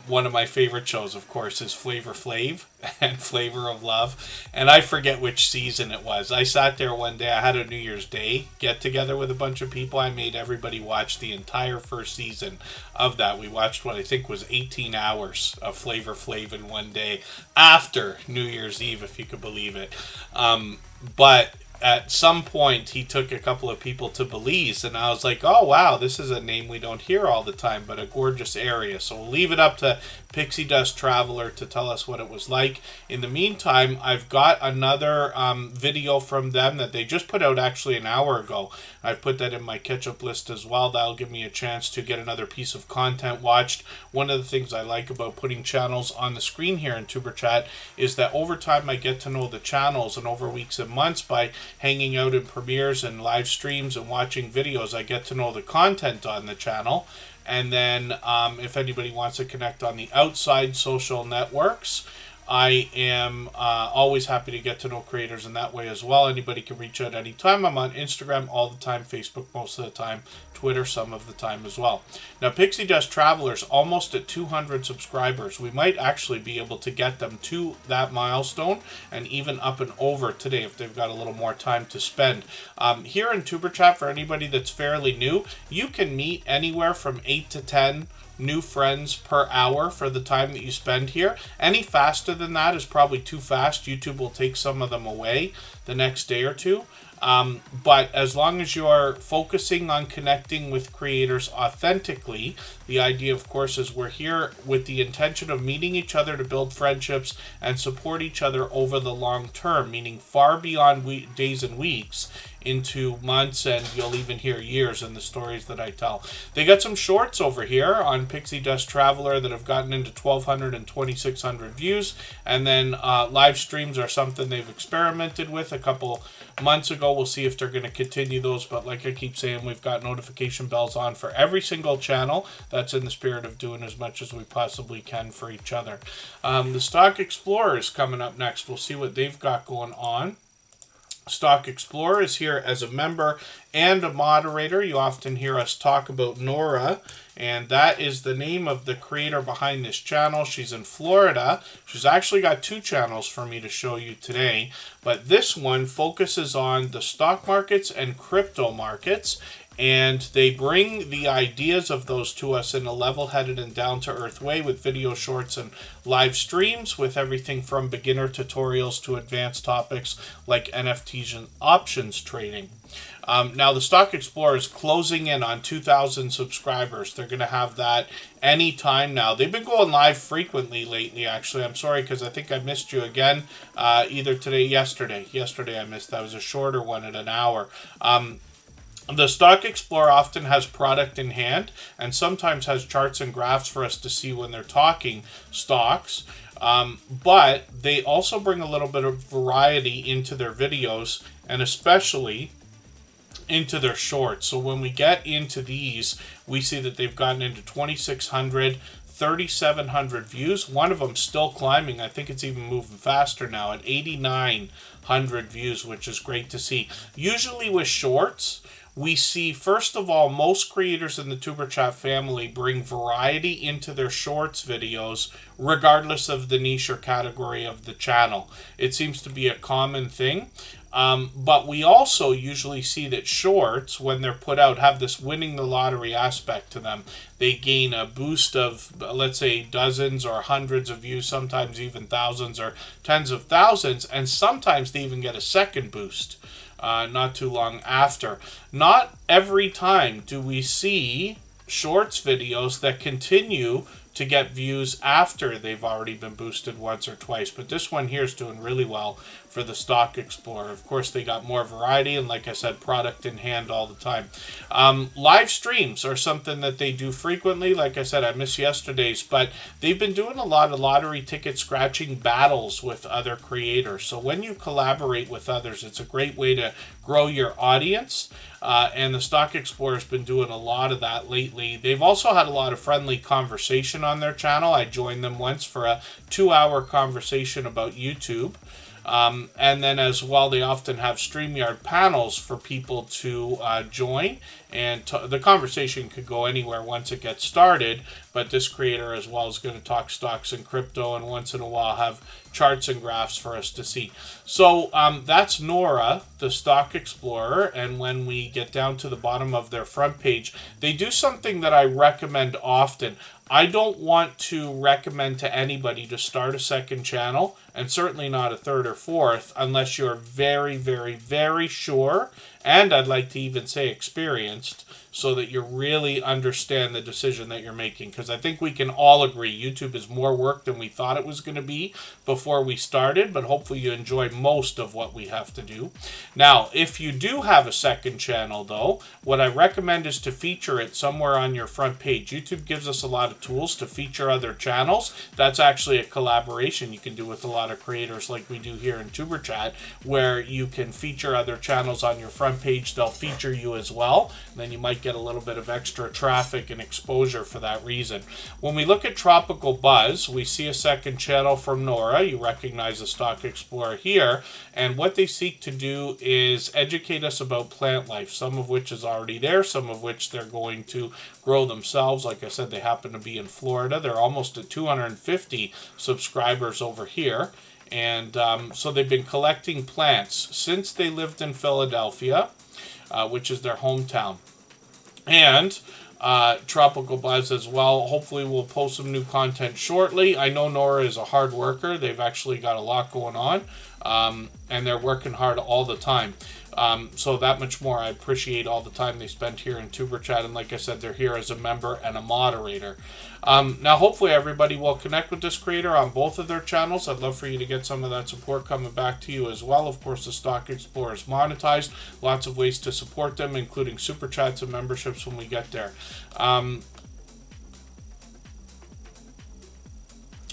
Speaker 1: one of my favorite shows, of course, is Flavor Flav and Flavor of Love. And I forget which season it was. I sat there one day. I had a New Year's Day get-together with a bunch of people. I made everybody watch the entire first season of that. We watched what I think was 18 hours of Flavor Flav in one day after New Year's Eve, if you could believe it. But at some point, he took a couple of people to Belize, and I was like, oh, wow, this is a name we don't hear all the time, but a gorgeous area. So we'll leave it up to Pixie Dust Traveler to tell us what it was like. In the meantime, I've got another video from them that they just put out actually an hour ago. I've put that in my catch-up list as well. That'll give me a chance to get another piece of content watched. One of the things I like about putting channels on the screen here in Tuber Chat is that over time I get to know the channels, and over weeks and months by hanging out in premieres and live streams and watching videos, I get to know the content on the channel. And then if anybody wants to connect on the outside social networks, I am always happy to get to know creators in that way as well. Anybody can reach out anytime. I'm on Instagram all the time, Facebook most of the time, Twitter some of the time as well. Now, Pixie Dust Travelers almost at 200 subscribers. We might actually be able to get them to that milestone and even up and over today if they've got a little more time to spend. Here in Tuber Chat, for anybody that's fairly new, you can meet anywhere from 8 to 10 new friends per hour for the time that you spend here. Any faster than that is probably too fast. YouTube will take some of them away the next day or two. But as long as you're focusing on connecting with creators authentically, the idea, of course, is we're here with the intention of meeting each other to build friendships and support each other over the long term, meaning far beyond days and weeks into months, and you'll even hear years in the stories that I tell. They got some shorts over here on Pixie Dust Traveler that have gotten into 1,200 and 2,600 views, and then live streams are something they've experimented with a couple months ago. We'll see if they're going to continue those, but like I keep saying, we've got notification bells on for every single channel. That's in the spirit of doing as much as we possibly can for each other. The Stock Explorer is coming up next. We'll see what they've got going on. Stock Explorer is here as a member and a moderator. You often hear us talk about Nora, and that is the name of the creator behind this channel. She's in Florida. She's actually got two channels for me to show you today, but this one focuses on the stock markets and crypto markets, and they bring the ideas of those to us in a level-headed and down-to-earth way with video shorts and live streams with everything from beginner tutorials to advanced topics like NFTs and options trading. Now, the Stock Explorer is closing in on 2,000 subscribers. They're going to have that anytime now. They've been going live frequently lately, actually. I'm sorry, because I think I missed you again, either today, yesterday. Yesterday I missed. That was a shorter one at an hour. The Stock Explorer often has product in hand and sometimes has charts and graphs for us to see when they're talking stocks. But they also bring a little bit of variety into their videos and especially into their shorts. So when we get into these, we see that they've gotten into 2,600, 3,700 views. One of them still climbing. I think it's even moving faster now at 8,900 views, which is great to see. Usually with shorts, we see, first of all, most creators in the Tuber Chat family bring variety into their shorts videos, regardless of the niche or category of the channel. It seems to be a common thing. But we also usually see that shorts, when they're put out, have this winning the lottery aspect to them. They gain a boost of, let's say, dozens or hundreds of views, sometimes even thousands or tens of thousands, and sometimes they even get a second boost not too long after. Not every time do we see shorts videos that continue to get views after they've already been boosted once or twice, but this one here is doing really well for the Stock Explorer. Of course, they got more variety and, like I said, product in hand all the time. Live streams are something that they do frequently. Like I said, I missed yesterday's, but they've been doing a lot of lottery ticket scratching battles with other creators. So when you collaborate with others, it's a great way to grow your audience. And the Stock Explorer has been doing a lot of that lately. They've also had a lot of friendly conversation on their channel. I joined them once for a 2-hour conversation about YouTube. And then as well, they often have StreamYard panels for people to join. And the conversation could go anywhere once it gets started. But this creator as well is going to talk stocks and crypto, and once in a while have charts and graphs for us to see. So that's Nora, the Stock Explorer. And when we get down to the bottom of their front page, they do something that I recommend often. I don't want to recommend to anybody to start a second channel, and certainly not a third or fourth, unless you're very, very, very sure, and I'd like to even say experienced, so that you really understand the decision that you're making. Because I think we can all agree YouTube is more work than we thought it was going to be before we started, but hopefully you enjoy most of what we have to do. Now, if you do have a second channel, though, what I recommend is to feature it somewhere on your front page. YouTube gives us a lot of tools to feature other channels. That's actually a collaboration you can do with a lot of creators like we do here in Tuber Chat, where you can feature other channels on your front page. They'll feature you as well. And then you might get a little bit of extra traffic and exposure for that reason. When we look at Tropical Buzz, we see a second channel from Nora. You recognize the Stock Explorer here. And what they seek to do is educate us about plant life, some of which is already there, some of which they're going to grow themselves. Like I said, they happen to be in Florida. They're almost at 250 subscribers over here. And so they've been collecting plants since they lived in Philadelphia, which is their hometown. And Tropical Buzz as well. Hopefully we'll post some new content shortly. I know Nora is a hard worker. They've actually got a lot going on. And they're working hard all the time. So that much more I appreciate all the time they spend here in Tuber Chat. And like I said, they're here as a member and a moderator. Now, hopefully everybody will connect with this creator on both of their channels. I'd love for you to get some of that support coming back to you as well. Of course, the Stock Explorer is monetized. Lots of ways to support them, including super chats and memberships when we get there.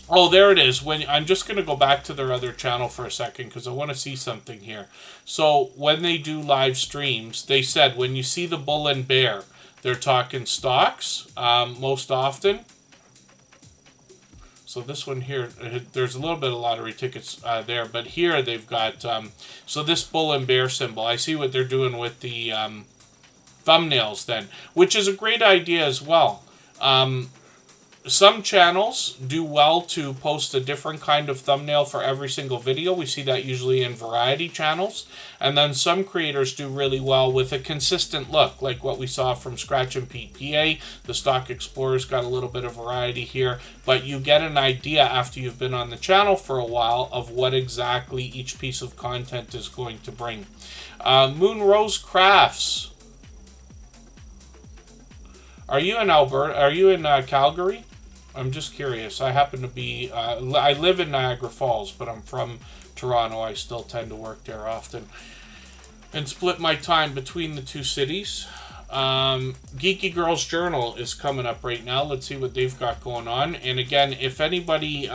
Speaker 1: Oh, there it is. I'm just going to go back to their other channel for a second because I want to see something here. So when they do live streams, they said when you see the bull and bear, they're talking stocks most often. So this one here, there's a little bit of lottery tickets there, but here they've got, so this bull and bear symbol, I see what they're doing with the thumbnails then, which is a great idea as well. Some channels do well to post a different kind of thumbnail for every single video. We see that usually in variety channels. And then some creators do really well with a consistent look, like what we saw from Scratch and Pete PA. The Stock Explorer's got a little bit of variety here, but you get an idea after you've been on the channel for a while of what exactly each piece of content is going to bring. Moon Rose Crafts. Are you in Alberta? Are you in Calgary? I'm just curious. I happen to be, I live in Niagara Falls, but I'm from Toronto. I still tend to work there often and split my time between the two cities. Geeky Girls Journal is coming up right now. Let's see what they've got going on. And again, if anybody,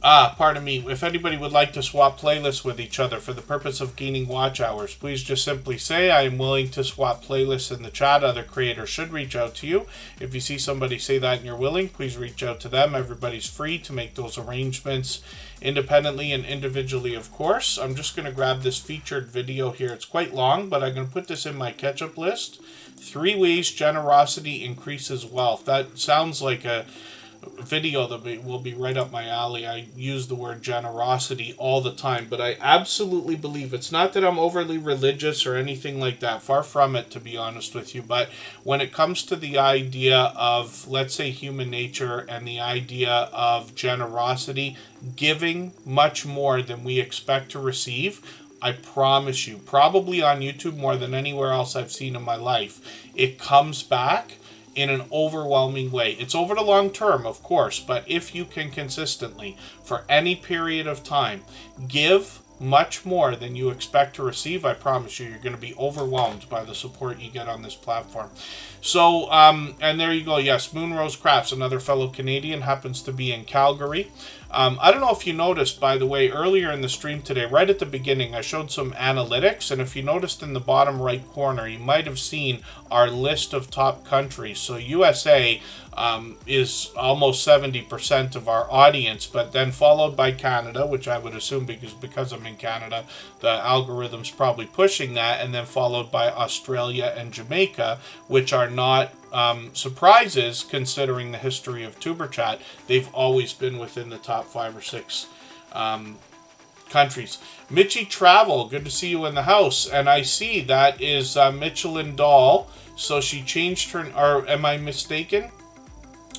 Speaker 1: pardon me, if anybody would like to swap playlists with each other for the purpose of gaining watch hours, please just simply say, I am willing to swap playlists in the chat. Other creators should reach out to you. If you see somebody say that and you're willing, please reach out to them. Everybody's free to make those arrangements independently and individually, of course. I'm just going to grab this featured video here. It's quite long, but I'm going to put this in my catch-up list. 3 ways generosity increases wealth. That sounds like a video that will be right up my alley. I use the word generosity all the time, but I absolutely believe, it's not that I'm overly religious or anything like that, far from it, to be honest with you, but when it comes to the idea of, let's say, human nature and the idea of generosity, giving much more than we expect to receive, I promise you, probably on YouTube more than anywhere else I've seen in my life, it comes back in an overwhelming way. It's over the long term, of course, but if you can consistently, for any period of time, give much more than you expect to receive, I promise you, you're going to be overwhelmed by the support you get on this platform. So, and there you go. Yes, Moonrose Crafts, another fellow Canadian, happens to be in Calgary. I don't know if you noticed, by the way, earlier in the stream today, right at the beginning, I showed some analytics, and if you noticed in the bottom right corner, you might have seen our list of top countries. So USA is almost 70% of our audience, but then followed by Canada, which I would assume because I'm in Canada, the algorithm's probably pushing that, and then followed by Australia and Jamaica, which are not surprises considering the history of Tuber Chat. They've always been within the top 5 or 6 countries. Mitchie Travel, good to see you in the house. And I see that is Michelin Doll. So she changed her, or am I mistaken?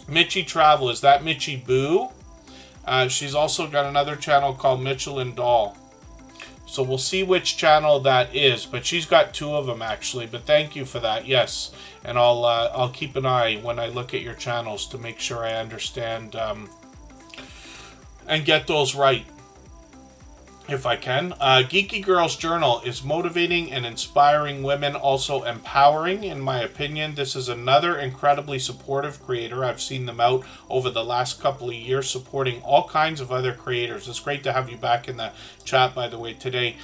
Speaker 1: Mitchie Travel, is that Mitchie Boo? She's also got another channel called Michelin Doll. So we'll see which channel that is, but she's got 2 of them actually. But thank you for that, yes. And I'll keep an eye when I look at your channels to make sure I understand and get those right, if I can. Geeky Girls Journal is motivating and inspiring women, also empowering, in my opinion. This is another incredibly supportive creator. I've seen them out over the last couple of years supporting all kinds of other creators. It's great to have you back in the chat, by the way, today.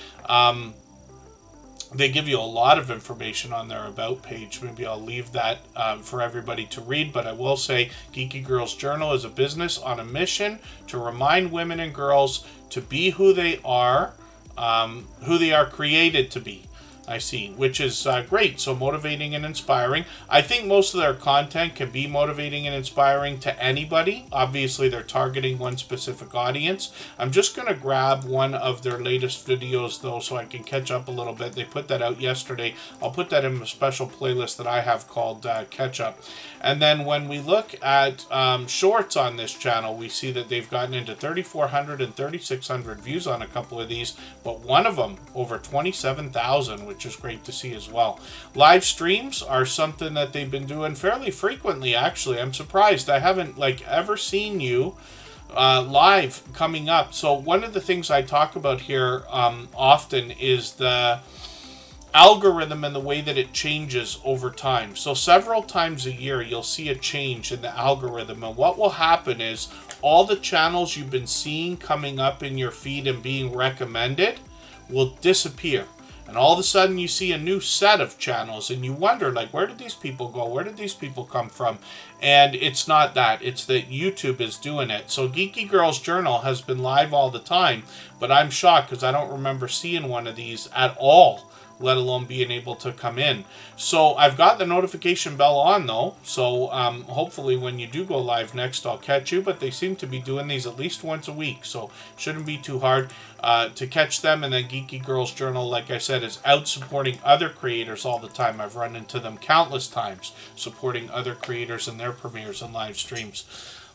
Speaker 1: They give you a lot of information on their About page. Maybe I'll leave that for everybody to read, but I will say Geeky Girls Journal is a business on a mission to remind women and girls to be who they are created to be. I see, which is great. So motivating and inspiring. I think most of their content can be motivating and inspiring to anybody. Obviously, they're targeting one specific audience. I'm just going to grab one of their latest videos, though, so I can catch up a little bit. They put that out yesterday. I'll put that in a special playlist that I have called Catch Up. And then when we look at shorts on this channel, we see that they've gotten into 3,400 and 3,600 views on a couple of these, but one of them over 27,000, which is great to see as well. Live streams are something that they've been doing fairly frequently, actually. I'm surprised. I haven't ever seen you live coming up. So one of the things I talk about here often is the algorithm and the way that it changes over time. So several times a year you'll see a change in the algorithm, and what will happen is all the channels you've been seeing coming up in your feed and being recommended will disappear. And all of a sudden you see a new set of channels and you wonder, where did these people go? Where did these people come from? And it's not that. It's that YouTube is doing it. So Geeky Girls Journal has been live all the time, but I'm shocked because I don't remember seeing one of these at all, let alone being able to come in. So I've got the notification bell on, though. So hopefully when you do go live next, I'll catch you. But they seem to be doing these at least once a week, so shouldn't be too hard to catch them. And then Geeky Girls Journal, like I said, is out supporting other creators all the time. I've run into them countless times supporting other creators in their premieres and live streams.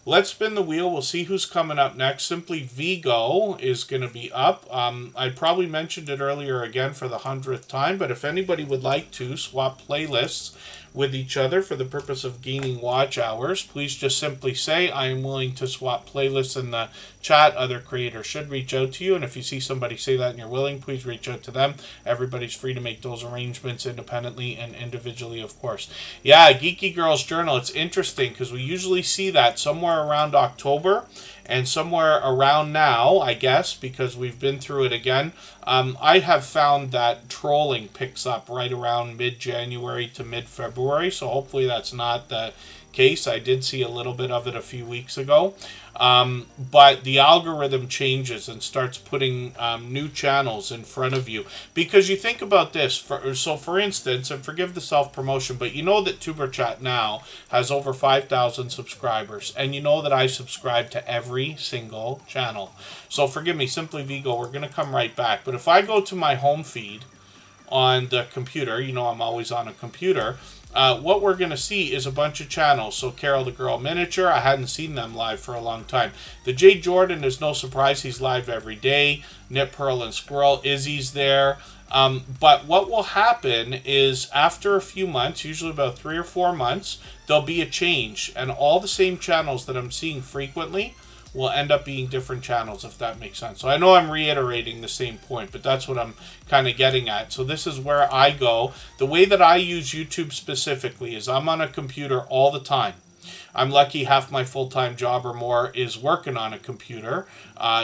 Speaker 1: Let's spin the wheel. We'll see who's coming up next. Simply Vigo is going to be up. I probably mentioned it earlier again for the 100th time, but if anybody would like to swap playlists with each other for the purpose of gaining watch hours, please just simply say, I am willing to swap playlists in the chat. Other creators should reach out to you, and if you see somebody say that and you're willing, please reach out to them. Everybody's free to make those arrangements independently and individually, of course. Yeah, Geeky Girls Journal, it's interesting because we usually see that somewhere around October and somewhere around now, I guess, because we've been through it again. I have found that trolling picks up right around mid-January to mid-February, so hopefully that's not the case. I did see a little bit of it a few weeks ago. But the algorithm changes and starts putting new channels in front of you. Because you think about this. For instance, and forgive the self-promotion, but you know that Tuber Chat now has over 5,000 subscribers. And you know that I subscribe to every single channel. So forgive me, Simply Vigo, we're going to come right back. But if I go to my home feed on the computer, you know I'm always on a computer, what we're going to see is a bunch of channels. So Carol the Girl Miniature, I hadn't seen them live for a long time. The Jay Jordan is no surprise, he's live every day. Knit Pearl and Squirrel, Izzy's there. But what will happen is after a few months, usually about 3 or 4 months, there'll be a change. And all the same channels that I'm seeing frequently will end up being different channels, if that makes sense. So I know I'm reiterating the same point, but that's what I'm kind of getting at. So this is where I go. The way that I use YouTube specifically is I'm on a computer all the time. I'm lucky half my full-time job or more is working on a computer,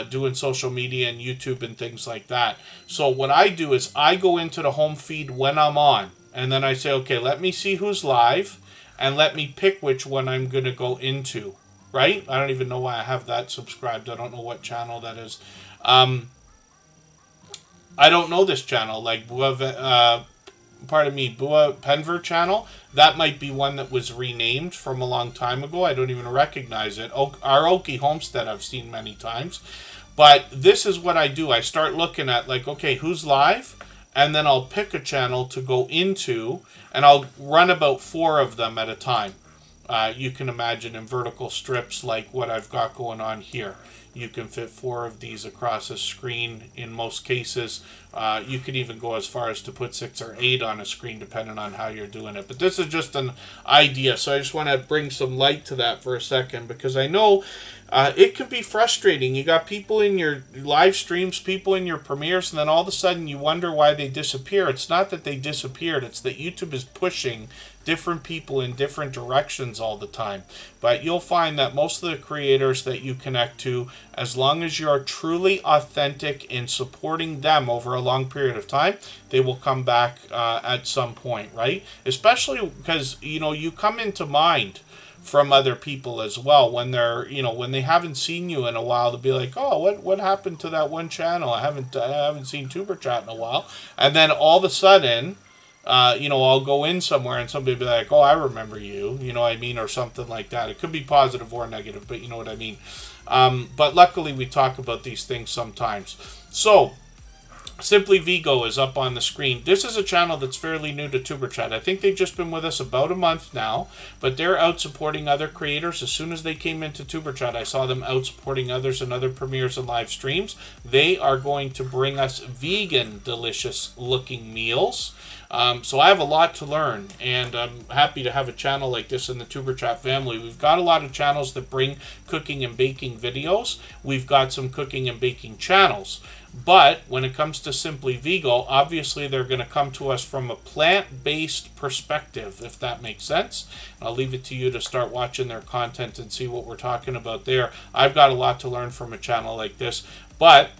Speaker 1: doing social media and YouTube and things like that. So what I do is I go into the home feed when I'm on, and then I say, okay, let me see who's live, and let me pick which one I'm going to go into. Right? I don't even know why I have that subscribed. I don't know what channel that is. I don't know this channel. Like, Bua Penver channel. That might be one that was renamed from a long time ago. I don't even recognize it. Our Okie Homestead I've seen many times. But this is what I do. I start looking at, like, okay, who's live? And then I'll pick a channel to go into. And I'll run about 4 of them at a time. You can imagine in vertical strips like what I've got going on here. You can fit 4 of these across a screen in most cases. You could even go as far as to put 6 or 8 on a screen depending on how you're doing it. But this is just an idea. So I just want to bring some light to that for a second because I know it can be frustrating. You got people in your live streams, people in your premieres, and then all of a sudden you wonder why they disappear. It's not that they disappeared. It's that YouTube is pushing different people in different directions all the time. But you'll find that most of the creators that you connect to, as long as you're truly authentic in supporting them over a long period of time, they will come back at some point, right? Especially because, you know, you come into mind from other people as well when they're, you know, when they haven't seen you in a while, to be like, oh, what happened to that one channel? I haven't seen Tuber Chat in a while. And then all of a sudden, you know, I'll go in somewhere and somebody will be like, oh, I remember you, you know what I mean, or something like that. It could be positive or negative, but you know what I mean. But luckily we talk about these things sometimes. So Simply Vigo is up on the screen. This is a channel that's fairly new to Tuber Chat. I think they've just been with us about a month now, but they're out supporting other creators. As soon as they came into Tuber Chat, I saw them out supporting others in other premieres and live streams. They are going to bring us vegan, delicious looking meals. So I have a lot to learn, and I'm happy to have a channel like this in the Tuber Chat family. We've got a lot of channels that bring cooking and baking videos. We've got some cooking and baking channels. But when it comes to Simply Vigo, obviously they're going to come to us from a plant-based perspective, if that makes sense. I'll leave it to you to start watching their content and see what we're talking about there. I've got a lot to learn from a channel like this, but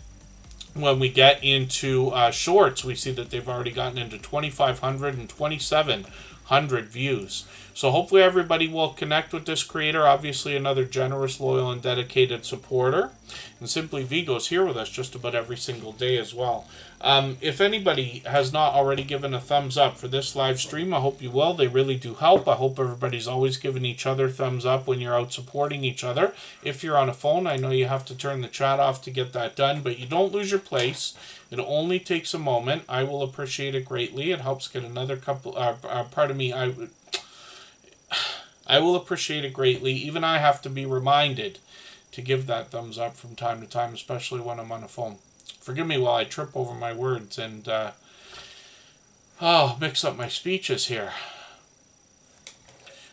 Speaker 1: when we get into shorts, we see that they've already gotten into 2,500 and 2,700 views. So hopefully everybody will connect with this creator. Obviously another generous, loyal, and dedicated supporter. And Simply Vigo's here with us just about every single day as well. If anybody has not already given a thumbs up for this live stream, I hope you will. They really do help. I hope everybody's always giving each other thumbs up when you're out supporting each other. If you're on a phone, I know you have to turn the chat off to get that done, but you don't lose your place. It only takes a moment. I will appreciate it greatly. It helps get another couple, I will appreciate it greatly. Even I have to be reminded to give that thumbs up from time to time, especially when I'm on a phone. Forgive me while I trip over my words and mix up my speeches here.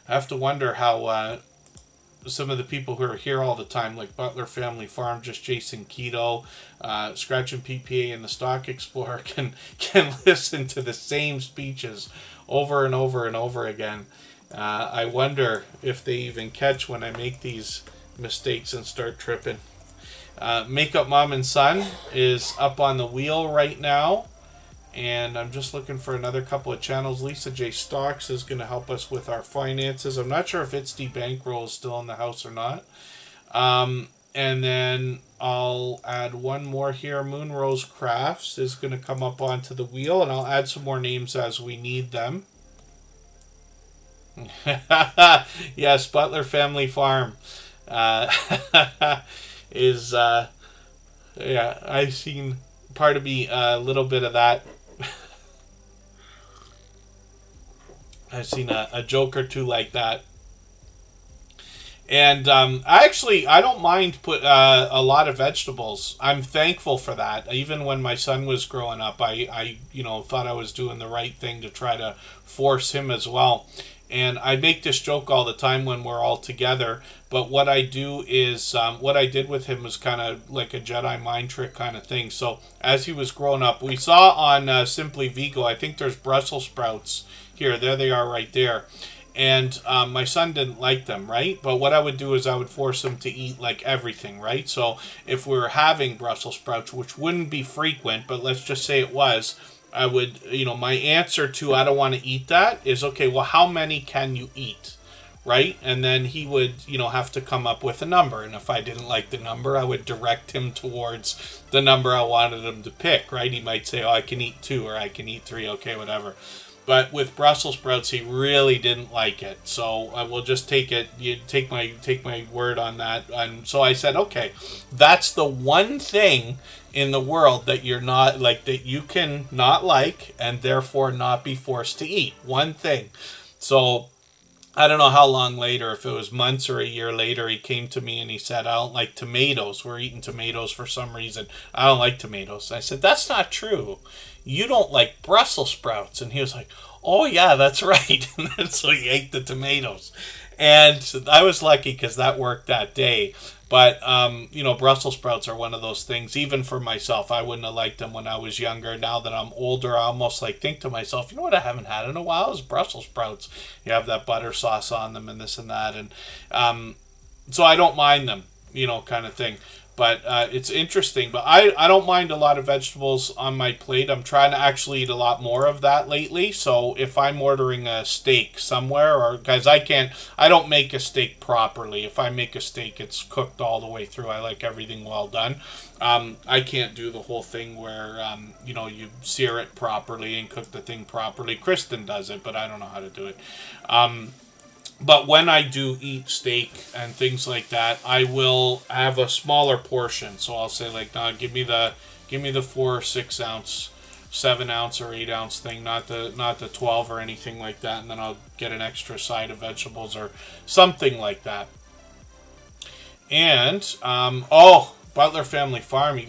Speaker 1: I have to wonder how some of the people who are here all the time, like Butler Family Farm, Just Jason Keto, Scratch and PPA, and the Stock Explorer, can listen to the same speeches over and over and over again. I wonder if they even catch when I make these mistakes and start tripping. Makeup Mom and Son is up on the wheel right now, And I'm just looking for another couple of channels. Lisa J. Stocks is going to help us with our finances. I'm not sure if It's the Bankroll is still in the house or not. And then I'll add one more here. Moonrose Crafts is going to come up onto the wheel, and I'll add some more names as we need them. Yes, Butler Family Farm is, yeah, I've seen, pardon me, a little bit of that. I've seen a joke or two like that. And I don't mind put a lot of vegetables. I'm thankful for that. Even when my son was growing up, I thought I was doing the right thing to try to force him as well. And I make this joke all the time when we're all together. But what I do is, what I did with him was kind of like a Jedi mind trick kind of thing. So as he was growing up, we saw on Simply Vigo, I think there's Brussels sprouts here. There they are right there. And my son didn't like them, right? But what I would do is I would force him to eat like everything, right? So if we were having Brussels sprouts, which wouldn't be frequent, but let's just say it was, I would, my answer to I don't want to eat that is, okay, well, how many can you eat, right? And then he would, have to come up with a number. And if I didn't like the number, I would direct him towards the number I wanted him to pick, right? He might say, oh, I can eat 2 or I can eat 3, okay, whatever. But with Brussels sprouts, he really didn't like it. So I will just take it. You take my word on that. And so I said, okay, that's the one thing in the world that you're not like, that you can not like, and therefore not be forced to eat. One thing. So I don't know how long later, if it was months or a year later, he came to me and he said, I don't like tomatoes. We're eating tomatoes for some reason. I don't like tomatoes. I said, that's not true. You don't like Brussels sprouts. And he was like, oh yeah, that's right. And so he ate the tomatoes. And I was lucky because that worked that day. But, Brussels sprouts are one of those things, even for myself. I wouldn't have liked them when I was younger. Now that I'm older, I almost think to myself, you know what I haven't had in a while is Brussels sprouts. You have that butter sauce on them and this and that. And so I don't mind them, kind of thing. But it's interesting. But I don't mind a lot of vegetables on my plate. I'm trying to actually eat a lot more of that lately. So if I'm ordering a steak somewhere, or guys, I don't make a steak properly. If I make a steak, it's cooked all the way through. I like everything well done. I can't do the whole thing where, you sear it properly and cook the thing properly. Kristen does it, but I don't know how to do it. But when I do eat steak and things like that, I will have a smaller portion. So I'll say give me the 4 or 6 ounce, 7 ounce or 8 ounce thing, not the 12 or anything like that, and then I'll get an extra side of vegetables or something like that. And Butler Family Farm,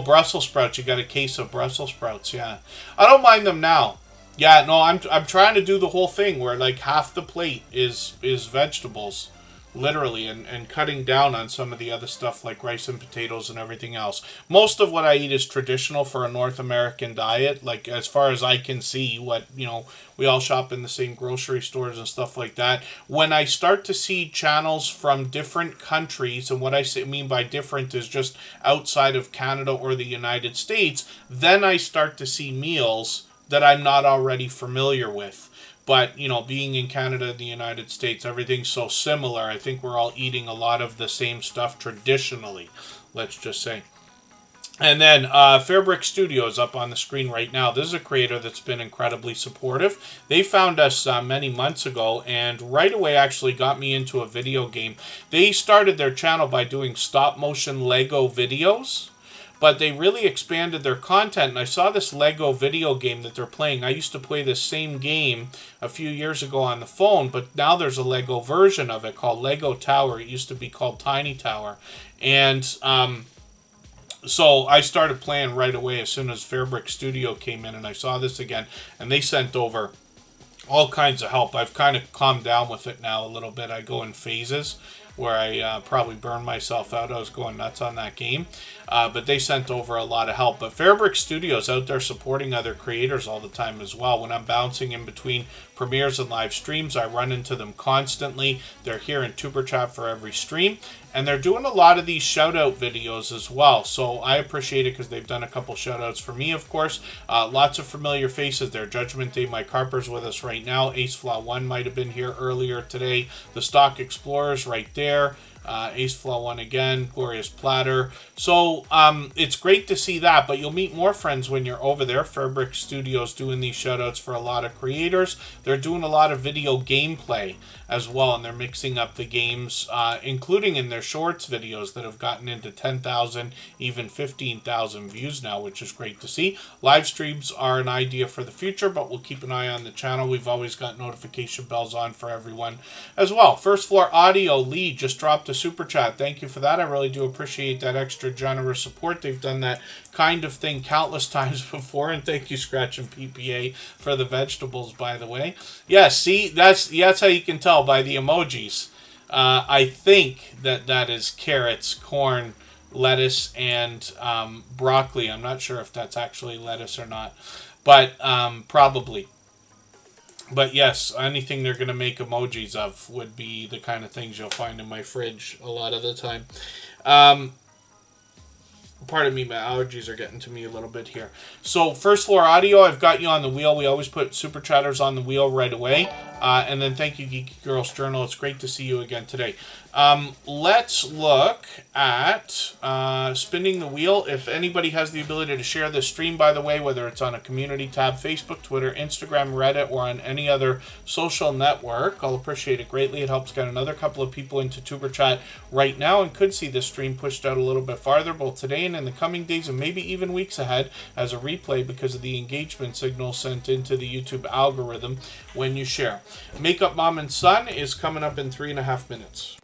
Speaker 1: Brussels sprouts, you got a case of Brussels sprouts, yeah. I don't mind them now. Yeah, no, I'm trying to do the whole thing where half the plate is vegetables, literally, and cutting down on some of the other stuff like rice and potatoes and everything else. Most of what I eat is traditional for a North American diet, as far as I can see. We all shop in the same grocery stores and stuff like that. When I start to see channels from different countries, and what I mean by different is just outside of Canada or the United States, then I start to see meals that I'm not already familiar with. But, being in Canada and the United States, everything's so similar. I think we're all eating a lot of the same stuff traditionally, let's just say. And then Fairbrick Studios up on the screen right now. This is a creator that's been incredibly supportive. They found us many months ago and right away actually got me into a video game. They started their channel by doing stop motion Lego videos. But they really expanded their content, and I saw this Lego video game that they're playing. I used to play this same game a few years ago on the phone, but now there's a Lego version of it called Lego Tower. It used to be called Tiny Tower. And so I started playing right away as soon as Fairbrick Studio came in, and I saw this again, and they sent over all kinds of help. I've kind of calmed down with it now a little bit. I go in phases where I probably burned myself out. I was going nuts on that game. But they sent over a lot of help. But Fairbrick Studios out there supporting other creators all the time as well. When I'm bouncing in between premieres and live streams, I run into them constantly. They're here in Tuber Chat for every stream. And they're doing a lot of these shout out videos as well. So I appreciate it because they've done a couple shout outs for me, of course. Lots of familiar faces there. Judgment Day, Mike Harper's with us right now. Ace Flaw 1 might have been here earlier today. The Stock Explorers right there. Ace Flaw 1 again, Glorious Platter. So it's great to see that, but you'll meet more friends when you're over there. Fairbrick Studios doing these shoutouts for a lot of creators. They're doing a lot of video gameplay as well, and they're mixing up the games, including in their shorts videos that have gotten into 10,000, even 15,000 views now, which is great to see. Live streams are an idea for the future, but we'll keep an eye on the channel. We've always got notification bells on for everyone as well. First Floor Audio, Lee just dropped a super chat. Thank you for that. I really do appreciate that extra generous support. They've done that kind of thing countless times before, and thank you, Scratch and PPA, for the vegetables, by the way. Yes, see, that's how you can tell by the emojis. I think that is carrots, corn, lettuce, and broccoli. I'm not sure if that's actually lettuce or not, but probably. But yes, anything they're going to make emojis of would be the kind of things you'll find in my fridge a lot of the time. Pardon me, my allergies are getting to me a little bit here. So, First Floor Audio, I've got you on the wheel. We always put super chatters on the wheel right away. And then thank you, Geeky Girls Journal. It's great to see you again today. Let's look at spinning the wheel. If anybody has the ability to share this stream, by the way, whether it's on a community tab, Facebook, Twitter, Instagram, Reddit, or on any other social network, I'll appreciate it greatly. It helps get another couple of people into Tuber Chat right now and could see this stream pushed out a little bit farther, both today and in the coming days and maybe even weeks ahead as a replay because of the engagement signal sent into the YouTube algorithm when you share. Makeup Mom and Son is coming up in 3.5 minutes.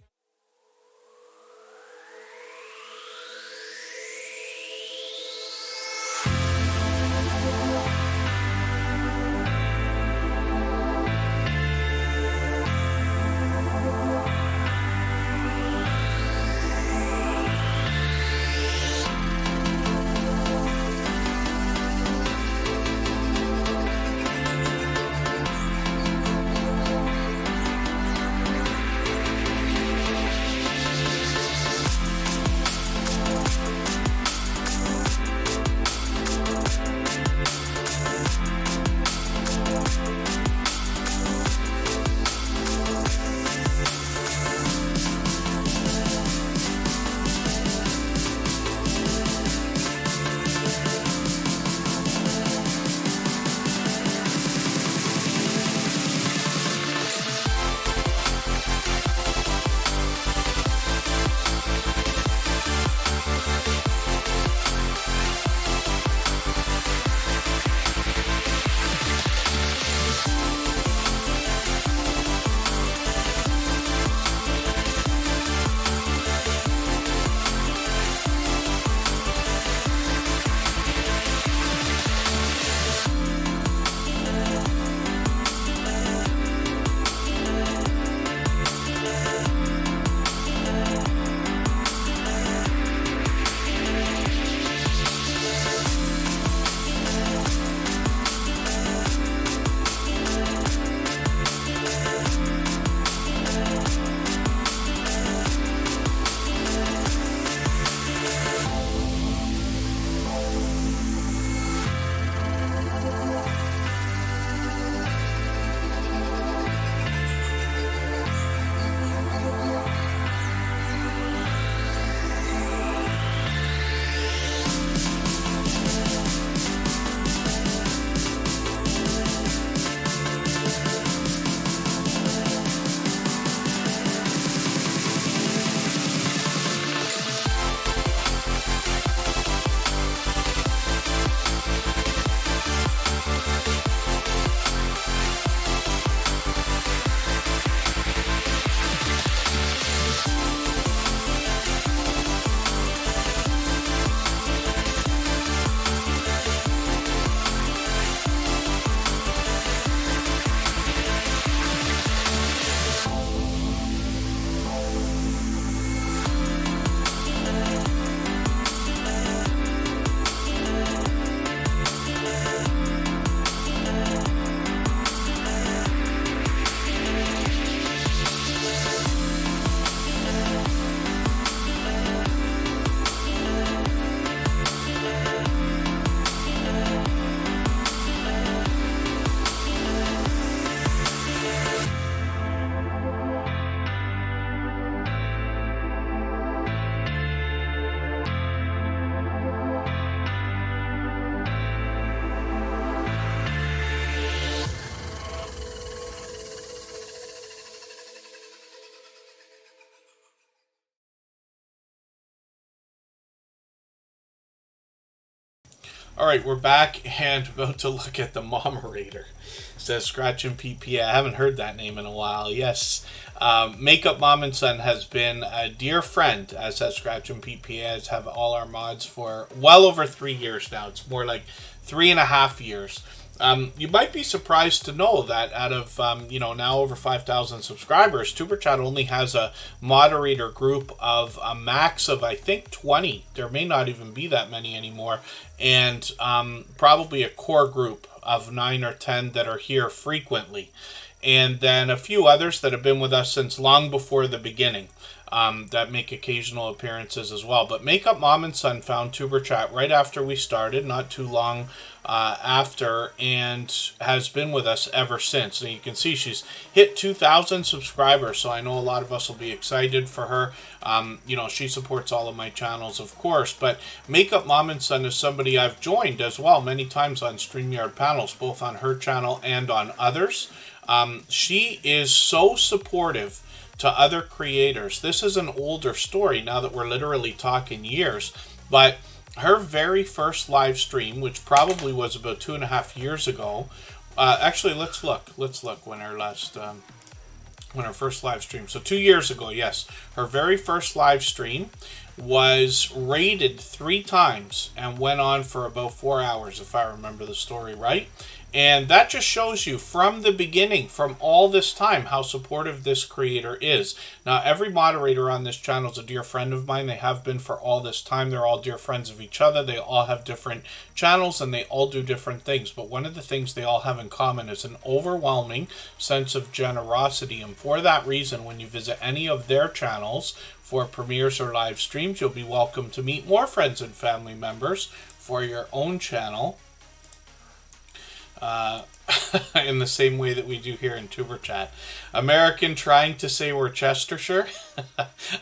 Speaker 1: All right, we're back and about to look at the moderator. It says Scratch and PPA. I haven't heard that name in a while. Yes, Makeup Mom and Son has been a dear friend, as has Scratch and PPA, as have all our mods for well over 3 years now. It's more like 3.5 years. You might be surprised to know that out of, now over 5,000 subscribers, TuberChat only has a moderator group of a max of, I think, 20. There may not even be that many anymore. And probably a core group of 9 or 10 that are here frequently. And then a few others that have been with us since long before the beginning. That make occasional appearances as well. But Makeup Mom and Son found TuberChat right after we started, not too long after, and has been with us ever since. And you can see she's hit 2,000 subscribers, so I know a lot of us will be excited for her. She supports all of my channels, of course, but Makeup Mom and Son is somebody I've joined as well many times on StreamYard panels, both on her channel and on others. She is so supportive to other creators. This is an older story now that we're literally talking years, but her very first live stream, which probably was about 2.5 years ago, actually let's look when her first live stream, so 2 years ago, yes, her very first live stream was rated 3 times and went on for about 4 hours, if I remember the story right. And that just shows you from the beginning, from all this time, how supportive this creator is. Now, every moderator on this channel is a dear friend of mine. They have been for all this time. They're all dear friends of each other. They all have different channels and they all do different things. But one of the things they all have in common is an overwhelming sense of generosity. And for that reason, when you visit any of their channels for premieres or live streams, you'll be welcome to meet more friends and family members for your own channel. In the same way that we do here in TuberChat. American trying to say we're Chestershire.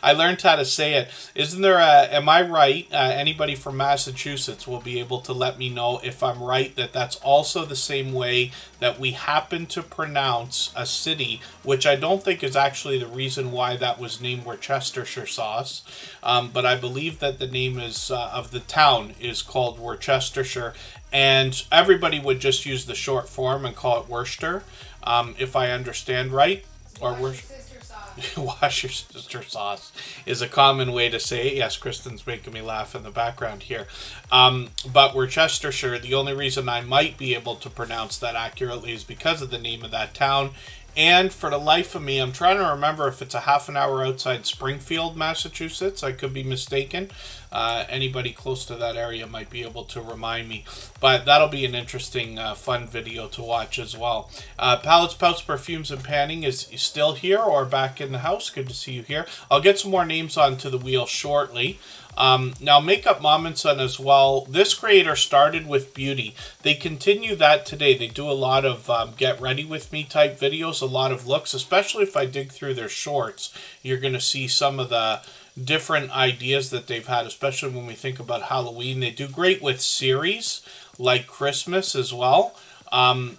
Speaker 1: I learned how to say it. Isn't there am I right? Anybody from Massachusetts will be able to let me know if I'm right, that that's also the same way that we happen to pronounce a city, which I don't think is actually the reason why that was named Worcestershire sauce. But I believe that the name is of the town is called Worcestershire. And everybody would just use the short form and call it Worcester, if I understand right. Or
Speaker 2: Wash your sister sauce.
Speaker 1: Wash your sister sauce is a common way to say it. Yes, Kristen's making me laugh in the background here. But Worcestershire, the only reason I might be able to pronounce that accurately is because of the name of that town. And for the life of me, I'm trying to remember if it's a half an hour outside Springfield, Massachusetts. I could be mistaken. Anybody close to that area might be able to remind me. But that'll be an interesting, fun video to watch as well. Palettes, Pouts, Perfumes, and Panning is still here or back in the house. Good to see you here. I'll get some more names onto the wheel shortly. Now, Makeup Mom and Son as well. This creator started with beauty. They continue that today. They do a lot of get ready with me type videos, a lot of looks, especially if I dig through their shorts. You're going to see some of the different ideas that they've had, especially when we think about Halloween. They do great with series like Christmas as well. And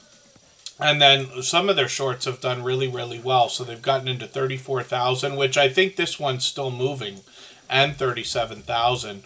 Speaker 1: then some of their shorts have done really, really well. So they've gotten into 34,000, which I think this one's still moving, and 37,000.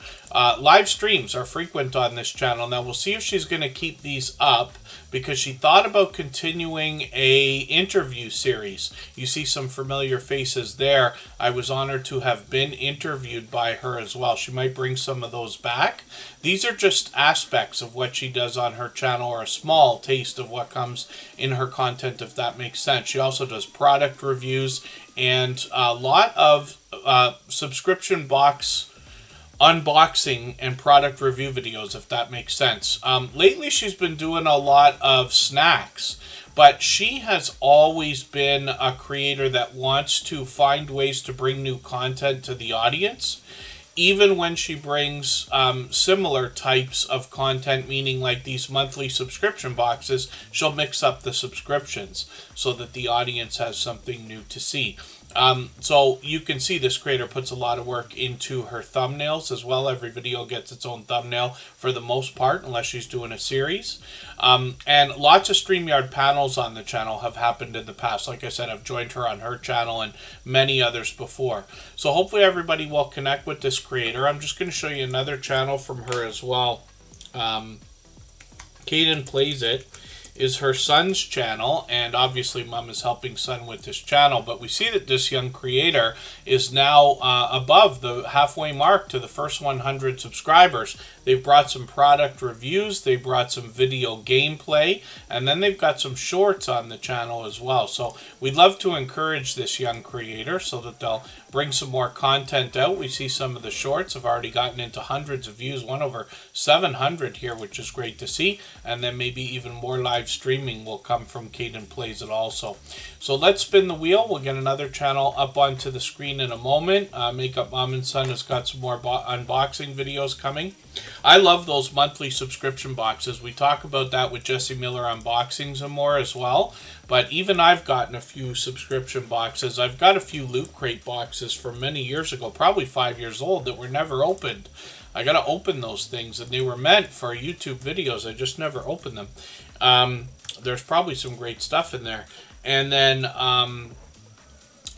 Speaker 1: Live streams are frequent on this channel. Now we'll see if she's going to keep these up, because she thought about continuing a interview series. You see some familiar faces there. I was honored to have been interviewed by her as well. She might bring some of those back. These are just aspects of what she does on her channel, or a small taste of what comes in her content, if that makes sense. She also does product reviews and a lot of subscription box unboxing and product review videos, if that makes sense. Lately she's been doing a lot of snacks, but she has always been a creator that wants to find ways to bring new content to the audience. Even when she brings similar types of content, meaning like these monthly subscription boxes, she'll mix up the subscriptions so that the audience has something new to see. So you can see this creator puts a lot of work into her thumbnails as well. Every video gets its own thumbnail for the most part, unless she's doing a series. And lots of StreamYard panels on the channel have happened in the past. Like I said, I've joined her on her channel and many others before. So hopefully everybody will connect with this creator. I'm just going to show you another channel from her as well. Caden Plays It is her son's channel, and obviously mom is helping son with this channel, but we see that this young creator is now above the halfway mark to the first 100 subscribers. They've brought some product reviews, they brought some video gameplay, and then they've got some shorts on the channel as well. So we'd love to encourage this young creator so that they'll bring some more content out. We see some of the shorts have already gotten into hundreds of views, one over 700 here, which is great to see, and then maybe even more live streaming will come from Caden Plays It also. So let's spin the wheel. We'll get another channel up onto the screen in a moment. Makeup Mom and Son has got some more unboxing videos coming. I love those monthly subscription boxes. We talk about that with Jesse Miller unboxings and more as well. But even I've gotten a few subscription boxes. I've got a few Loot Crate boxes from many years ago, probably 5 years old, that were never opened. I got to open those things, and they were meant for YouTube videos. I just never opened them. There's probably some great stuff in there. And then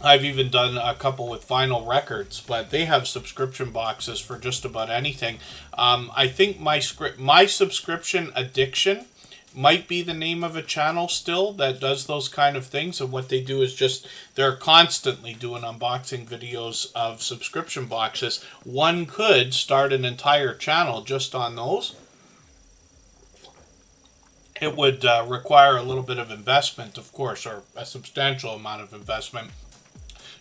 Speaker 1: I've even done a couple with vinyl records, but they have subscription boxes for just about anything. I think my subscription addiction might be the name of a channel still that does those kind of things, and what they do is just they're constantly doing unboxing videos of subscription boxes. One could start an entire channel just on those. It would require a little bit of investment, of course, or a substantial amount of investment.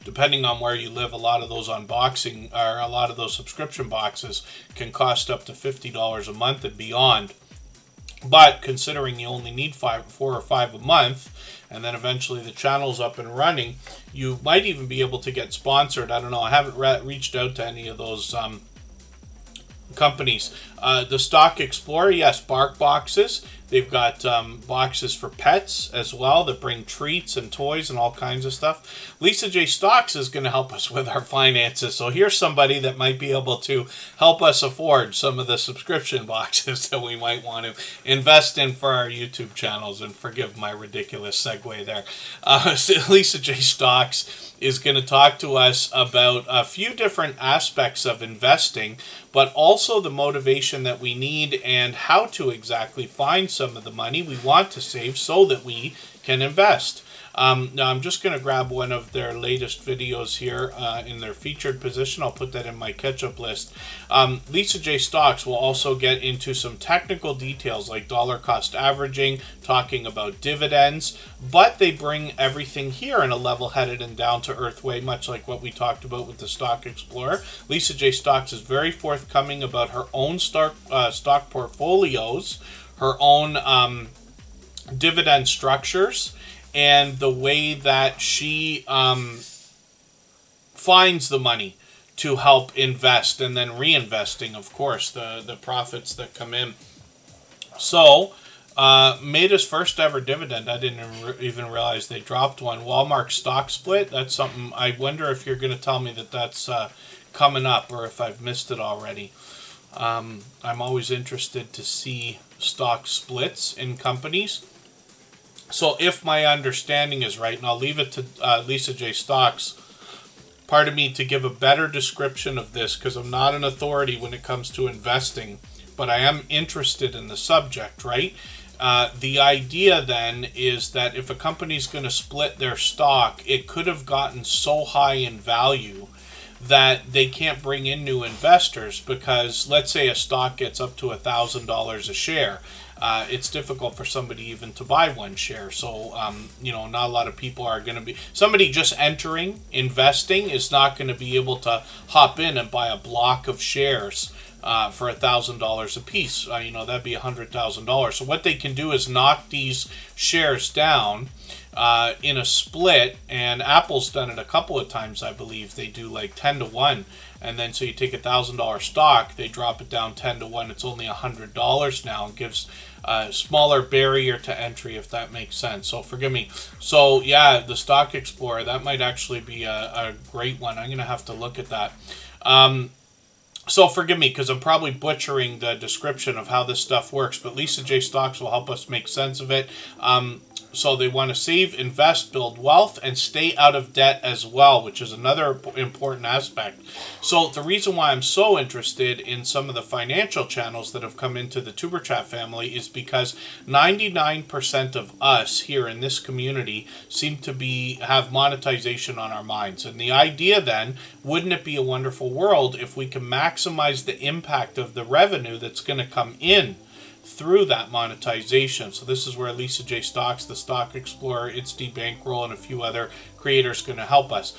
Speaker 1: Depending on where you live, a lot of those unboxing or a lot of those subscription boxes can cost up to $50 a month and beyond. But considering you only need 4 or 5 a month, and then eventually the channel's up and running, you might even be able to get sponsored. I don't know. I haven't reached out to any of those companies. The Stock Explorer, yes, Bark boxes. They've got boxes for pets as well that bring treats and toys and all kinds of stuff. Lisa J. Stocks is going to help us with our finances. So here's somebody that might be able to help us afford some of the subscription boxes that we might want to invest in for our YouTube channels. And forgive my ridiculous segue there. Lisa J. Stocks is going to talk to us about a few different aspects of investing, but also the motivation that we need and how to exactly find some of the money we want to save so that we can invest. Now I'm just going to grab one of their latest videos here in their featured position. I'll put that in my catch-up list. Lisa J. Stocks will also get into some technical details like dollar cost averaging, talking about dividends, but they bring everything here in a level-headed and down-to-earth way, much like what we talked about with the Stock Explorer. Lisa J. Stocks is very forthcoming about her own stock portfolios, her own dividend structures, and the way that she finds the money to help invest, and then reinvesting, of course, the profits that come in. So, made his first ever dividend. I didn't even realize they dropped one. Walmart stock split. That's something. I wonder if you're going to tell me that that's coming up, or if I've missed it already. I'm always interested to see stock splits in companies. So if my understanding is right, and I'll leave it to Lisa J. Stocks, pardon me, to give a better description of this, because I'm not an authority when it comes to investing, but I am interested in the subject, right? The idea then is that if a company's going to split their stock, it could have gotten so high in value that they can't bring in new investors, because let's say a stock gets up to $1,000 a share. It's difficult for somebody even to buy one share. So, not a lot of people are going to be... Somebody just entering, investing, is not going to be able to hop in and buy a block of shares for $1,000 a piece. That'd be $100,000. So what they can do is knock these shares down in a split, and Apple's done it a couple of times, I believe. They do like 10 to 1, and then so you take $1,000 stock, they drop it down 10 to 1. It's only $100 now, and gives a smaller barrier to entry, if that makes sense. So forgive me. So yeah, the Stock Explorer, that might actually be a great one. I'm going to have to look at that. So forgive me, because I'm probably butchering the description of how this stuff works, but Lisa J. Stocks will help us make sense of it. So they want to save, invest, build wealth, and stay out of debt as well, which is another important aspect. So the reason why I'm so interested in some of the financial channels that have come into the Tuber Chat family is because 99% of us here in this community seem to have monetization on our minds. And the idea then, wouldn't it be a wonderful world if we can maximize the impact of the revenue that's going to come in through that monetization? So this is where Lisa J. Stocks, the Stock Explorer, It's Bankroll, and a few other creators going to help us.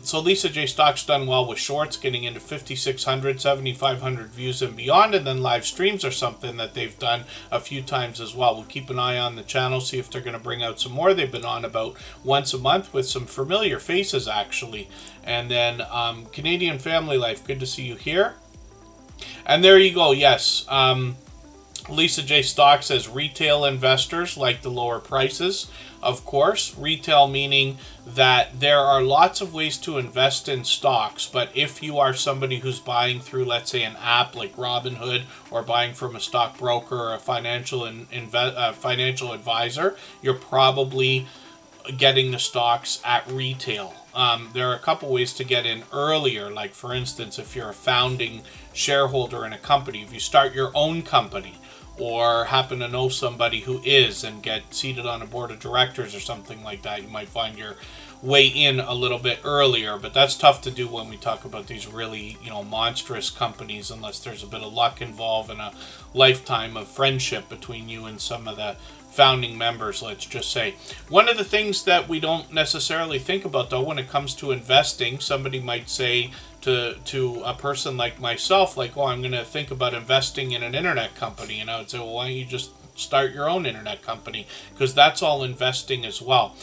Speaker 1: So Lisa J. Stocks done well with shorts, getting into 5,600, 7,500 views and beyond, and then live streams are something that they've done a few times as well. We'll keep an eye on the channel, see if they're going to bring out some more. They've been on about once a month with some familiar faces, actually. And then Canadian Family Life, good to see you here. And there you go, yes. Lisa J. Stock says retail investors like the lower prices. Of course, retail meaning that there are lots of ways to invest in stocks, but if you are somebody who's buying through, let's say, an app like Robinhood, or buying from a stockbroker or a financial advisor, you're probably getting the stocks at retail. There are a couple ways to get in earlier, like for instance, if you're a founding shareholder in a company, if you start your own company, or happen to know somebody who is and get seated on a board of directors or something like that, you might find your way in a little bit earlier. But that's tough to do when we talk about these really, monstrous companies, unless there's a bit of luck involved and a lifetime of friendship between you and some of the founding members, let's just say. One of the things that we don't necessarily think about, though, when it comes to investing, somebody might say to a person like myself, like, oh, I'm going to think about investing in an internet company. And I would say, well, why don't you just start your own internet company? Because that's all investing as well.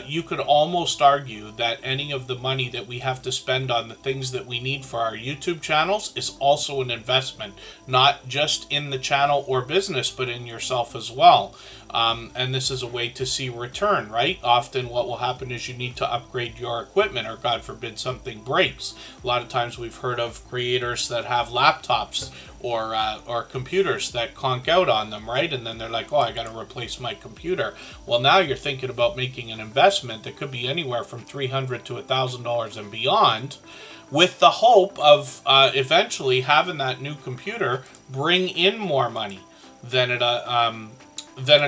Speaker 1: You could almost argue that any of the money that we have to spend on the things that we need for our YouTube channels is also an investment, not just in the channel or business, but in yourself as well. And this is a way to see return, right? Often what will happen is you need to upgrade your equipment, or God forbid something breaks. A lot of times we've heard of creators that have laptops or computers that conk out on them, right? And then they're like, oh, I got to replace my computer. Well, now you're thinking about making an investment that could be anywhere from $300 to $1,000 and beyond, with the hope of eventually having that new computer bring in more money than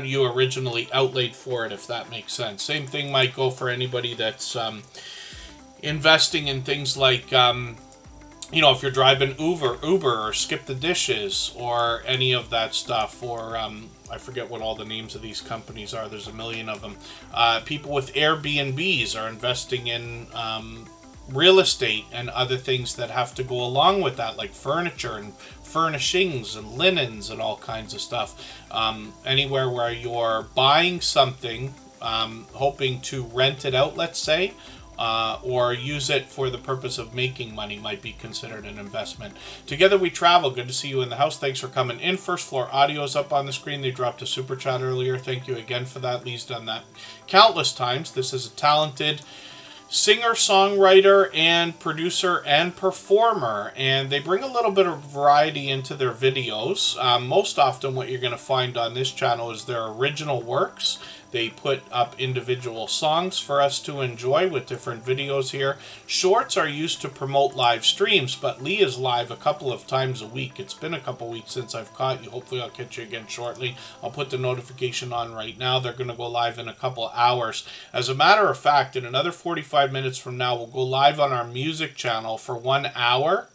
Speaker 1: you originally outlaid for it, if that makes sense. Same thing might go for anybody that's investing in things like if you're driving Uber or Skip the Dishes or any of that stuff, or I forget what all the names of these companies are. There's a million of them. People with Airbnbs are investing in real estate and other things that have to go along with that, like furniture and furnishings and linens and all kinds of stuff. Anywhere where you're buying something, hoping to rent it out, let's say, or use it for the purpose of making money, might be considered an investment. Together We Travel, good to see you in the house. Thanks for coming in. First Floor Audio is up on the screen. They dropped a super chat earlier. Thank you again for that. Lee's done that countless times. This is a talented singer, songwriter, and producer and performer, and they bring a little bit of variety into their videos. Most often what you're going to find on this channel is their original works. They put up individual songs for us to enjoy with different videos here. Shorts are used to promote live streams, but Lee is live a couple of times a week. It's been a couple weeks since I've caught you. Hopefully I'll catch you again shortly. I'll put the notification on right now. They're going to go live in a couple hours. As a matter of fact, in another 45 minutes from now, we'll go live on our music channel for 1 hour,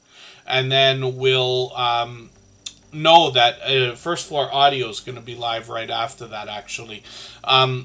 Speaker 1: and then we'll know that First Floor Audio is going to be live right after that, actually.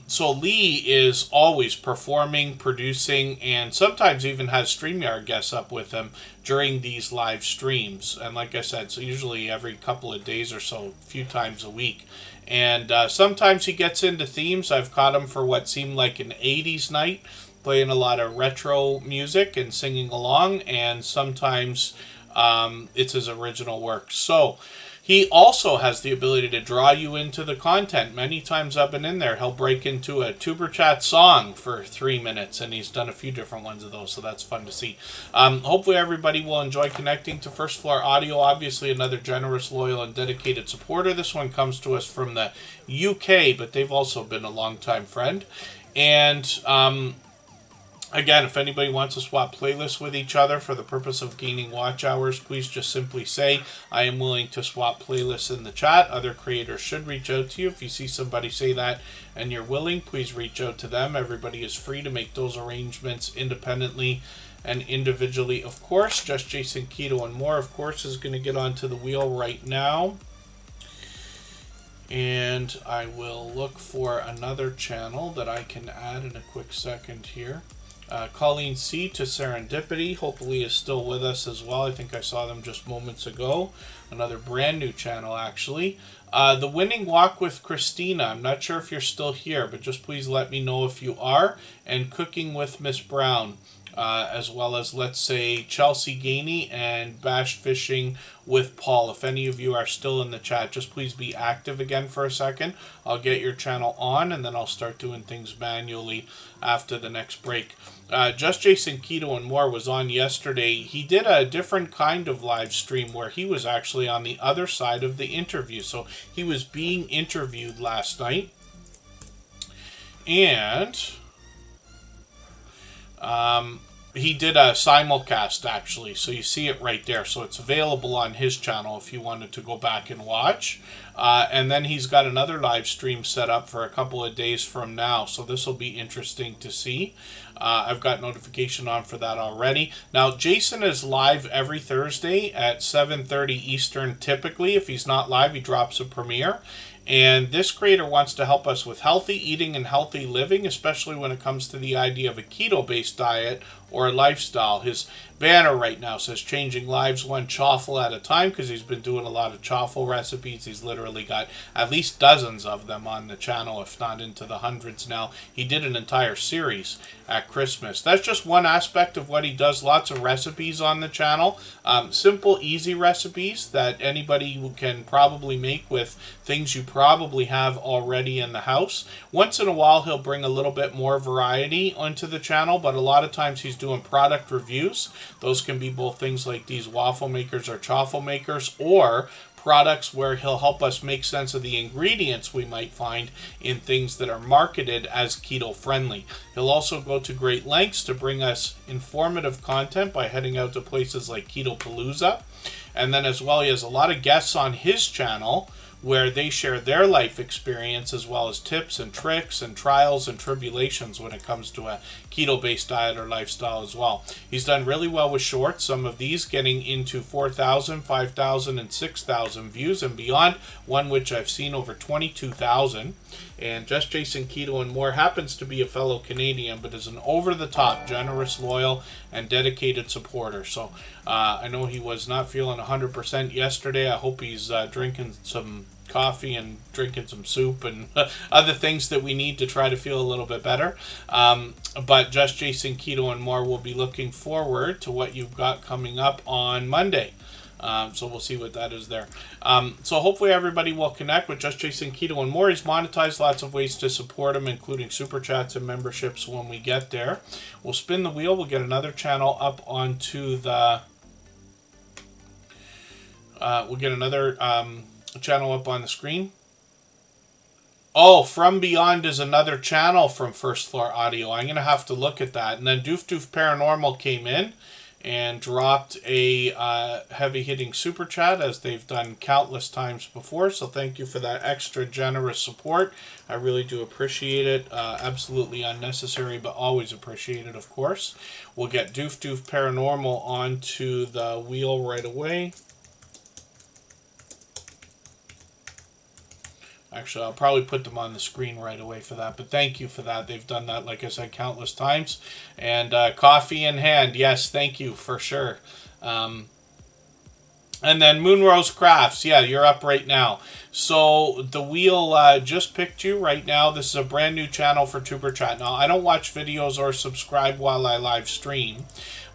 Speaker 1: So Lee is always performing, producing, and sometimes even has StreamYard guests up with him during these live streams. And like I said, so usually every couple of days or so, a few times a week. And sometimes he gets into themes. I've caught him for what seemed like an 80s night, playing a lot of retro music and singing along, and sometimes it's his original work. So He also has the ability to draw you into the content. Many times I've been in there, he'll break into a Tuber Chat song for 3 minutes, and he's done a few different ones of those, so that's fun to see. Hopefully everybody will enjoy connecting to First Floor Audio. Obviously another generous, loyal, and dedicated supporter. This one comes to us from the UK, but they've also been a longtime friend. And again, if anybody wants to swap playlists with each other for the purpose of gaining watch hours, please just simply say, I am willing to swap playlists in the chat. Other creators should reach out to you. If you see somebody say that and you're willing, please reach out to them. Everybody is free to make those arrangements independently and individually, of course. Just Jason Keto and More, of course, is going to get onto the wheel right now. And I will look for another channel that I can add in a quick second here. Colleen C. to Serendipity, hopefully is still with us as well. I think I saw them just moments ago. Another brand new channel, actually. The Winning Walk with Christina. I'm not sure if you're still here, but just please let me know if you are. And Cooking with Miss Brown, as well as, let's say, Chelsea Gainey and Bash Fishing with Paul. If any of you are still in the chat, just please be active again for a second. I'll get your channel on, and then I'll start doing things manually after the next break. Just Jason Keto and More was on yesterday. He did a different kind of live stream where he was actually on the other side of the interview. So he was being interviewed last night. And he did a simulcast, actually, so you see it right there. So it's available on his channel if you wanted to go back and watch. And then he's got another live stream set up for a couple of days from now, so this will be interesting to see. I've got notification on for that already. Now, Jason is live every Thursday at 7:30 Eastern typically. If he's not live, he drops a premiere. And this creator wants to help us with healthy eating and healthy living, especially when it comes to the idea of a keto-based diet or a lifestyle. His banner right now says changing lives one chaffle at a time, because he's been doing a lot of chaffle recipes. He's literally got at least dozens of them on the channel, if not into the hundreds now. He did an entire series at Christmas. That's just one aspect of what he does. Lots of recipes on the channel. Simple, easy recipes that anybody can probably make with things you probably have already in the house. Once in a while, he'll bring a little bit more variety onto the channel, but a lot of times he's doing product reviews. Those can be both things like these waffle makers or chaffle makers, or products where he'll help us make sense of the ingredients we might find in things that are marketed as keto friendly. He'll also go to great lengths to bring us informative content by heading out to places like Keto Palooza. And then as well, he has a lot of guests on his channel where they share their life experience as well as tips and tricks and trials and tribulations when it comes to a keto-based diet or lifestyle as well. He's done really well with shorts, some of these getting into 4,000, 5,000, and 6,000 views and beyond, one which I've seen over 22,000. And Just Jason Keto and More happens to be a fellow Canadian, but is an over-the-top, generous, loyal, and dedicated supporter. So I know he was not feeling 100% yesterday. I hope he's drinking some coffee and drinking some soup and other things that we need to try to feel a little bit better. But Just Jason Keto and More will be looking forward to what you've got coming up on Monday. So we'll see what that is there. So hopefully everybody will connect with Just Jason Keto and More. He's monetized, lots of ways to support him, including super chats and memberships when we get there. We'll spin the wheel. We'll get another channel up onto the... we'll get another channel up on the screen. Oh, From Beyond is another channel from First Floor Audio. I'm going to have to look at that. And then Doof Doof Paranormal came in and dropped a heavy-hitting super chat, as they've done countless times before. So thank you for that extra generous support. I really do appreciate it. Absolutely unnecessary, but always appreciated, of course. We'll get Doof Doof Paranormal onto the wheel right away. Actually, I'll probably put them on the screen right away for that, but thank you for that. They've done that, like I said, countless times. And coffee in hand, yes, thank you, for sure. And then Moonrose Crafts, yeah, you're up right now. So the wheel just picked you right now. This is a brand new channel for Tuber Chat. Now, I don't watch videos or subscribe while I live stream,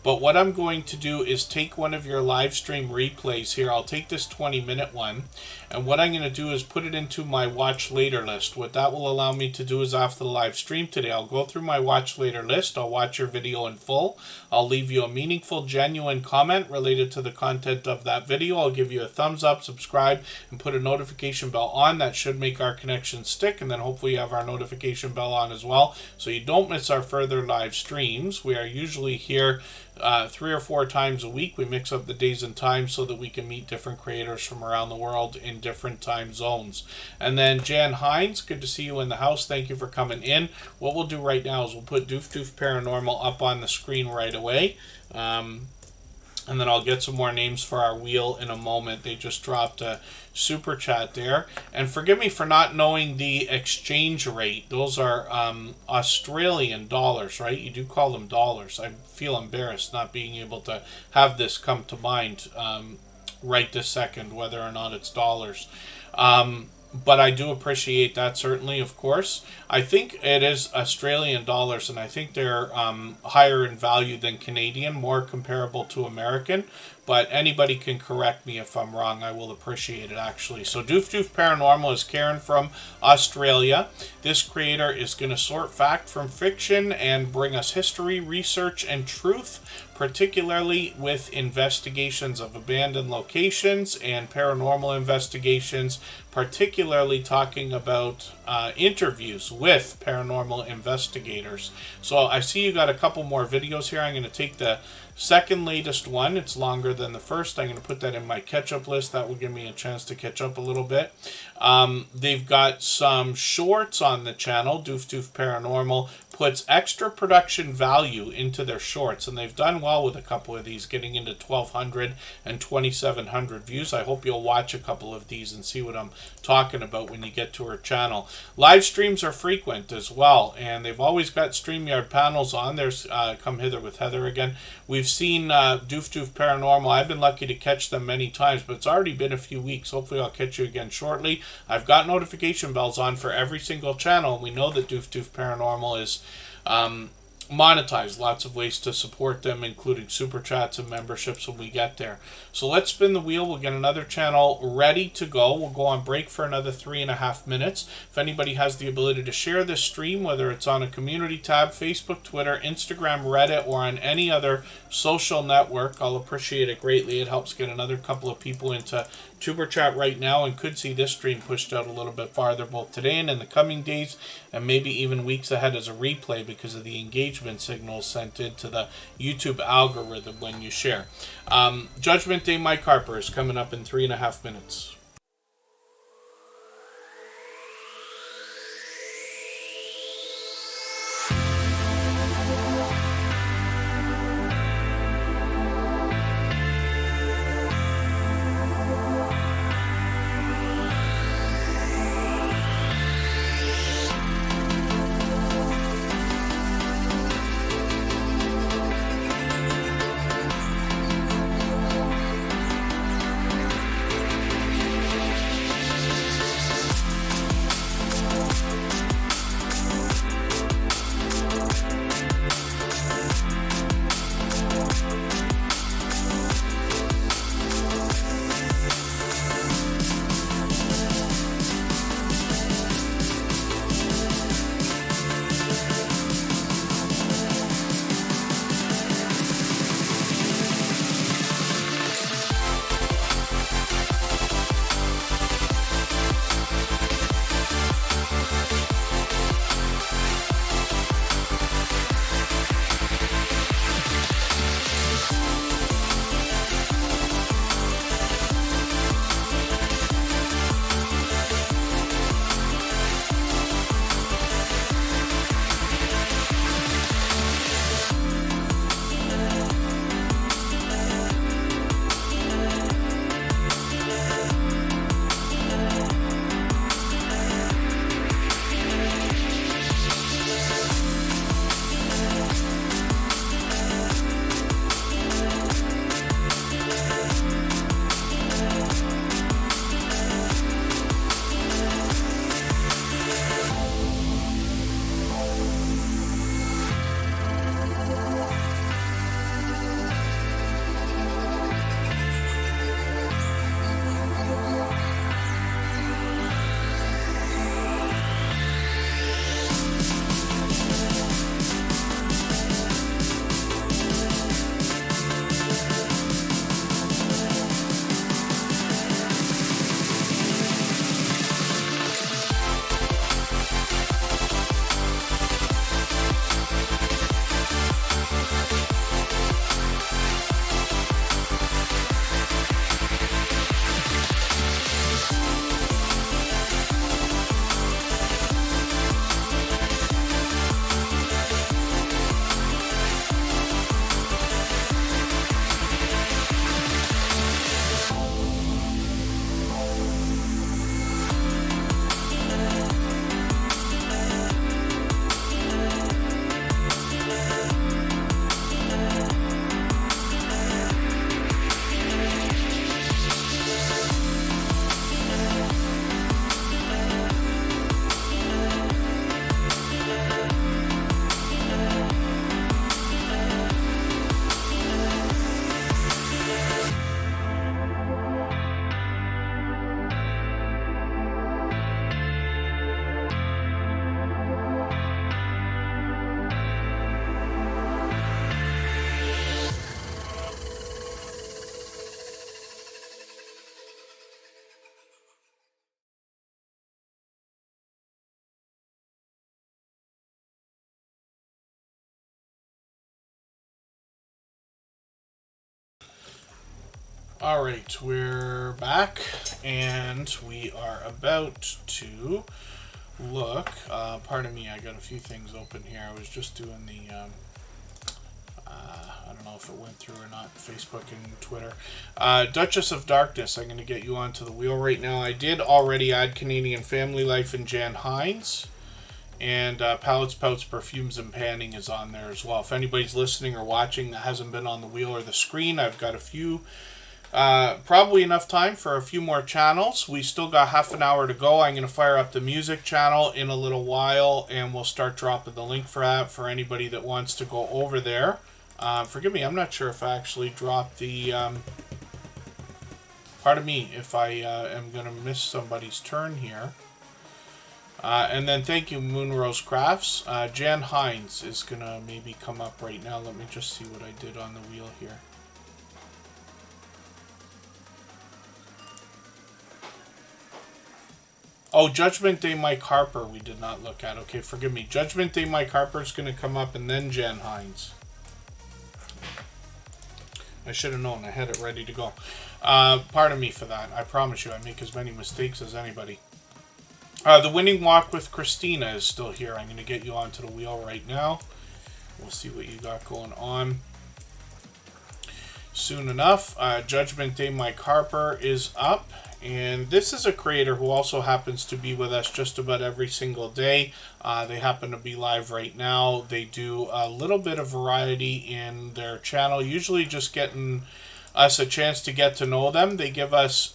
Speaker 1: But what I'm going to do is take one of your live stream replays here. I'll take this 20-minute one, and what I'm going to do is put it into my watch later list. What that will allow me to do is after the live stream today, I'll go through my watch later list. I'll watch your video in full. I'll leave you a meaningful, genuine comment related to the content of that video. I'll give you a thumbs up, subscribe, and put a notification bell on. That should make our connection stick, and then hopefully you have our notification bell on as well, so you don't miss our further live streams. We are usually here 3 or 4 times a week. We mix up the days and times so that we can meet different creators from around the world in different time zones. And then Jan Hines, good to see you in the house. Thank you for coming in. What we'll do right now is we'll put Doof Doof Paranormal up on the screen right away. And then I'll get some more names for our wheel in a moment. They just dropped a super chat there. And forgive me for not knowing the exchange rate. Those are Australian dollars, right? You do call them dollars. I feel embarrassed not being able to have this come to mind right this second, whether or not it's dollars. But I do appreciate that, certainly, of course. I think it is Australian dollars, and I think they're higher in value than Canadian, more comparable to American. But anybody can correct me if I'm wrong. I will appreciate it, actually. So Doof Doof Paranormal is Karen from Australia. This creator is going to sort fact from fiction and bring us history, research, and truth, particularly with investigations of abandoned locations and paranormal investigations, particularly talking about interviews with paranormal investigators. So I see you got a couple more videos here. I'm going to take the second latest one. It's longer than the first. I'm going to put that in my catch-up list. That will give me a chance to catch up a little bit. They've got some shorts on the channel. Doof Doof Paranormal puts extra production value into their shorts, and they've done well with a couple of these, getting into 1,200 and 2,700 views. I hope you'll watch a couple of these and see what I'm talking about when you get to her channel. Live streams are frequent as well, and they've always got StreamYard panels on. There's Come Hither with Heather again. We've seen Doof Doof Paranormal. I've been lucky to catch them many times, but it's already been a few weeks. Hopefully I'll catch you again shortly. I've got notification bells on for every single channel. We know that Doof Doof Paranormal is monetized. Lots of ways to support them, including super chats and memberships when we get there. So let's spin the wheel. We'll get another channel ready to go. We'll go on break for another 3.5 minutes. If anybody has the ability to share this stream, whether it's on a community tab, Facebook, Twitter, Instagram, Reddit, or on any other social network, I'll appreciate it greatly. It helps get another couple of people into Tuber Chat right now, and could see this stream pushed out a little bit farther both today and in the coming days, and maybe even weeks ahead as a replay because of the engagement signals sent into the YouTube algorithm when you share. Judgment Day Mike Harper is coming up in 3.5 minutes. All right, we're back, and we are about to look. Pardon me, I got a few things open here. I was just doing the, I don't know if it went through or not, Facebook and Twitter. Duchess of Darkness, I'm going to get you onto the wheel right now. I did already add Canadian Family Life and Jan Hines. And Palettes, Pouts, Perfumes, and Panning is on there as well. If anybody's listening or watching that hasn't been on the wheel or the screen, I've got a few, probably enough time for a few more channels. We still got half an hour to go. I'm going to fire up the music channel in a little while, and we'll start dropping the link for that for anybody that wants to go over there. Forgive me, I'm not sure if I actually dropped the... pardon me if I am going to miss somebody's turn here. And then thank you, Moonrose Crafts. Jan Hines is going to maybe come up right now. Let me just see what I did on the wheel here. Oh, Judgment Day Mike Harper we did not look at. Okay, forgive me. Judgment Day Mike Harper is going to come up, and then Jan Hines. I should have known. I had it ready to go. Pardon me for that. I promise you I make as many mistakes as anybody. The Winning Walk with Christina is still here. I'm going to get you onto the wheel right now. We'll see what you got going on. Soon enough, Judgment Day Mike Harper is up. And this is a creator who also happens to be with us just about every single day. They happen to be live right now. They do a little bit of variety in their channel, usually just getting us a chance to get to know them. They give us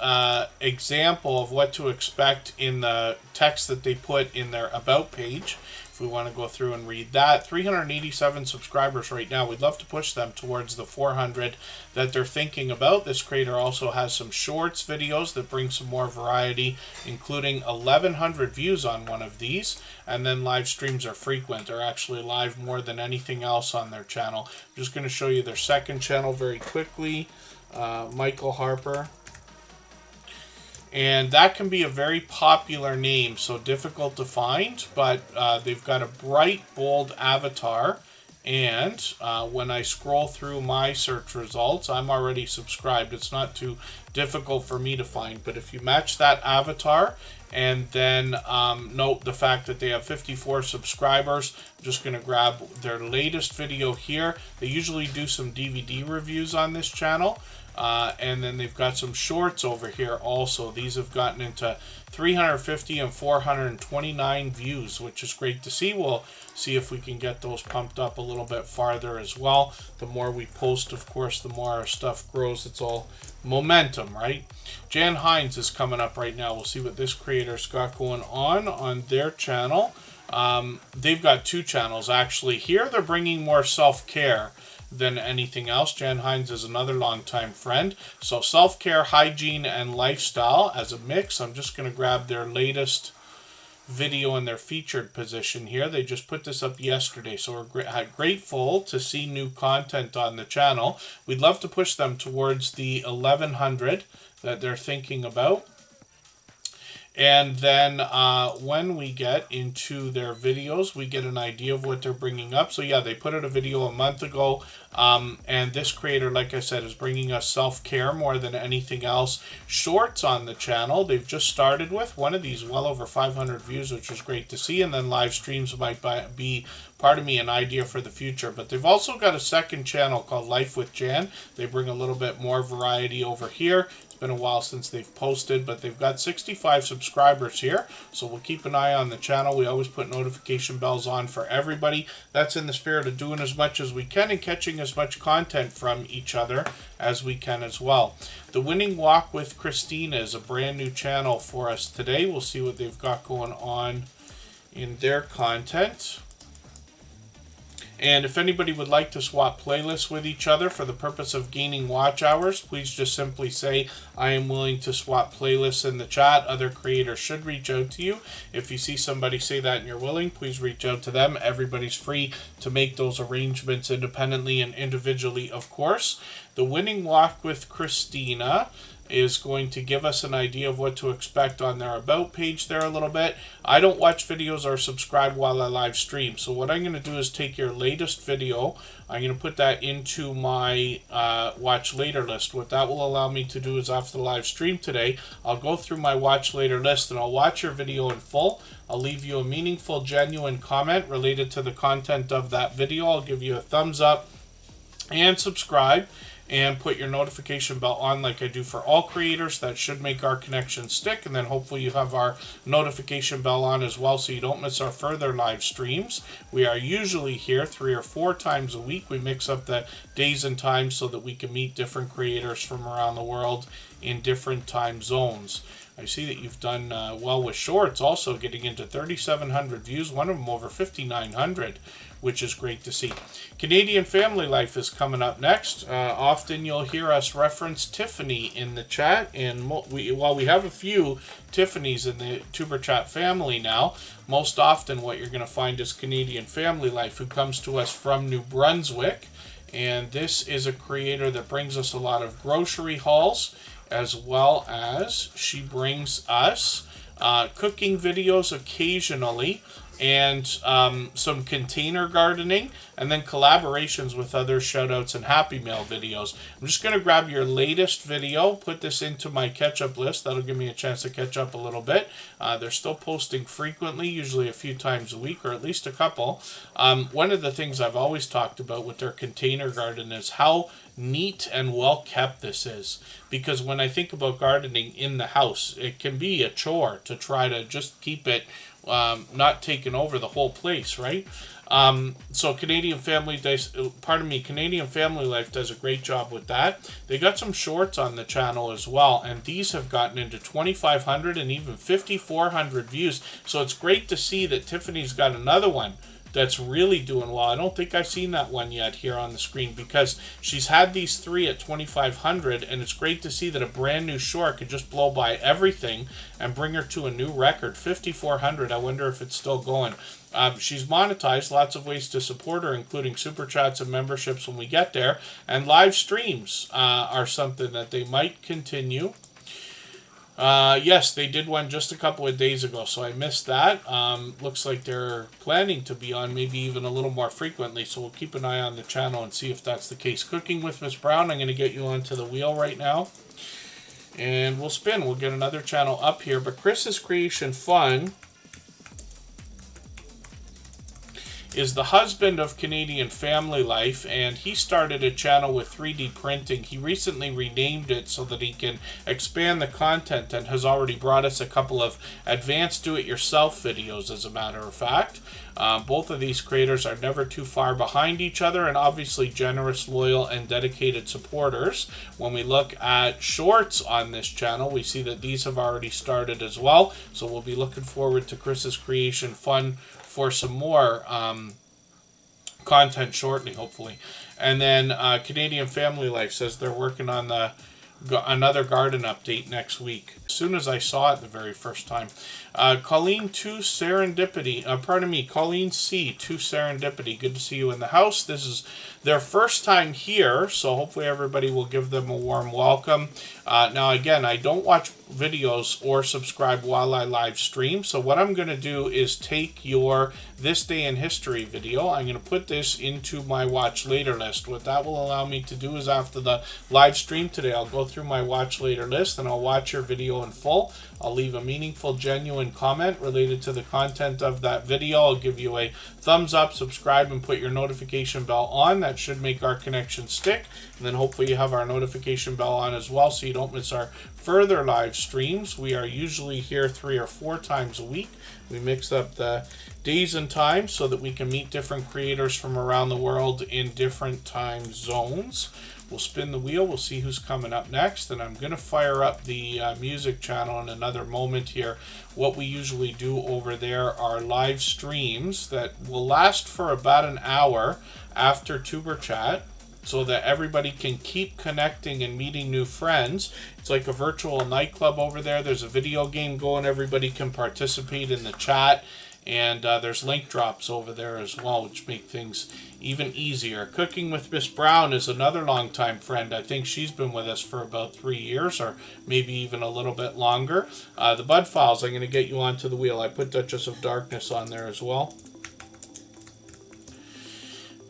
Speaker 1: example of what to expect in the text that they put in their About page. If we want to go through and read that. 387 subscribers right now. We'd love to push them towards the 400 that they're thinking about. This creator also has some shorts videos that bring some more variety, including 1,100 views on one of these. And then live streams are frequent. They're actually live more than anything else on their channel. I'm just going to show you their second channel very quickly. Michael Harper. And that can be a very popular name, so difficult to find, but they've got a bright, bold avatar. And when I scroll through my search results, I'm already subscribed. It's not too difficult for me to find, but if you match that avatar and then note the fact that they have 54 subscribers, I'm just going to grab their latest video here. They usually do some DVD reviews on this channel. And then they've got some shorts over here also. These have gotten into 350 and 429 views, which is great to see. We'll see if we can get those pumped up a little bit farther as well. The more we post, of course, the more our stuff grows. It's all momentum, right? Jan Hines is coming up right now. We'll see what this creator's got going on their channel. They've got two channels, actually. Here, they're bringing more self-care than anything else. Jan Hines is another longtime friend. So self-care, hygiene, and lifestyle as a mix. I'm just going to grab their latest video in their featured position here. They just put this up yesterday, so we're grateful to see new content on the channel. We'd love to push them towards the 1,100 that they're thinking about. And then when we get into their videos, we get an idea of what they're bringing up. So yeah, they put out a video a month ago. And this creator, like I said, is bringing us self-care more than anything else. Shorts on the channel, they've just started with. One of these well over 500 views, which is great to see. And then live streams might be, pardon me, an idea for the future. But they've also got a second channel called Life with Jan. They bring a little bit more variety over here. It's been a while since they've posted, but they've got 65 subscribers here, so we'll keep an eye on the channel. We always put notification bells on for everybody. That's in the spirit of doing as much as we can and catching as much content from each other as we can as well. The Winning Walk with Christina is a brand new channel for us today. We'll see what they've got going on in their content. And if anybody would like to swap playlists with each other for the purpose of gaining watch hours, please just simply say, I am willing to swap playlists in the chat. Other creators should reach out to you. If you see somebody say that and you're willing, please reach out to them. Everybody's free to make those arrangements independently and individually, of course. The Winning Walk with Christina. is going to give us an idea of what to expect on their About page there a little bit. I don't watch videos or subscribe while I live stream. So what I'm going to do is take your latest video. I'm going to put that into my watch later list. What that will allow me to do is after the live stream today, I'll go through my watch later list and I'll watch your video in full. I'll leave you a meaningful, genuine comment related to the content of that video. I'll give you a thumbs up and subscribe and put your notification bell on like I do for all creators. That should make our connection stick, and then hopefully you have our notification bell on as well so you don't miss our further live streams. We are usually here 3 or 4 times a week. We mix up the days and times so that we can meet different creators from around the world in different time zones. I see that you've done well with shorts, also getting into 3,700 views, one of them over 5,900, which is great to see. Canadian Family Life is coming up next. Often you'll hear us reference Tiffany in the chat, and while we have a few Tiffany's in the Tuber Chat family now, most often what you're going to find is Canadian Family Life, who comes to us from New Brunswick, and this is a creator that brings us a lot of grocery hauls, as well as she brings us cooking videos occasionally, and some container gardening, and then collaborations with other shoutouts and Happy Mail videos. I'm just going to grab your latest video, put this into my catch-up list. That'll give me a chance to catch up a little bit. They're still posting frequently, usually a few times a week, or at least a couple. One of the things I've always talked about with their container garden is how neat and well kept this is, because when I think about gardening in the house, it can be a chore to try to just keep it not taking over the whole place, right? So Canadian Family Life does a great job with that. They got some shorts on the channel as well, and these have gotten into 2,500 and even 5,400 views. So it's great to see that Tiffany's got another one that's really doing well. I don't think I've seen that one yet here on the screen, because she's had these 3 at 2,500, and it's great to see that a brand new short could just blow by everything and bring her to a new record, 5,400. I wonder if it's still going. She's monetized, lots of ways to support her, including super chats and memberships when we get there, and live streams are something that they might continue. Yes, they did one just a couple of days ago, so I missed that. Looks like they're planning to be on maybe even a little more frequently, so we'll keep an eye on the channel and see if that's the case. Cooking with Miss Brown, I'm going to get you onto the wheel right now, and we'll spin. We'll get another channel up here, but Chris's Creation Fun is the husband of Canadian Family Life, and he started a channel with 3D printing. He recently renamed it so that he can expand the content, and has already brought us a couple of advanced do-it-yourself videos, as a matter of fact. Both of these creators are never too far behind each other, and obviously generous, loyal, and dedicated supporters. When we look at shorts on this channel, we see that these have already started as well, so we'll be looking forward to Chris's Creation Fun for some more content shortly, hopefully. And then Canadian Family Life says they're working on another garden update next week. As soon as I saw it the very first time. Colleen C, 2 Serendipity. Good to see you in the house. This is their first time here, so hopefully everybody will give them a warm welcome. Now again, I don't watch videos or subscribe while I live stream, so what I'm going to do is take your This Day in History video. I'm going to put this into my watch later list. What that will allow me to do is after the live stream today, I'll go through my watch later list and I'll watch your video in full. I'll leave a meaningful, genuine comment related to the content of that video. I'll give you a thumbs up, subscribe, and put your notification bell on. That should make our connection stick. And then hopefully you have our notification bell on as well so you don't miss our further live streams. We are usually here 3 or 4 times a week. We mix up the days and times so that we can meet different creators from around the world in different time zones. We'll spin the wheel. We'll see who's coming up next. And I'm going to fire up the music channel in another moment here. What we usually do over there are live streams that will last for about an hour after Tuber Chat, so that everybody can keep connecting and meeting new friends. It's like a virtual nightclub over there. There's a video game going. Everybody can participate in the chat And there's link drops over there as well, which make things even easier. Cooking with Miss Brown is another longtime friend. I think she's been with us for about 3 years, or maybe even a little bit longer. The Bud Files, I'm going to get you onto the wheel. I put Duchess of Darkness on there as well.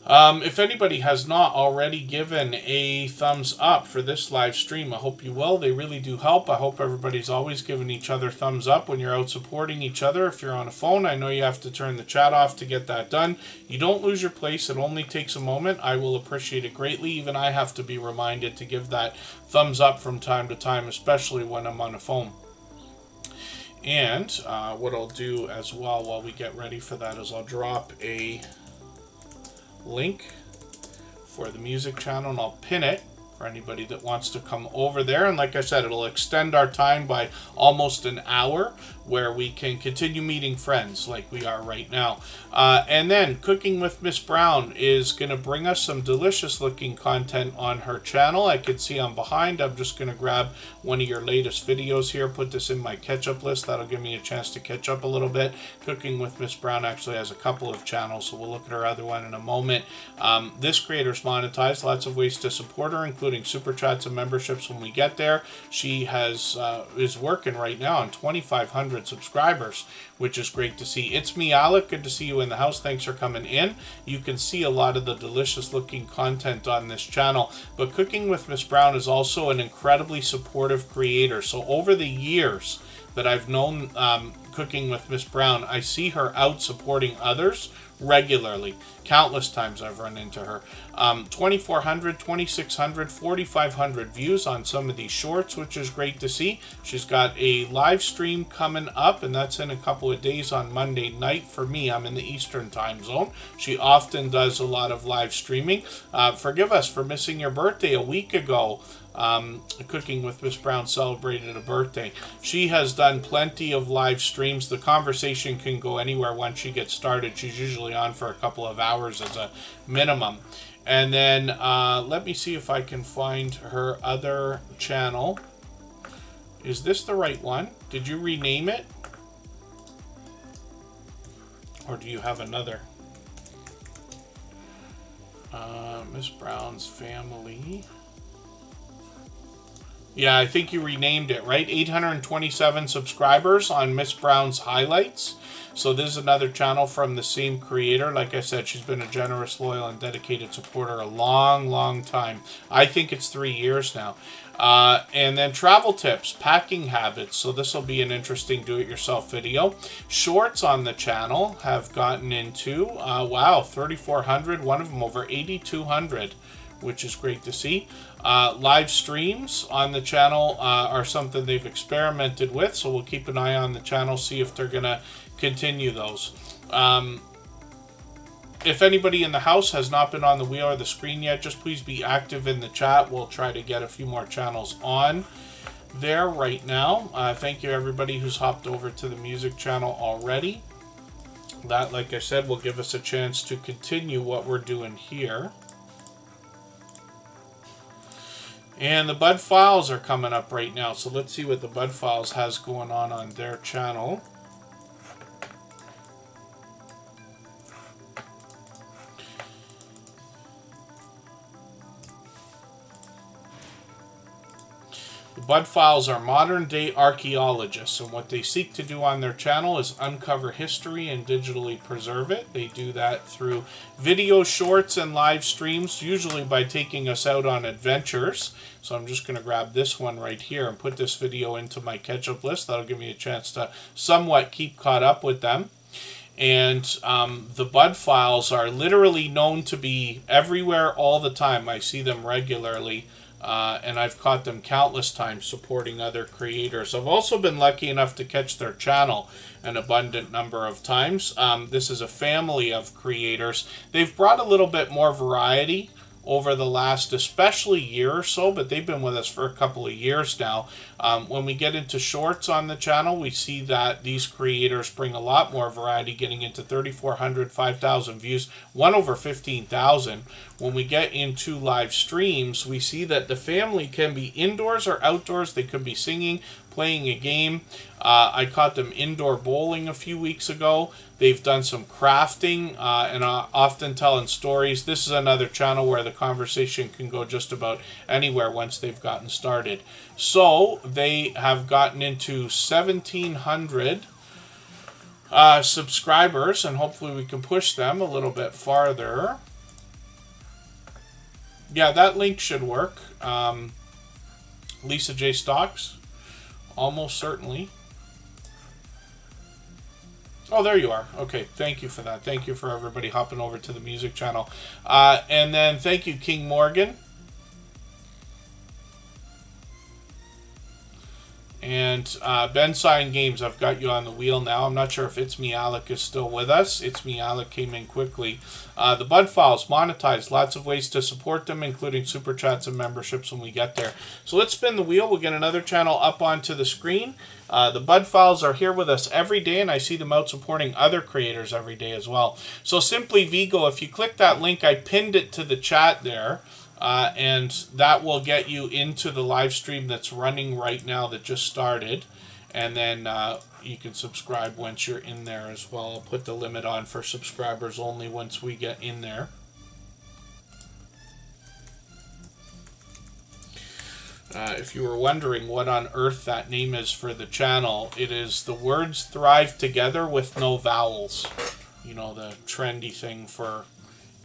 Speaker 1: If anybody has not already given a thumbs up for this live stream, I hope you will. They really do help. I hope everybody's always giving each other thumbs up when you're out supporting each other. If you're on a phone, I know you have to turn the chat off to get that done. You don't lose your place. It only takes a moment. I will appreciate it greatly. Even I have to be reminded to give that thumbs up from time to time, especially when I'm on a phone. And what I'll do as well while we get ready for that is I'll drop a link for the music channel, and I'll pin it for anybody that wants to come over there. And like I said, it'll extend our time by almost an hour, where we can continue meeting friends like we are right now. And then Cooking with Miss Brown is going to bring us some delicious looking content on her channel. I can see I'm behind. I'm just going to grab one of your latest videos here, put this in my catch up list. That'll give me a chance to catch up a little bit. Cooking with Miss Brown actually has a couple of channels, so we'll look at her other one in a moment. This creator's monetized. Lots of ways to support her, including super chats and memberships when we get there. She has is working right now on 2,500 subscribers, which is great to see. It's me, Alec. Good to see you in the house. Thanks for coming in. You can see a lot of the delicious looking content on this channel. But Cooking with Miss Brown is also an incredibly supportive creator. So over the years that I've known Cooking with Miss Brown, I see her out supporting others regularly. Countless times I've run into her. 2,400, 2,600, 4,500 views on some of these shorts, which is great to see. She's got a live stream coming up, and that's in a couple of days on Monday night. For me, I'm in the Eastern time zone. She often does a lot of live streaming. Forgive us for missing your birthday a week ago. Cooking with Miss Brown celebrated a birthday. She has done plenty of live streams. The conversation can go anywhere once she gets started. She's usually on for a couple of hours as a minimum. And then let me see if I can find her other channel. Is this the right one? Did you rename it? Or do you have another? Miss Brown's Family. Yeah, I think you renamed it, right? 827 subscribers on Miss Brown's Highlights. So this is another channel from the same creator. Like I said, she's been a generous, loyal, and dedicated supporter a long, long time. I think it's 3 years now. And then travel tips, packing habits. So this will be an interesting do-it-yourself video. Shorts on the channel have gotten into, wow, 3,400. One of them over 8,200. Which is great to see. Live streams on the channel are something they've experimented with, so we'll keep an eye on the channel, see if they're going to continue those. If anybody in the house has not been on the wheel or the screen yet, just please be active in the chat. We'll try to get a few more channels on there right now. Thank you everybody who's hopped over to the music channel already. That, like I said, will give us a chance to continue what we're doing here. And the Bud Files are coming up right now, so let's see what the Bud Files has going on their channel. The Bud Files are modern-day archaeologists, and what they seek to do on their channel is uncover history and digitally preserve it. They do that through video shorts and live streams, usually by taking us out on adventures. So I'm just going to grab this one right here and put this video into my catch-up list. That'll give me a chance to somewhat keep caught up with them. And the Bud Files are literally known to be everywhere all the time. I see them regularly. And I've caught them countless times supporting other creators. I've also been lucky enough to catch their channel an abundant number of times. This is a family of creators. They've brought a little bit more variety over the last especially year or so, but they've been with us for a couple of years now. When we get into shorts on the channel, we see that these creators bring a lot more variety, getting into 3,400, 5,000 views, one over 15,000. When we get into live streams, we see that the family can be indoors or outdoors. They could be singing, playing a game. I caught them indoor bowling a few weeks ago. They've done some crafting and often telling stories. This is another channel where the conversation can go just about anywhere once they've gotten started. So they have gotten into 1,700 subscribers, and hopefully we can push them a little bit farther. Yeah, that link should work. Lisa J. Stocks, almost certainly. Oh, there you are. Okay, thank you for that. Thank you for everybody hopping over to the music channel. And then thank you, King Morgan. And Ben Sign Games, I've got you on the wheel now. I'm not sure if It's Me Alec is still with us. It's Me Alec came in quickly. The Bud Files, monetized. Lots of ways to support them, including super chats and memberships when we get there. So let's spin the wheel. We'll get another channel up onto the screen. The Bud Files are here with us every day, and I see them out supporting other creators every day as well. So Simply Vigo, if you click that link, I pinned it to the chat there. And that will get you into the live stream that's running right now that just started. And then you can subscribe once you're in there as well. I'll put the limit on for subscribers only once we get in there. If you were wondering what on earth that name is for the channel, it is the words thrive together with no vowels. You know, the trendy thing for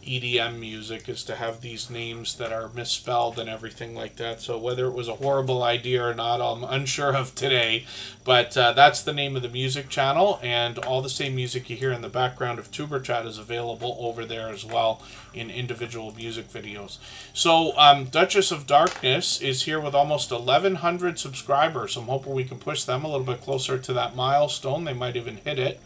Speaker 1: EDM music is to have these names that are misspelled and everything like that. So whether it was a horrible idea or not, I'm unsure of today. But that's the name of the music channel, and all the same music you hear in the background of Tuber Chat is available over there as well in individual music videos. So Duchess of Darkness is here with almost 1,100 subscribers. I'm hoping we can push them a little bit closer to that milestone. They might even hit it.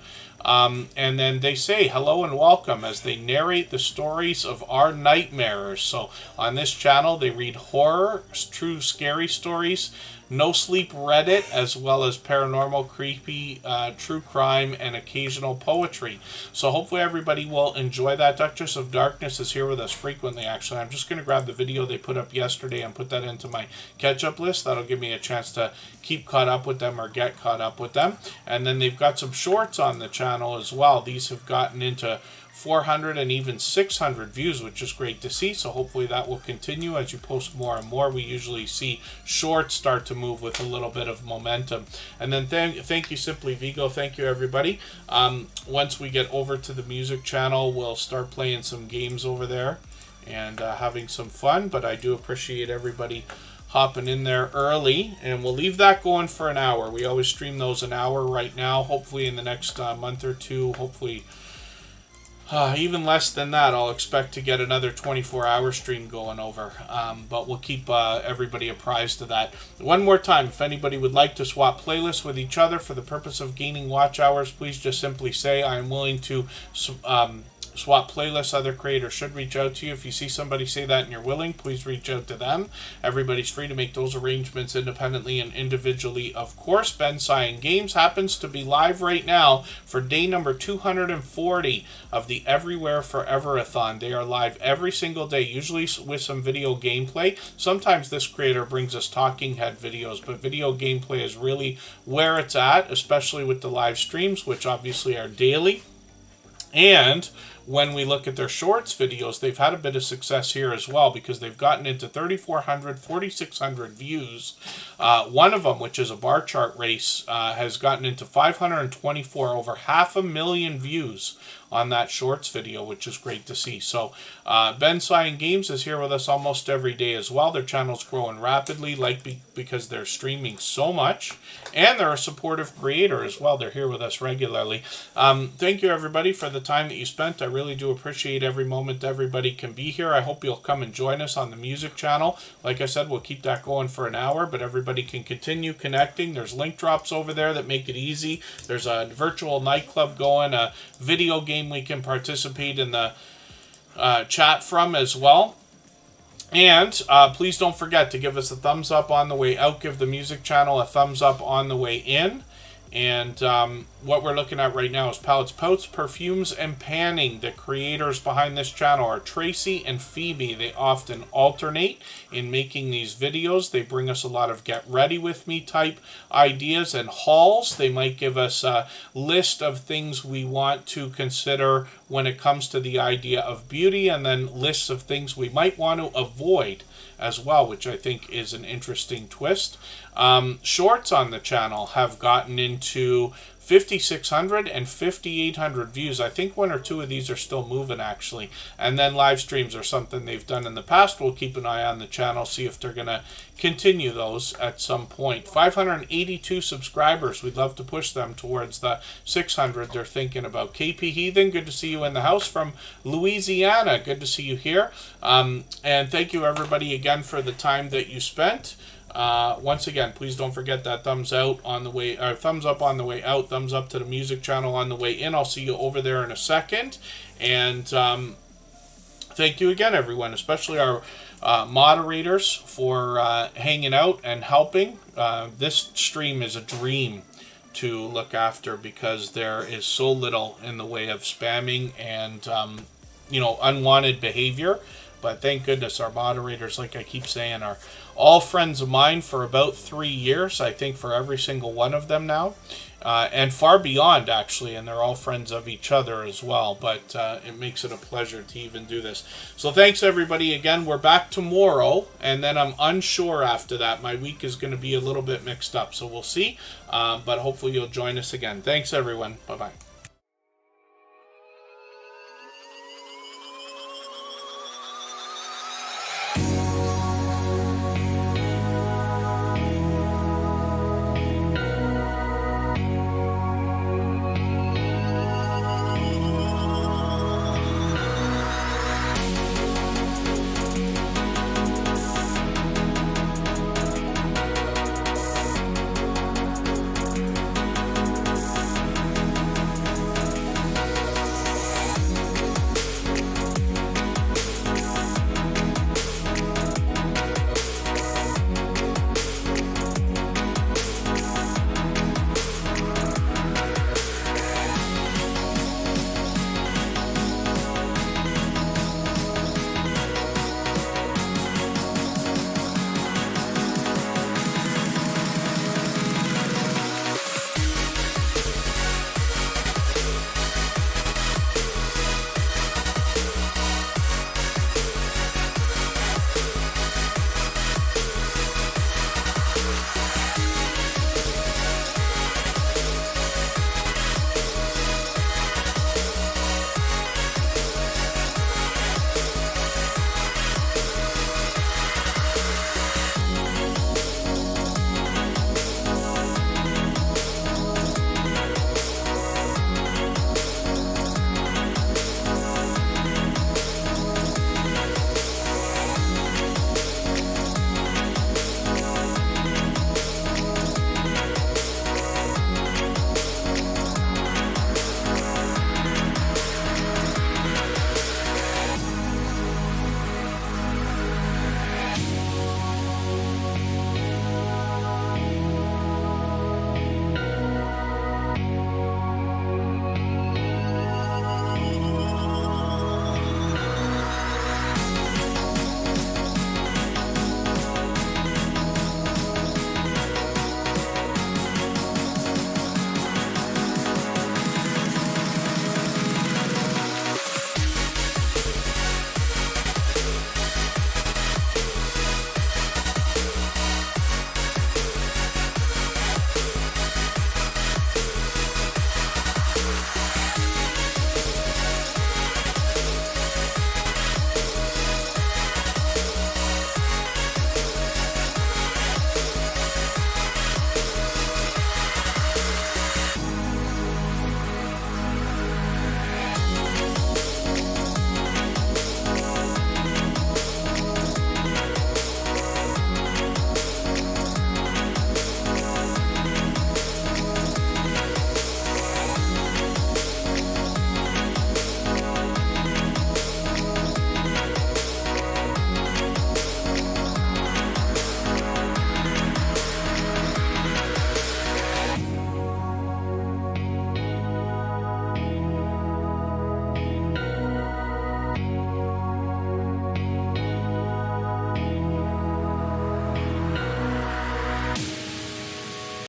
Speaker 1: And then they say hello and welcome as they narrate the stories of our nightmares. So on this channel, they read horror, true scary stories, no sleep Reddit, as well as paranormal, creepy, true crime, and occasional poetry. So hopefully everybody will enjoy that. Duchess of Darkness is here with us frequently, actually. I'm just going to grab the video they put up yesterday and put that into my catch-up list. That'll give me a chance to keep caught up with them or get caught up with them. And then they've got some shorts on the channel as well. These have gotten into 400 and even 600 views, which is great to see. So hopefully that will continue as you post more and more. We usually see shorts start to move with a little bit of momentum. And then thank you, Simply Vigo. Thank you, everybody. Once we get over to the music channel, we'll start playing some games over there and having some fun. But I do appreciate everybody hopping in there early, and we'll leave that going for an hour. We always stream those an hour right now. Hopefully in the next month or two, hopefully even less than that, I'll expect to get another 24-hour stream going over. But we'll keep everybody apprised of that. One more time, if anybody would like to swap playlists with each other for the purpose of gaining watch hours, please just simply say, I am willing to swap playlists. Other creators should reach out to you. If you see somebody say that and you're willing, please reach out to them. Everybody's free to make those arrangements independently and individually, of course. Ben Sign Games happens to be live right now for day number 240 of the Everywhere Forever-a-thon. They are live every single day, usually with some video gameplay. Sometimes this creator brings us talking head videos, but video gameplay is really where it's at, especially with the live streams, which obviously are daily. And when we look at their shorts videos, they've had a bit of success here as well, because they've gotten into 3,400, 4,600 views. One of them, which is a bar chart race, has gotten into 524, over 500,000 views on that shorts video, which is great to see. So Ben Sign Games is here with us almost every day as well. Their channel's growing rapidly, because they're streaming so much, and they're a supportive creator as well. They're here with us regularly. Thank you, everybody, for the time that you spent. I really do appreciate every moment everybody can be here. I hope you'll come and join us on the music channel. Like I said, we'll keep that going for an hour, but everybody can continue connecting. There's link drops over there that make it easy. There's a virtual nightclub going, a video game we can participate in the chat from as well. And please don't forget to give us a thumbs up on the way out. Give the music channel a thumbs up on the way in. And what we're looking at right now is palettes, pouts, perfumes, and panning. The creators behind this channel are Tracy and Phoebe. They often alternate in making these videos. They bring us a lot of get ready with me type ideas and hauls. They might give us a list of things we want to consider when it comes to the idea of beauty, and then lists of things we might want to avoid as well, which I think is an interesting twist. Shorts on the channel have gotten into 5,600 and 5,800 views. I think one or two of these are still moving, actually. And then live streams are something they've done in the past. We'll keep an eye on the channel, see if they're going to continue those at some point. 582 subscribers. We'd love to push them towards the 600 they're thinking about. KP Heathen, good to see you in the house from Louisiana. Good to see you here. And thank you, everybody, again, for the time that you spent. Once again, please don't forget that thumbs out on the way, or thumbs up on the way out, thumbs up to the music channel on the way in. I'll see you over there in a second. And thank you again, everyone, especially our moderators for hanging out and helping. This stream is a dream to look after because there is so little in the way of spamming and unwanted behavior. But thank goodness our moderators, like I keep saying, are all friends of mine for about 3 years, I think, for every single one of them now. And far beyond, actually, and they're all friends of each other as well. But it makes it a pleasure to even do this. So thanks, everybody. Again, we're back tomorrow, and then I'm unsure after that. My week is going to be a little bit mixed up, so we'll see. But hopefully you'll join us again. Thanks, everyone. Bye-bye.